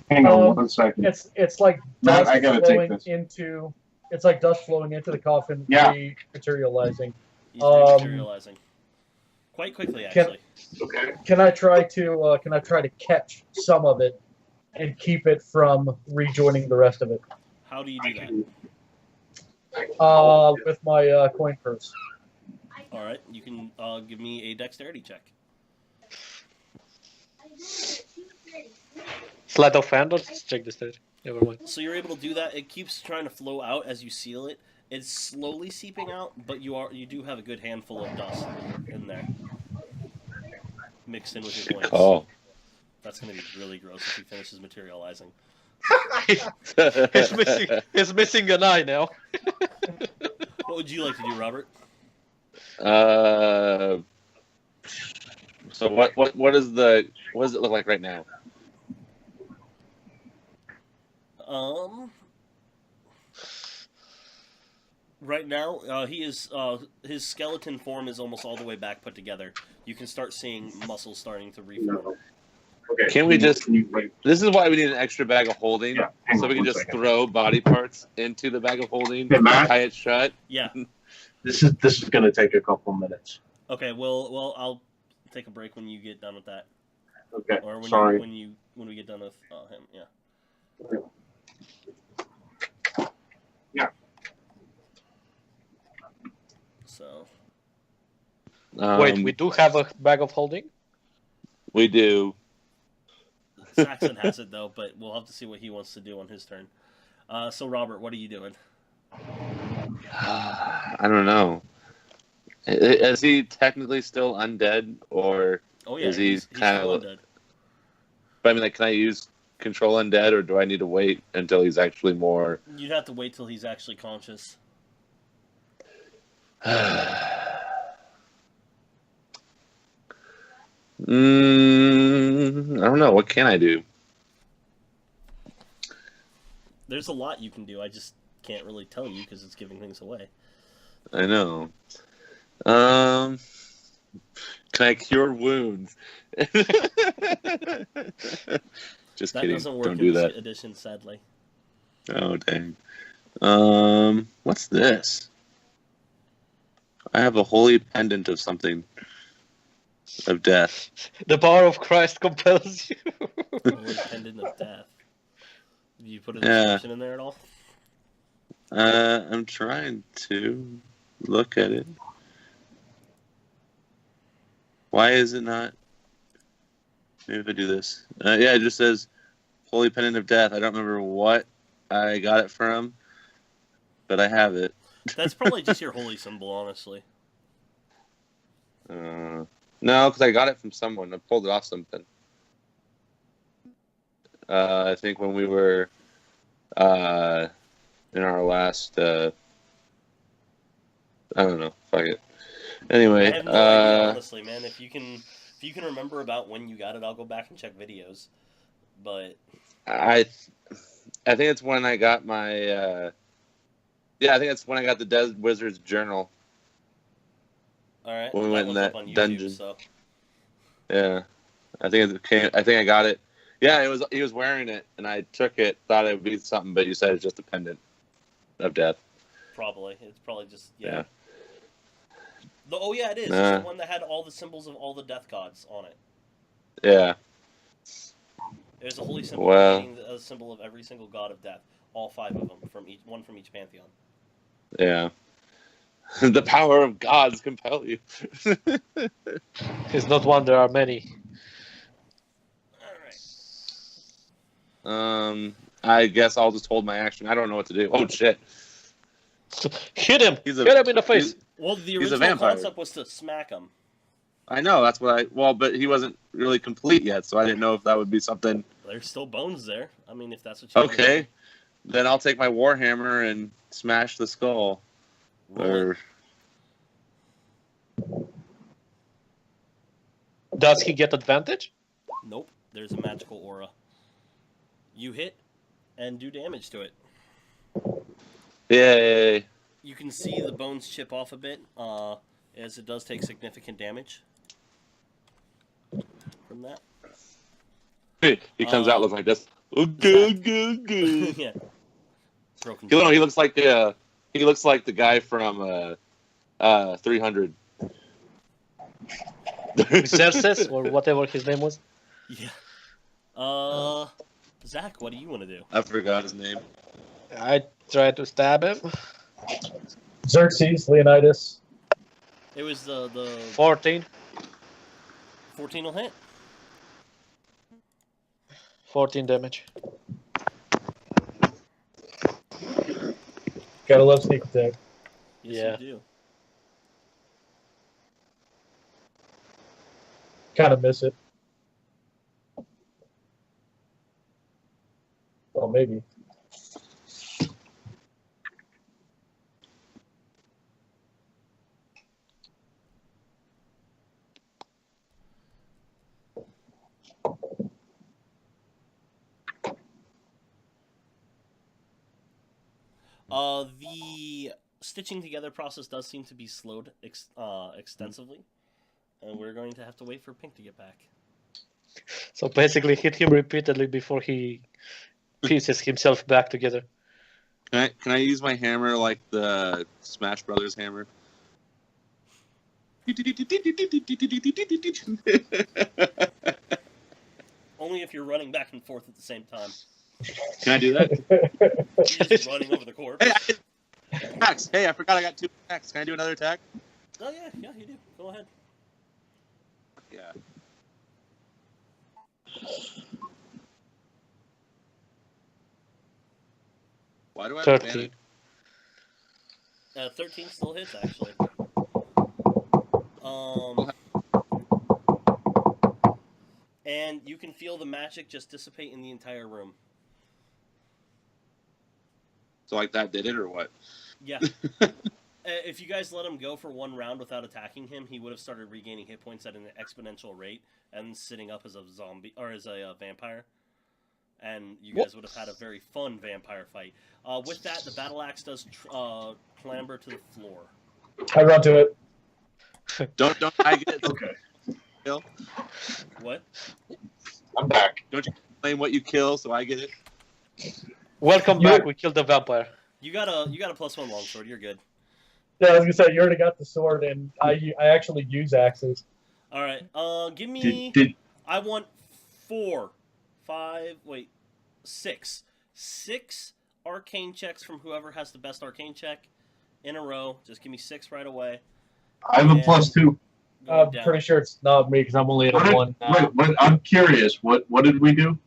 Hang on 1 second. It's like Matt, dust I gotta take flowing this. into. It's like dust flowing into the coffin, Yeah. rematerializing. He's rematerializing quite quickly, actually. Okay. Can I try to catch some of it and keep it from rejoining the rest of it? How do you do that? With my coin purse. All right, you can give me a dexterity check. Sleight of hand, or let's check this stage. Never mind. So you're able to do that. It keeps trying to flow out as you seal it. It's slowly seeping out, but you do have a good handful of dust in there, mixed in with your Good coins. call. That's gonna be really gross if he finishes materializing. He's missing an eye now. What would you like to do, Robert? So what does it look like right now? Right now, he is his skeleton form is almost all the way back put together. You can start seeing muscles starting to reform. No. Okay. Can we just? Can you wait? This is why we need an extra bag of holding, Yeah, hang so on we can 1 just second. throw body parts into the bag of holding, Hey, Matt? tie it shut. Yeah. This is going to take a couple minutes. Okay. Well, I'll take a break when you get done with that, Okay. or when Sorry. when we get done with him. Yeah. Yeah. So. Wait, we do have a bag of holding? We do. Saxon has it though, but we'll have to see what he wants to do on his turn. So Robert, what are you doing? I don't know. Is he technically still undead, or Oh yeah, is he he's kind still of? undead. But I mean, like, can I use control undead, or do I need to wait until he's actually more? You'd have to wait till he's actually conscious. I don't know. What can I do? There's a lot you can do. I just can't really tell you because it's giving things away. I know. Can I cure wounds? Just That kidding. doesn't work Don't in do this that. edition, sadly. Oh, dang. What's this? I have a holy pendant of something. Of death. The power of Christ compels you. Holy Pendant of Death. Did you put a Yeah. description in there at all? I'm trying to look at it. Why is it not? Maybe if I do this. Yeah, it just says Holy Pendant of Death. I don't remember what I got it from, but I have it. That's probably just your holy symbol, honestly. No, because I got it from someone. I pulled it off something. I think when we were in our last. I don't know. Fuck it. Anyway, I have no idea, honestly, man. If you can remember about when you got it, I'll go back and check videos. But I think it's when I got my. Yeah, I think it's when I got the Dead Wizard's Journal. all right, When we went in one's that up on YouTube, dungeon. So Yeah, I think it came. I think I got it. Yeah, it was. He was wearing it, and I took it. Thought it would be something, but you said it's just a pendant of death. probably it's probably just Yeah. Oh yeah, it is. Nah. It's the one that had all the symbols of all the death gods on it. Yeah. There's a holy symbol Well. being a symbol of every single god of death. All 5 of them from each pantheon. Yeah. The power of gods compel you. It's not one, there are many. All right. I guess I'll just hold my action. I don't know what to do. Oh shit! Hit him! He's Hit him in the face! Well, the He's a original vampire. concept was to smack him. I know, that's what I... Well, but he wasn't really complete yet, so I didn't know if that would be something... There's still bones there. I mean, if that's what you want to Okay, then I'll take my Warhammer and smash the skull. do. Roll it. Or... Does he get advantage? Nope. There's a magical aura. You hit and do damage to it. Yay. You can see the bones chip off a bit, as it does take significant damage from that. He comes out looking like this. Okay. Yeah. Broken. You know, he looks like the guy from 300. Xerxes, or whatever his name was. Yeah. Zach, what do you want to do? I forgot his name. I tried to stab him. Xerxes, Leonidas. It was the 14. 14 will hit. 14 damage. Gotta love sneak attack. Yes, Yeah. you do. Kind of miss it. Well, maybe. The stitching together process does seem to be slowed extensively, and we're going to have to wait for Pink to get back. So basically hit him repeatedly before he pieces himself back together. Can I use my hammer like the Smash Brothers hammer? Only if you're running back and forth at the same time. Can I do that? You're just running over the corpse. Hey, attacks. Hey, I forgot I got 2 attacks. Can I do another attack? Oh yeah, you do. Go ahead. Yeah. Why do I have 13. 13 still hits actually. And you can feel the magic just dissipate in the entire room. So like that did it or what? Yeah. If you guys let him go for one round without attacking him, he would have started regaining hit points at an exponential rate and sitting up as a zombie or as a vampire. And you guys would have had a very fun vampire fight. With that, the battle axe does clamber to the floor. I run to it. Don't I get it? Okay. Kill? What? I'm back. Don't you claim what you kill so I get it? Welcome back. We killed the vampire. You got a +1 longsword. You're good. Yeah, I was gonna say you already got the sword, and I actually use axes. All right. Give me. I want 6. 6 arcane checks from whoever has the best arcane check in a row. Just give me 6 right away. I have a +2. Going I'm down. pretty sure it's not me because I'm only at a 1 now. Wait, I'm curious. What did we do?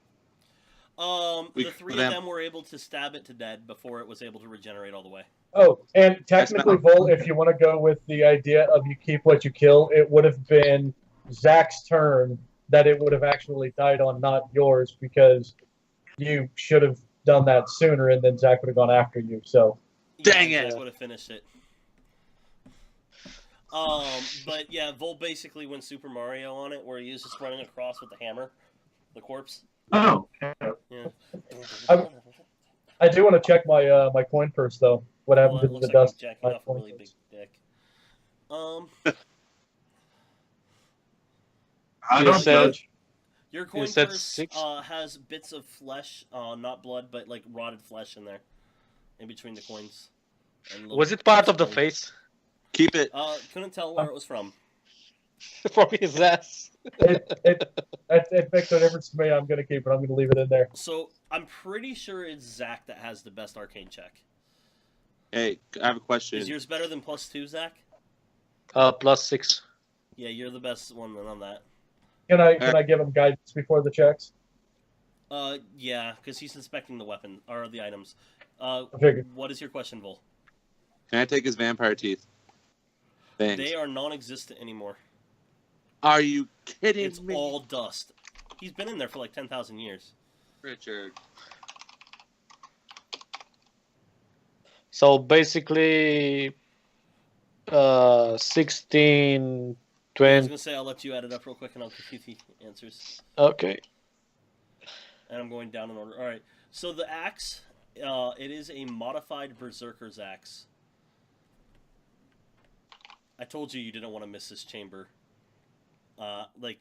The 3 of them were able to stab it to dead before it was able to regenerate all the way. Oh, and technically, Vol, if you want to go with the idea of you keep what you kill, it would have been Zach's turn that it would have actually died on, not yours, because you should have done that sooner, and then Zach would have gone after you. So, Dang yeah, it. Zach would have finished it. But yeah, Vol basically went Super Mario on it, where he was just running across with the hammer, the corpse. Oh, Yeah. I do want to check my my coin purse, though. What happened Well, it to looks the like dust? he's jacking My off a coin really big purse. dick. I You don't said- judge. Your coin said purse 6? has bits of flesh, not blood, but like rotted flesh in there, in between the coins. And little Was it part of the bones. face? Keep it. Couldn't tell where it was from. From his ass. It makes no difference to me. I'm going to keep it. I'm going to leave it in there. So I'm pretty sure it's Zach that has the best arcane check. Hey, I have a question. Is yours better than +2, Zach? +6. Yeah, you're the best one on that. Can I give him guidance before the checks? Yeah, because he's inspecting the weapon or the items. figured. What is your question, Vol? Can I take his vampire teeth? things. They are non-existent anymore. Are you kidding It's me? all dust. He's been in there for like 10,000 years. Richard. So basically, 16, I was 20. gonna say I'll let you add it up real quick and I'll give you the answers. Okay. And I'm going down in order. All right. So the axe, it is a modified berserker's axe. I told you didn't want to miss this chamber. Like,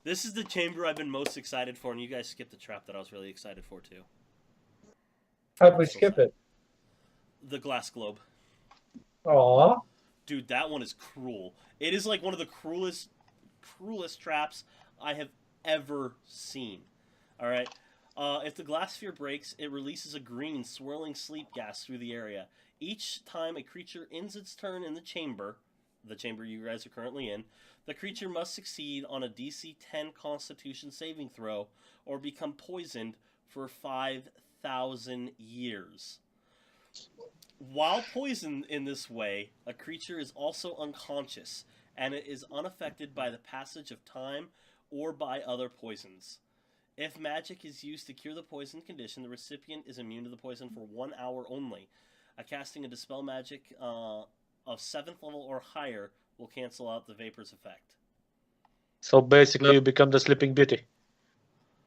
this is the chamber I've been most excited for, and you guys skipped the trap that I was really excited for too. How'd we skip it? The glass globe. Aw. Dude, that one is cruel. It is like one of the cruelest traps I have ever seen. All right. If the glass sphere breaks, it releases a green swirling sleep gas through the area. Each time a creature ends its turn in the chamber you guys are currently in, the creature must succeed on a DC 10 Constitution saving throw or become poisoned for 5,000 years. While poisoned in this way, a creature is also unconscious, and it is unaffected by the passage of time or by other poisons. If magic is used to cure the poison condition, the recipient is immune to the poison for 1 hour only. Casting a dispel magic of 7th level or higher will cancel out the vapor's effect. So basically, you become the Sleeping Beauty.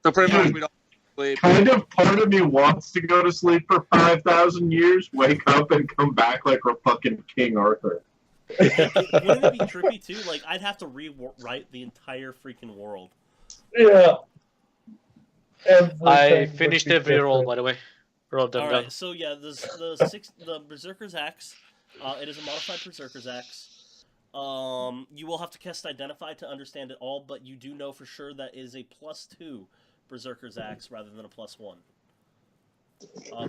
So pretty much we don't sleep. Kind of part of me wants to go to sleep for 5,000 years, wake up, and come back like we're fucking King Arthur. Wouldn't it be trippy too? Like, I'd have to rewrite the entire freaking world. Yeah. I finished every roll, by the way. Rolled them All down. right, so yeah, the Berserker's Axe, it is a modified Berserker's Axe. You will have to cast Identify to understand it all, but you do know for sure that is a +2 Berserker's Axe rather than a +1.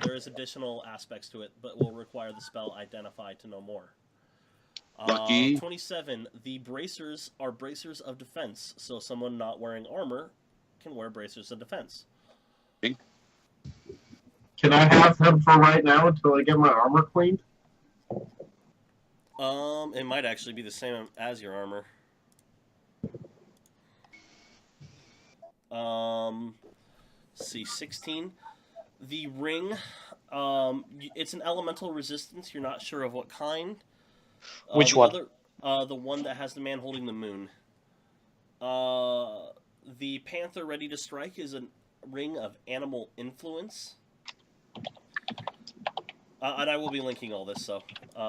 There is additional aspects to it, but will require the spell Identify to know more. Lucky. 27. The bracers are bracers of defense, so someone not wearing armor can wear bracers of defense. Can I have them for right now until I get my armor cleaned? It might actually be the same as your armor. Let's see, 16. The ring, it's an elemental resistance. You're not sure of what kind. Which one? The one that has the man holding the moon. The Panther Ready to Strike is a ring of animal influence. And I will be linking all this, so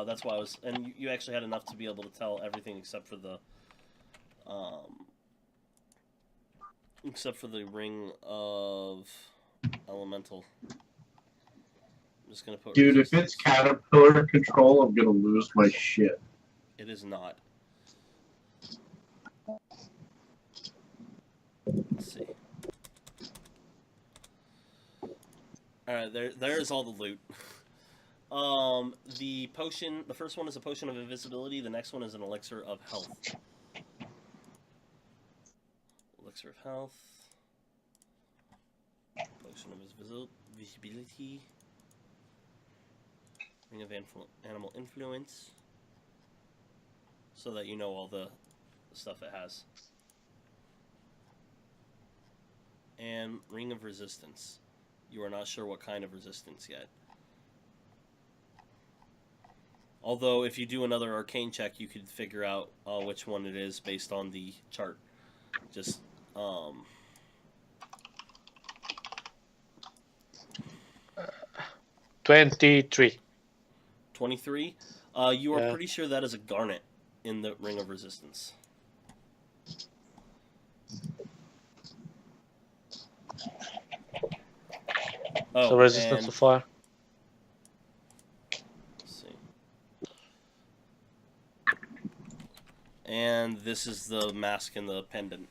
that's why I was... And you actually had enough to be able to tell everything except for the... except for the ring of elemental. I'm just going to put... Dude, if it's caterpillar control, I'm going to lose my shit. It is not. Let's see. Alright, there's all the loot. The potion, the first one is a potion of invisibility, the next one is an elixir of health. Elixir of health. Potion of visibility. Ring of animal influence. So that you know all the stuff it has. And ring of resistance. You are not sure what kind of resistance yet. Although, if you do another arcane check, you could figure out which one it is based on the chart. Just, 23. 23? You are pretty sure that is a garnet in the ring of resistance. Oh, So resistance to fire. Let's see. And this is the mask and the pendant.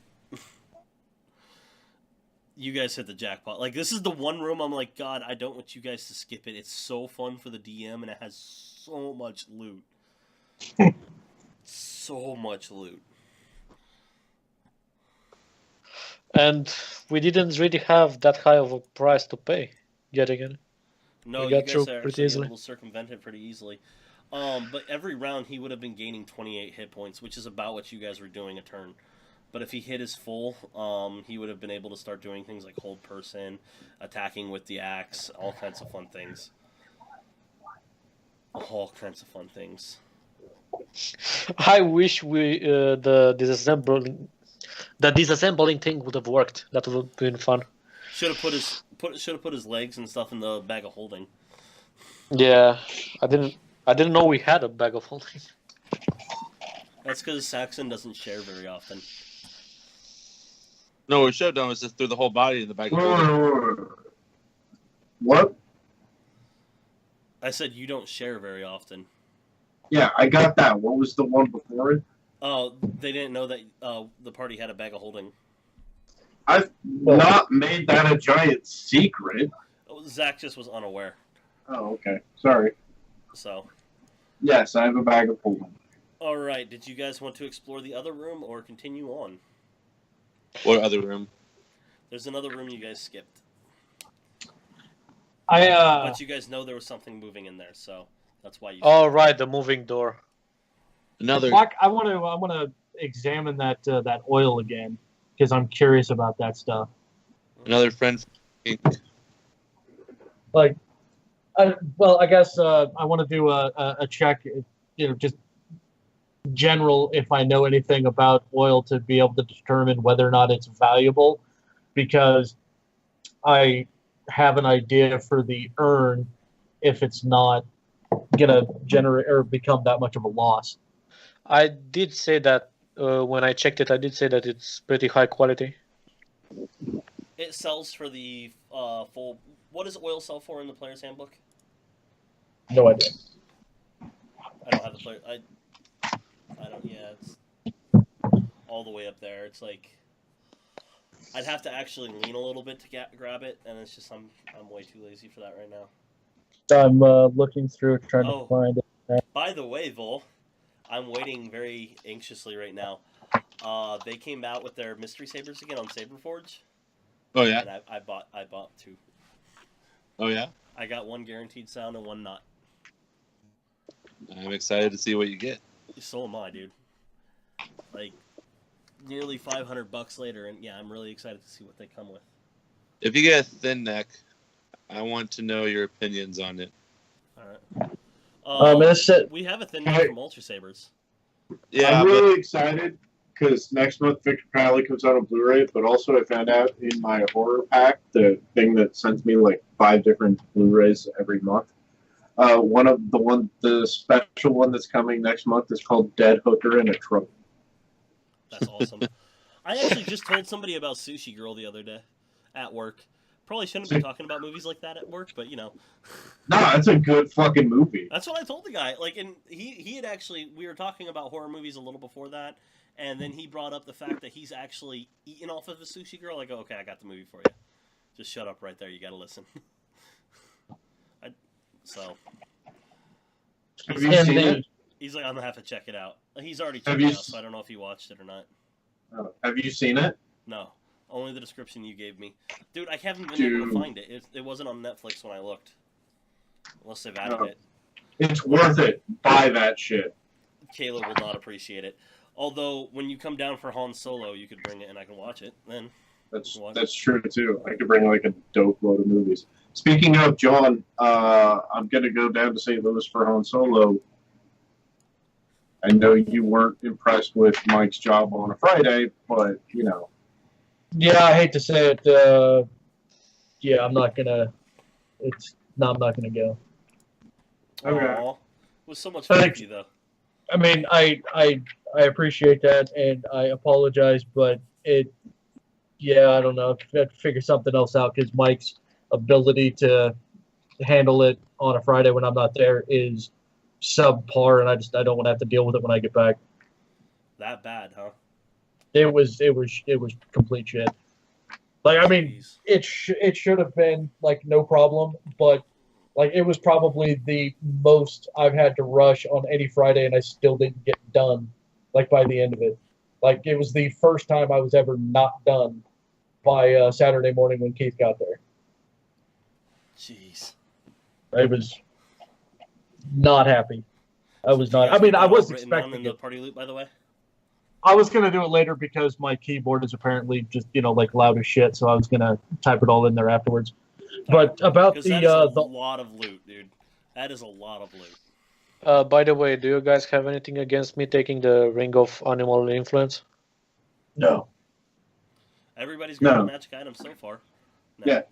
You guys hit the jackpot. Like, this is the one room I'm like, God, I don't want you guys to skip it. It's so fun for the DM, and it has so much loot. So much loot. And we didn't really have that high of a price to pay yet again. No, We you got guys through are pretty actually easily. able to circumvent it pretty easily. But every round he would have been gaining 28 hit points, which is about what you guys were doing a turn. But if he hit his full, he would have been able to start doing things like hold person, attacking with the axe, all kinds of fun things. All kinds of fun things. I wish the disassembling thing would have worked. That would have been fun. Should have put his legs and stuff in the bag of holding. Yeah, I didn't know we had a bag of holding. That's because Saxon doesn't share very often. No, what Showdown was just threw the whole body in the bag of holding. What? I said you don't share very often. Yeah, I got that. What was the one before it? Oh, they didn't know that the party had a bag of holding. I've not made that a giant secret. Oh, Zach just was unaware. Oh, okay. Sorry. So. Yes, I have a bag of holding. All right. Did you guys want to explore the other room or continue on? What other room? There's another room you guys skipped. I But you guys know there was something moving in there, so that's why you. Oh right, the moving door. Another. I want to examine that that oil again because I'm curious about that stuff. Another friend. Like, I guess I want to do a check. Just general if I know anything about oil to be able to determine whether or not it's valuable, because I have an idea for the urn if it's not gonna generate or become that much of a loss. I did say that when I checked it. I did say that it's pretty high quality. It sells for the full. What does oil sell for in the player's handbook? No idea. I don't have the player. I don't. Yeah, it's all the way up there. It's like I'd have to actually lean a little bit to grab it, and it's just I'm way too lazy for that right now. I'm looking through it, trying to find it. By the way, Vol, I'm waiting very anxiously right now. They came out with their mystery sabers again on Saberforge. Oh yeah. And I bought 2. Oh yeah. I got 1 guaranteed sound and 1 not. I'm excited to see what you get. So am I, dude. Like nearly $500 later, and yeah, I'm really excited to see what they come with. If you get a thin neck, I want to know your opinions on it. All right. We have a thin neck from Ultra Sabers. Yeah, I'm really excited because next month Victor Crowley comes out on Blu-ray, but also I found out in my horror pack, the thing that sends me like 5 different Blu-rays every month. The special one that's coming next month is called Dead Hooker in a Trope. That's awesome. I actually just told somebody about Sushi Girl the other day at work. Probably shouldn't be talking about movies like that at work, but you know. No, that's a good fucking movie. That's what I told the guy. Like, and he had actually, we were talking about horror movies a little before that, and then he brought up the fact that he's actually eaten off of a Sushi Girl. I go, okay, I got the movie for you. Just shut up right there. You got to listen. Have you seen it? He's like, I'm gonna have to check it out. He's already checked it out, so I don't know if he watched it or not. Have you seen it? No, only the description you gave me, dude. I haven't been able to find it. It wasn't on Netflix when I looked, unless they've added it. It's worth it. Buy that shit. Kayla will not appreciate it. Although when you come down for Han Solo, you could bring it and I can watch it. Then that's true too. I could bring like a dope load of movies. Speaking of John, I'm gonna go down to St. Louis for Han Solo. I know you weren't impressed with Mike's job on a Friday, but you know. Yeah, I hate to say it. Yeah, I'm not gonna. I'm not gonna go. Okay. Aww. It was so much fun with you, though. I mean, I appreciate that, and I apologize, but yeah, I don't know. I have to figure something else out because Mike's ability to handle it on a Friday when I'm not there is subpar, and I don't want to have to deal with it when I get back. That bad, huh? It was complete shit. Like, I mean, it should have been like no problem, but like it was probably the most I've had to rush on any Friday, and I still didn't get done. Like by the end of it, like it was the first time I was ever not done by Saturday morning when Keith got there. Jeez. I was not happy. I was Did you not. guys I mean, get I that was all written down in expecting the it. party loop, by the way. I was gonna do it later because my keyboard is apparently just like loud as shit. So I was gonna type it all in there afterwards. But about Because the that is a the lot of loot, dude. That is a lot of loot. By the way, do you guys have anything against me taking the Ring of Animal Influence? No. Everybody's got No. a magic item so far. No. Yeah.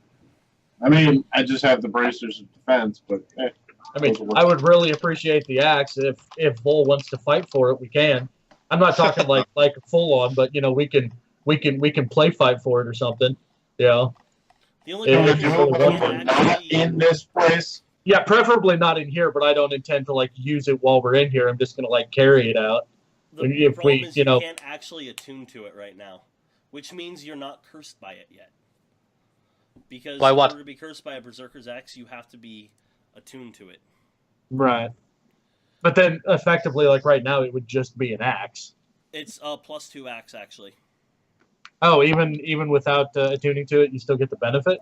I mean, I just have the bracers of defense, but I mean, I would really appreciate the axe if Vol wants to fight for it. We can. I'm not talking like full on, but we can play fight for it or something. Yeah. The only Yeah, problem if you is really you want can't to. not actually- in this place. Yeah, preferably not in here, but I don't intend to use it while we're in here. I'm just gonna carry it out. The if problem we, is you can't actually attune to it right now, which means you're not cursed by it yet. Because By what? in order to be cursed by a Berserker's Axe, you have to be attuned to it. Right. But then, effectively, right now, it would just be an axe. It's a +2 axe, actually. Oh, even without attuning to it, you still get the benefit?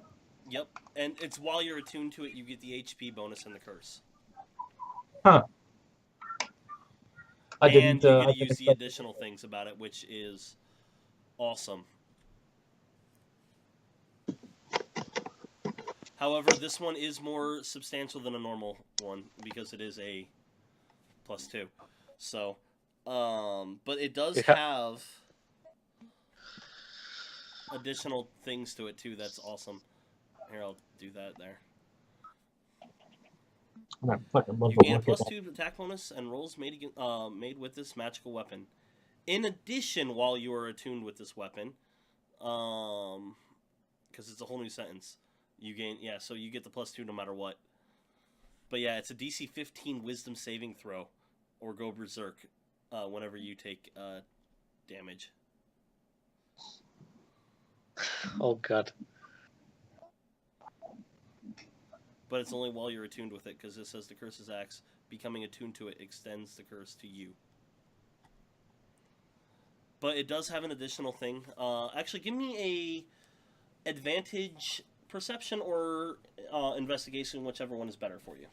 Yep, and it's while you're attuned to it, you get the HP bonus and the curse. Huh. I and didn't. you I get to didn't use the expect- additional things about it, which is awesome. However, this one is more substantial than a normal one because it is a +2. So, but it does have additional things to it too. That's awesome. Here, I'll do that there. I fucking love You the gain a look of that. +2 attack bonus and rolls made with this magical weapon. In addition, while you are attuned with this weapon, because it's a whole new sentence, you gain so you get the +2 no matter what. But yeah, it's a DC 15 Wisdom saving throw, or go berserk, whenever you take damage. Oh god. But it's only while you're attuned with it, because it says the curse's axe. Becoming attuned to it extends the curse to you. But it does have an additional thing. Actually, give me a advantage perception or investigation, whichever one is better for you.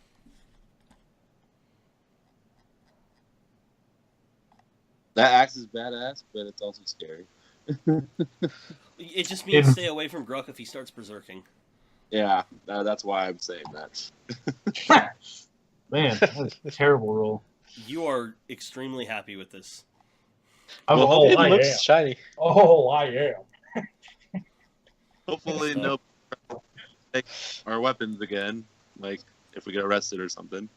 That axe is badass, but it's also scary. It just means stay away from Gruck if he starts berserking. Yeah, that's why I'm saying that. Man, that was a terrible roll. You are extremely happy with this. Oh, it I looks am. shiny. Oh, I am. Hopefully, no take our weapons again. Like if we get arrested or something.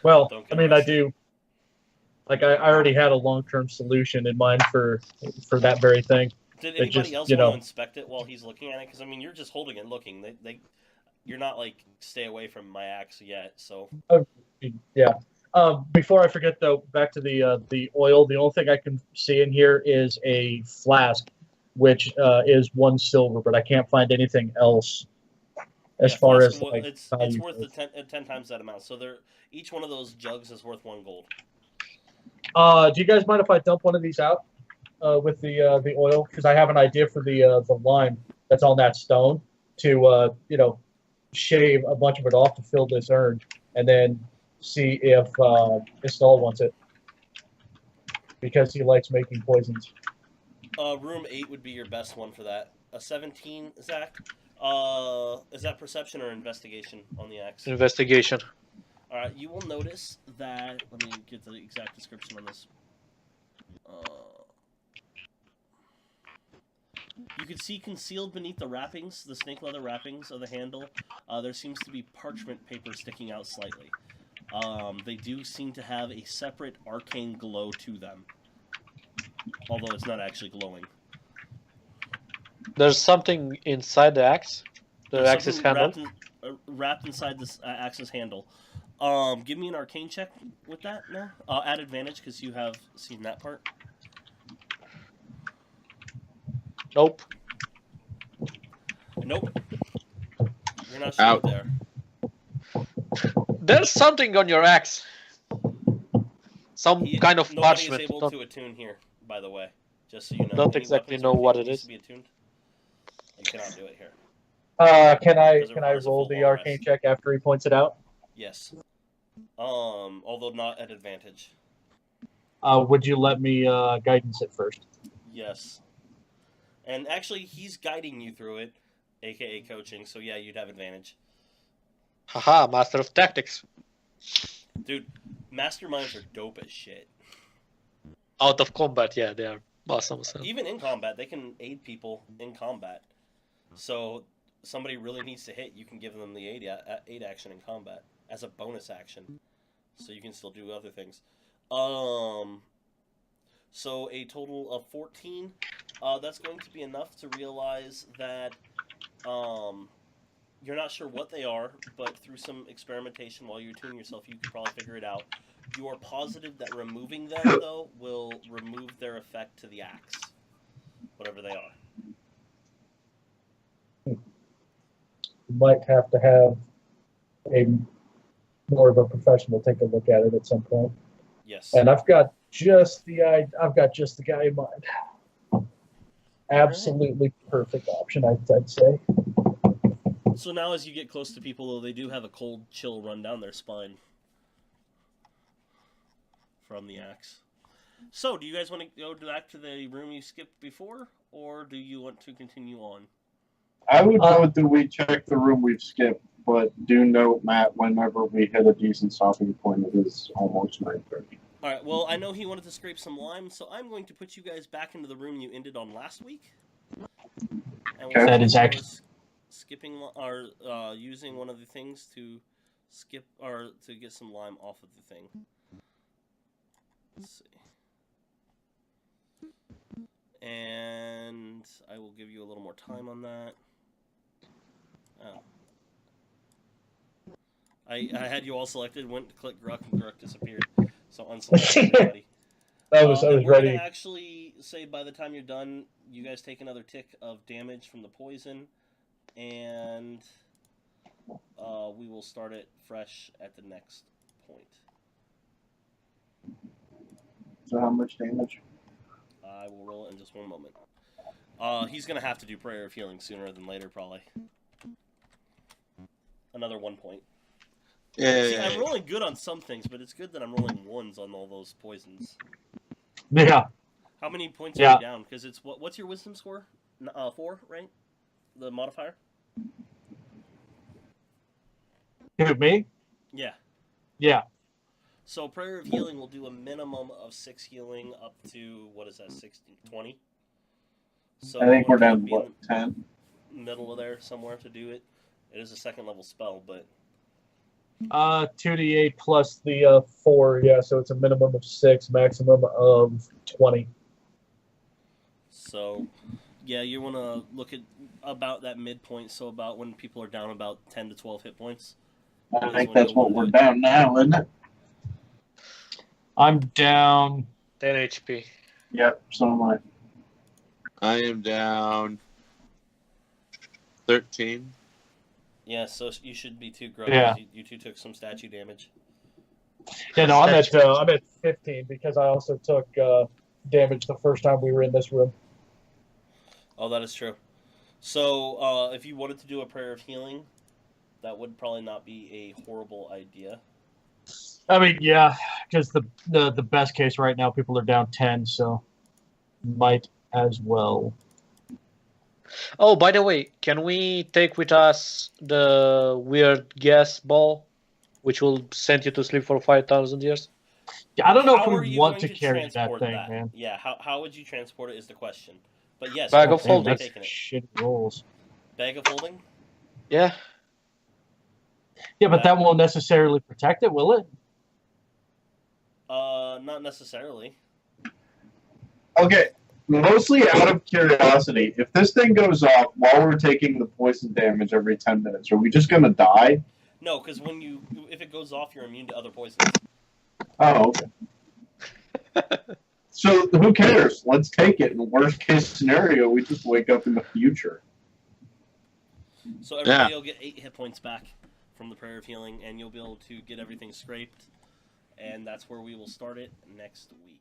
Well, Don't I get mean, I arrested. do. I already had a long-term solution in mind for that very thing. Did It anybody just, else you want know- to inspect it while he's looking at it? Because I mean, you're just holding it, looking. You're not like stay away from my axe yet. So Yeah. Before I forget, though, back to the oil. The only thing I can see in here is a flask, which is 1 silver, but I can't find anything else as yeah, far flask, as well, like it's value worth goes. 10 times that amount. So each one of those jugs is worth 1 gold. Do you guys mind if I dump one of these out with the oil? Because I have an idea for the lime that's on that stone to shave a bunch of it off to fill this urn, and then see if Istall wants it because he likes making poisons. Room 8 would be your best one for that. A 17, Zach. Is that perception or investigation on the axe? Investigation. Alright, you will notice that. Let me get the exact description on this. You can see concealed beneath the wrappings, the snake leather wrappings of the handle, there seems to be parchment paper sticking out slightly. They do seem to have a separate arcane glow to them, although it's not actually glowing. There's something inside the axe. The There's axe's something handle. wrapped inside this axe's handle. Give me an arcane check with that now. Add advantage because you have seen that part. Nope. Nope. You're not sure Out. there. There's something on your axe. Some kind of Nobody is parchment. able to attune here, by the way. Just so you know. Don't Any exactly weapons know or what anything it needs is. to be attuned. You cannot do it here. Can I Because it requires a roll full the long arcane rest. check after he points it out? Yes. Although not at advantage. Would you let me guidance it first? Yes. And actually, he's guiding you through it, aka coaching. So yeah, you'd have advantage. Haha, master of tactics. Dude, masterminds are dope as shit. Out of combat, yeah, they are awesome. So. Even in combat, they can aid people in combat. So somebody really needs to hit, you can give them the aid action in combat as a bonus action. So you can still do other things. So a total of 14. That's going to be enough to realize that you're not sure what they are, but through some experimentation while you're tuning yourself, you can probably figure it out. You are positive that removing them, though, will remove their effect to the axe, whatever they are. You might have to have a more of a professional take a look at it at some point. Yes. And I've got just the guy in mind. Absolutely perfect option, I'd say. So now as you get close to people, though, they do have a cold chill run down their spine from the axe. So, do you guys want to go back to the room you skipped before, or do you want to continue on? I would vote that we check the room we've skipped, but do note, Matt, whenever we hit a decent stopping point, it is almost 9:30. Alright, well, I know he wanted to scrape some lime, so I'm going to put you guys back into the room you ended on last week. And Okay. That is actually skipping or using one of the things to skip or to get some lime off of the thing. Let's see. And I will give you a little more time on that. Oh. I had you all selected, went to click Gruck, and Gruck disappeared. So unselect everybody. I was We're ready. gonna actually say by the time you're done, you guys take another tick of damage from the poison, and we will start it fresh at the next point. So how much damage? I will roll it in just one moment. He's gonna have to do Prayer of Healing sooner than later, probably. Another 1 point. Yeah. See, I'm rolling good on some things, but it's good that I'm rolling ones on all those poisons. yeah. How many points Yeah. are you down? Because it's what's your wisdom score? 4, right? The modifier. Who, me? Yeah. Yeah. So Prayer of Healing will do a minimum of 6 healing up to what is that? 16, 20. So I think we're it would down be to, in 10? the middle of there somewhere to do it. It is a 2nd level spell, but 2d8 plus the 4, yeah, so it's a minimum of 6, maximum of 20. so yeah, you want to look at about that midpoint. So about when people are down about 10 to 12 hit points. I think that's what we're down now, isn't it? I'm down. 10 HP. Yep, so am I. I am down 13. Yeah, so you should be too gross. Yeah. You two took some statue damage. Yeah, no, I'm at 15 because I also took damage the first time we were in this room. Oh, that is true. So, if you wanted to do a Prayer of Healing, that would probably not be a horrible idea. I mean, yeah, because the best case right now, people are down 10, so might as well. Oh, by the way, can we take with us the weird gas ball, which will send you to sleep for 5,000 years? Yeah, I don't know How if are we you want going to carry that transport thing, man. Yeah, how would you transport it is the question. But yes, Bag you're of Damn, holding. that's taking it. shit rolls. Bag of holding? Yeah. Yeah, but that won't necessarily protect it, will it? Not necessarily. Okay, mostly out of curiosity, if this thing goes off while we're taking the poison damage every 10 minutes, are we just going to die? No, because if it goes off, you're immune to other poisons. Oh, okay. So who cares? Let's take it. In the worst case scenario, we just wake up in the future. So everybody will get 8 hit points back from the Prayer of Healing, and you'll be able to get everything scraped. And that's where we will start it next week.